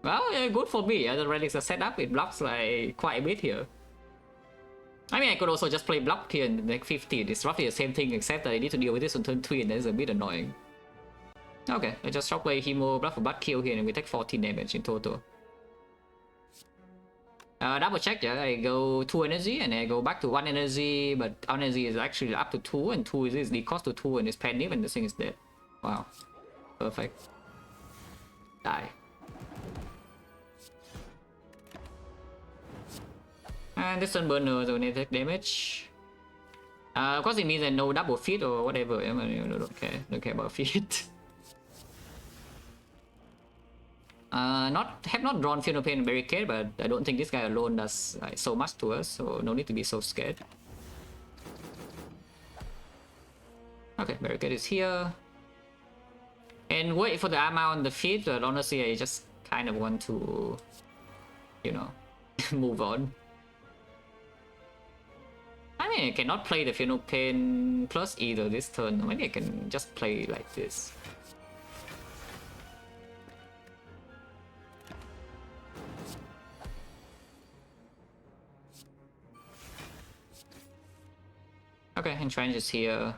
Well, yeah, good for me. The relics are set up, it blocks like quite a bit here. I mean, I could also just play block here and make 15. It's roughly the same thing, except that I need to deal with this on turn 3 and that's a bit annoying. Okay, I just shockwave hemo, block for butt kill here and we take 14 damage in total. Double check, yeah, I go 2 energy and I go back to 1 energy, but energy is actually up to 2 and 2 is the cost to 2 and it's pennip and this thing is dead. Wow. Perfect. Die. And this Sunburner, so we need to take damage. Of course it means that no double feat or whatever. I mean, don't care about feat. Have not drawn Funeral Pain and Barricade, but I don't think this guy alone does like, so much to us, so no need to be so scared. Okay, Barricade is here. And wait for the armor on the feet, but honestly I just kind of want to, you know, move on. I mean, I cannot play the Funeral Pain plus either this turn. Maybe I can just play like this. Okay, Entrench is here.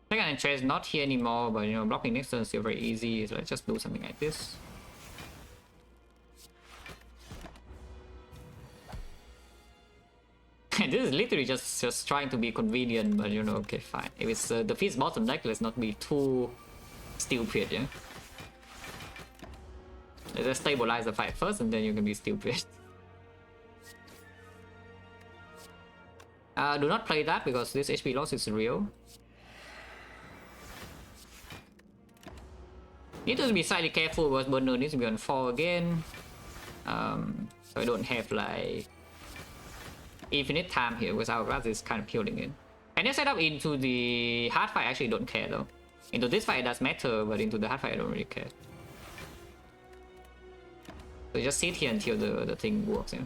Second Entrench is not here anymore, but you know, blocking next turn is still very easy, so let's just do something like this. This is literally just trying to be convenient, but you know, okay, fine. If it's the Feast bottom deck, let's not be too stupid, yeah? Let's just stabilize the fight first, and then you can be stupid. Do not play that, because this HP loss is real. Need to be slightly careful, because Burner needs to be on 4 again. So I don't have, like, infinite time here, because Hourglass is kind of killing it. And then set up into the hard fight, I actually don't care though. Into this fight it does matter, but into the hard fight I don't really care. So just sit here until the thing works, yeah.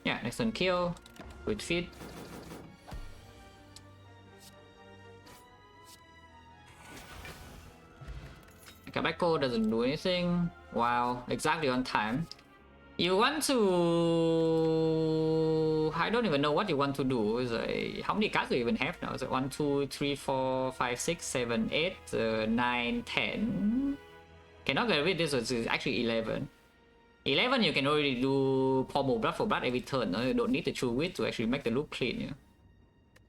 Yeah, next turn kill with feet. Kabeko doesn't do anything. Wow, exactly on time. You want to... I don't even know what you want to do. It's like, how many cards do you even have now? Is it 1, 2, 3, 4, 5, 6, 7, 8, 9, 10? Cannot get rid of this, so it's actually 11. 11 you can already do pommel blood for blood every turn. No? You don't need to chew wit to actually make the loop clean. Yeah?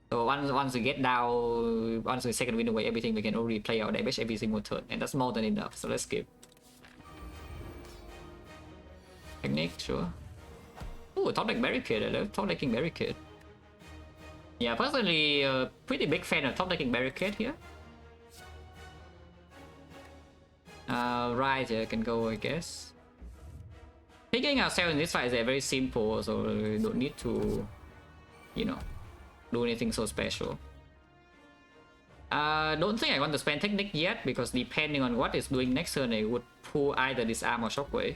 So once we get down, once we second win away everything, we can already play our damage every single turn, and that's more than enough. So let's skip. Technique, sure. Ooh, top deck barricade. I love top decking barricade. Yeah, personally, pretty big fan of top decking barricade here. Right, yeah, I can go, I guess. Picking ourselves in this fight is very simple, so we don't need to, you know, do anything so special. Don't think I want to spend technique yet, because depending on what it's doing next turn, I would pull either disarm or shockwave.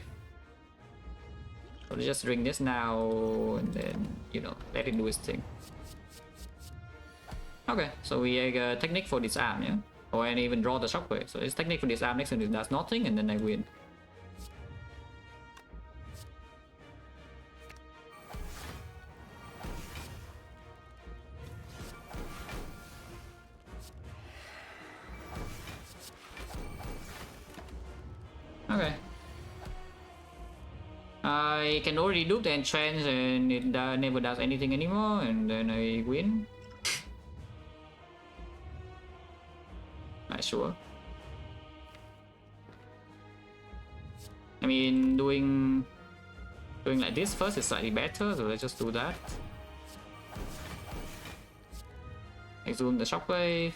So let's just drink this now, and then, you know, let it do its thing. Okay, so we technique for disarm, yeah? Or I even draw the shockwave. So it's technique for disarm, next turn it does nothing, and then I win. Okay. I can already do the entrance and it never does anything anymore, and then I win. Not sure. I mean, doing like this first is slightly better, so let's just do that. Exhume the shockwave,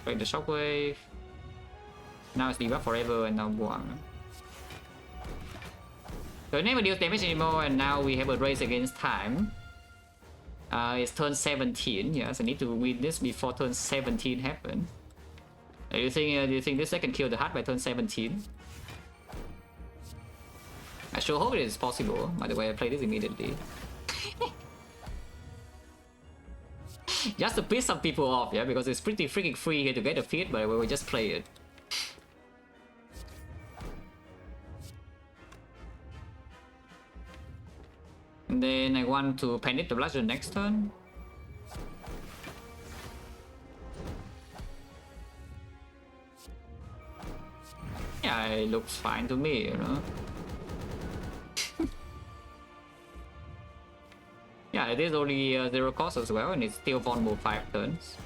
break the shockwave. Now it's debuff forever and now Buang. So it never deals damage anymore, and now we have a race against time. It's turn 17, yes, I need to win this before turn 17 happens. Do you think this can kill the heart by turn 17? I sure hope it is possible. By the way, I play this immediately. Just to piss some people off, yeah, because it's pretty freaking free here to get a feed, but we will just play it. And then I want to panic the bludgeon next turn. Yeah, it looks fine to me, you know. Yeah, it is only 0 cost as well, and it's still vulnerable 5 turns.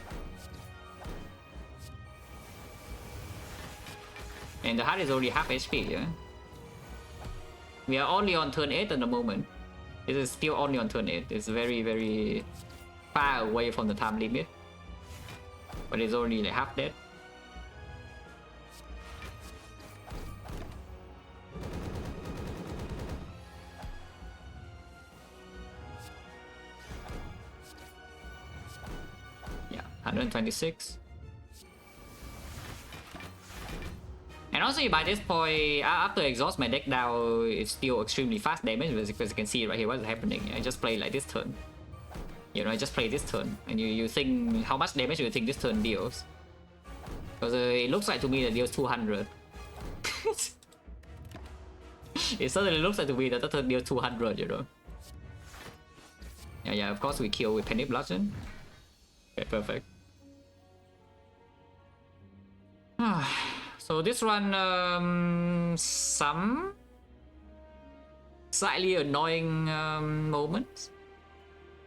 And the heart is only half HP, yeah? We are only on turn 8 at the moment. This is still only on turn 8. It's very, very far away from the time limit. But it's only like half dead. Yeah, 126. And also by this point, after exhaust my deck now, it's still extremely fast damage, because you can see right here what's happening. I just play like this turn. You know, I just play this turn, and you think how much damage do you think this turn deals? Because it looks like to me that it deals 200. It certainly looks like to me that the turn deals 200, you know. Yeah, of course we kill with Panic Bludgeon. Okay, perfect. So this run, some slightly annoying moments,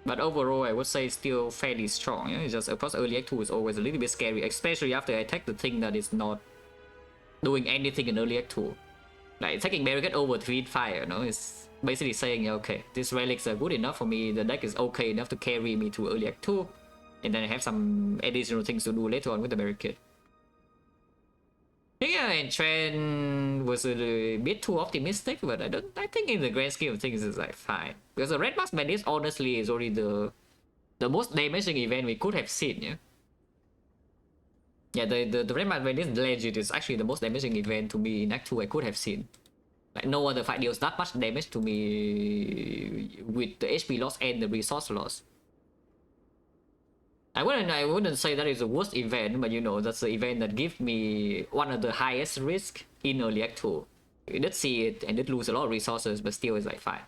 but overall I would say it's still fairly strong. Yeah? It's just, of course, early Act 2 is always a little bit scary, especially after I attack the thing that is not doing anything in early Act 2. Like taking Barricade over Tweed Fire, you know, it's basically saying, okay, these relics are good enough for me, the deck is okay enough to carry me to early Act 2, and then I have some additional things to do later on with the Barricade. Yeah, and Trend was a bit too optimistic, but I think in the grand scheme of things it's like fine. Because the Red Mask Bandit honestly is already the most damaging event we could have seen, yeah? Yeah, the Red Mask Bandit legit is actually the most damaging event to me in Act 2 I could have seen. Like no other fight deals that much damage to me with the HP loss and the resource loss. I wouldn't say that is the worst event, but you know, that's the event that gives me one of the highest risk in early Act 2. You did see it and did lose a lot of resources, but still it's like fine.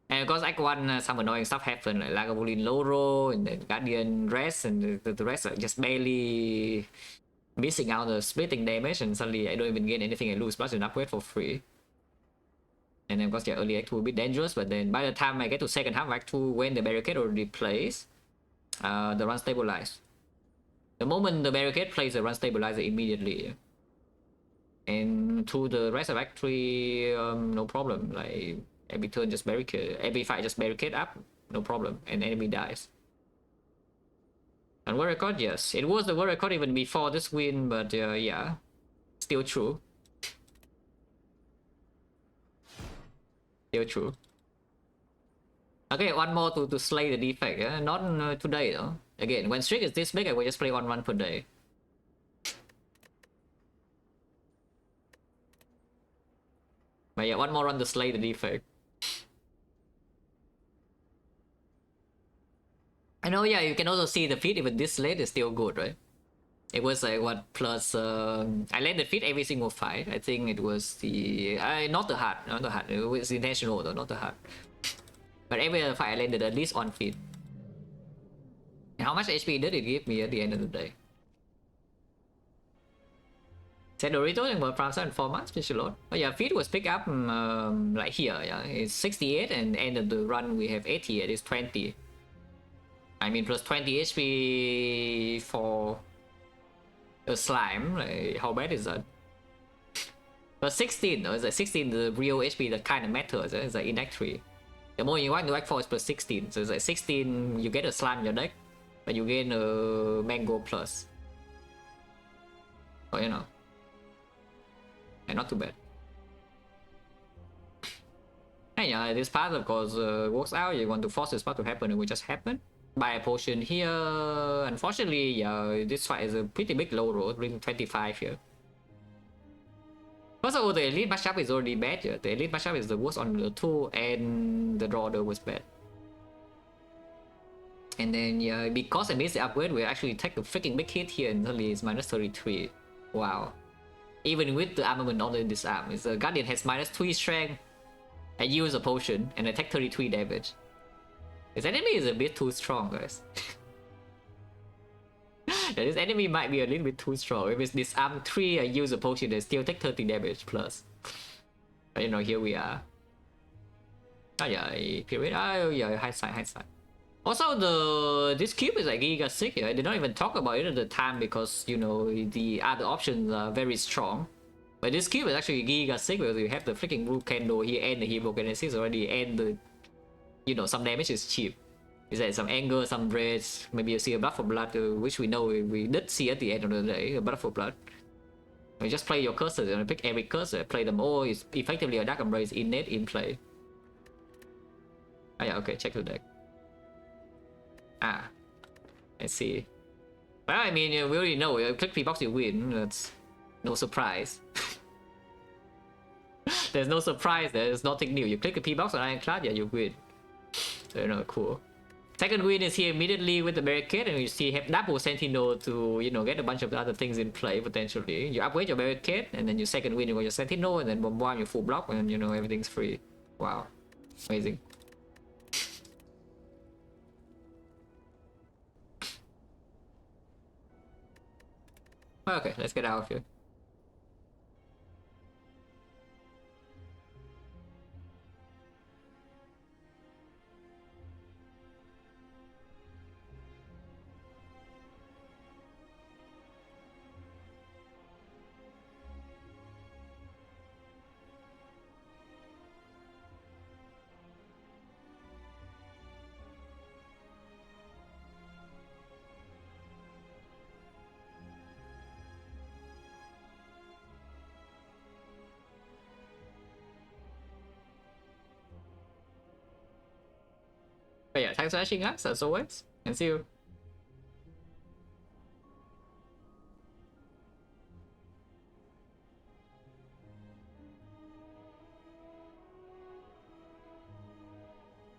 And of course Act 1, some annoying stuff happened, like Lagavulin low roll, and then Guardian rest, and the rest are just barely missing out the splitting damage, and suddenly I don't even gain anything, I lose plus an upgrade for free. And then of course, yeah, early Act 2 a bit dangerous, but then by the time I get to second half of Act 2, when the barricade already plays, the run stabilize. The moment the barricade plays, the run stabilizer immediately. And through the rest of Act 3, no problem. Like every turn just barricade, every fight just barricade up, no problem, and enemy dies. And world record, yes, it was the world record even before this win, but yeah, still true. Still true. Okay, one more to slay the defect, yeah? Not today though. Again, when streak is this big, I will just play 1 run per day. But yeah, 1 more run to slay the defect. I know, yeah, you can also see the feed even this late is still good, right? It was like what plus I landed feed every single fight. I think it was the not the hard, not the hard. It was intentional though, not the hard. But every other fight I landed at least on feed. And how much HP did it give me at the end of the day? Said Doritos and World Farm in 4 months, special load. Oh yeah, feed was picked up like here, yeah. It's 68 and end of the run we have 80, it is 20. I mean plus 20 HP for a slime, like how bad is that? But 16 though, it's like 16 the real HP that kind of matters, it's like in deck 3. The more you want to act for is plus 16, so it's like 16 you get a slime in your deck, but you gain a mango plus. Oh, you know. And not too bad. And yeah, this path of course works out, you want to force this path to happen, it will just happen. Buy a potion here. Unfortunately, yeah, this fight is a pretty big low roll, bring 25 here. First of all, the elite matchup is already bad here. The elite matchup is the worst on the 2 and the draw was bad. And then yeah, because I missed the upgrade, we actually take a freaking big hit here and suddenly it's minus 33. Wow. Even with the armament on the disarm, it's a Guardian has minus 3 strength. I use a potion and I take 33 damage. This enemy is a bit too strong, guys. This enemy might be a little bit too strong. If it's disarm 3, I use a potion, they still take 30 damage plus. But you know, here we are. Oh yeah, period. Oh yeah, high side. Also, this cube is like giga sick. I did not even talk about it at the time because you know the other options are very strong. But this cube is actually giga sick because you have the freaking blue candle here and the hero kinesis already, and the some damage is cheap. Is that some anger, some rage, maybe you see a blood for blood, which we know we did see at the end of the day, a blood for blood. You just play your cursors and pick every cursor, play them all. It's effectively a dark embrace innate in play. Oh yeah, okay, check the deck. Let's see. Well, I mean, we already know, you click P-box, you win. That's no surprise. There's no surprise there, there's nothing new. You click the P-box on Ironclad, yeah, you win. So, you know, cool. Second win is here immediately with the barricade, and you see have double sentinel to get a bunch of other things in play potentially. You upgrade your barricade, and then your second win you got your sentinel, and then bombard your full block, and everything's free. Wow, amazing. Okay, let's get out of here. But yeah, thanks for watching guys, as always, and see you.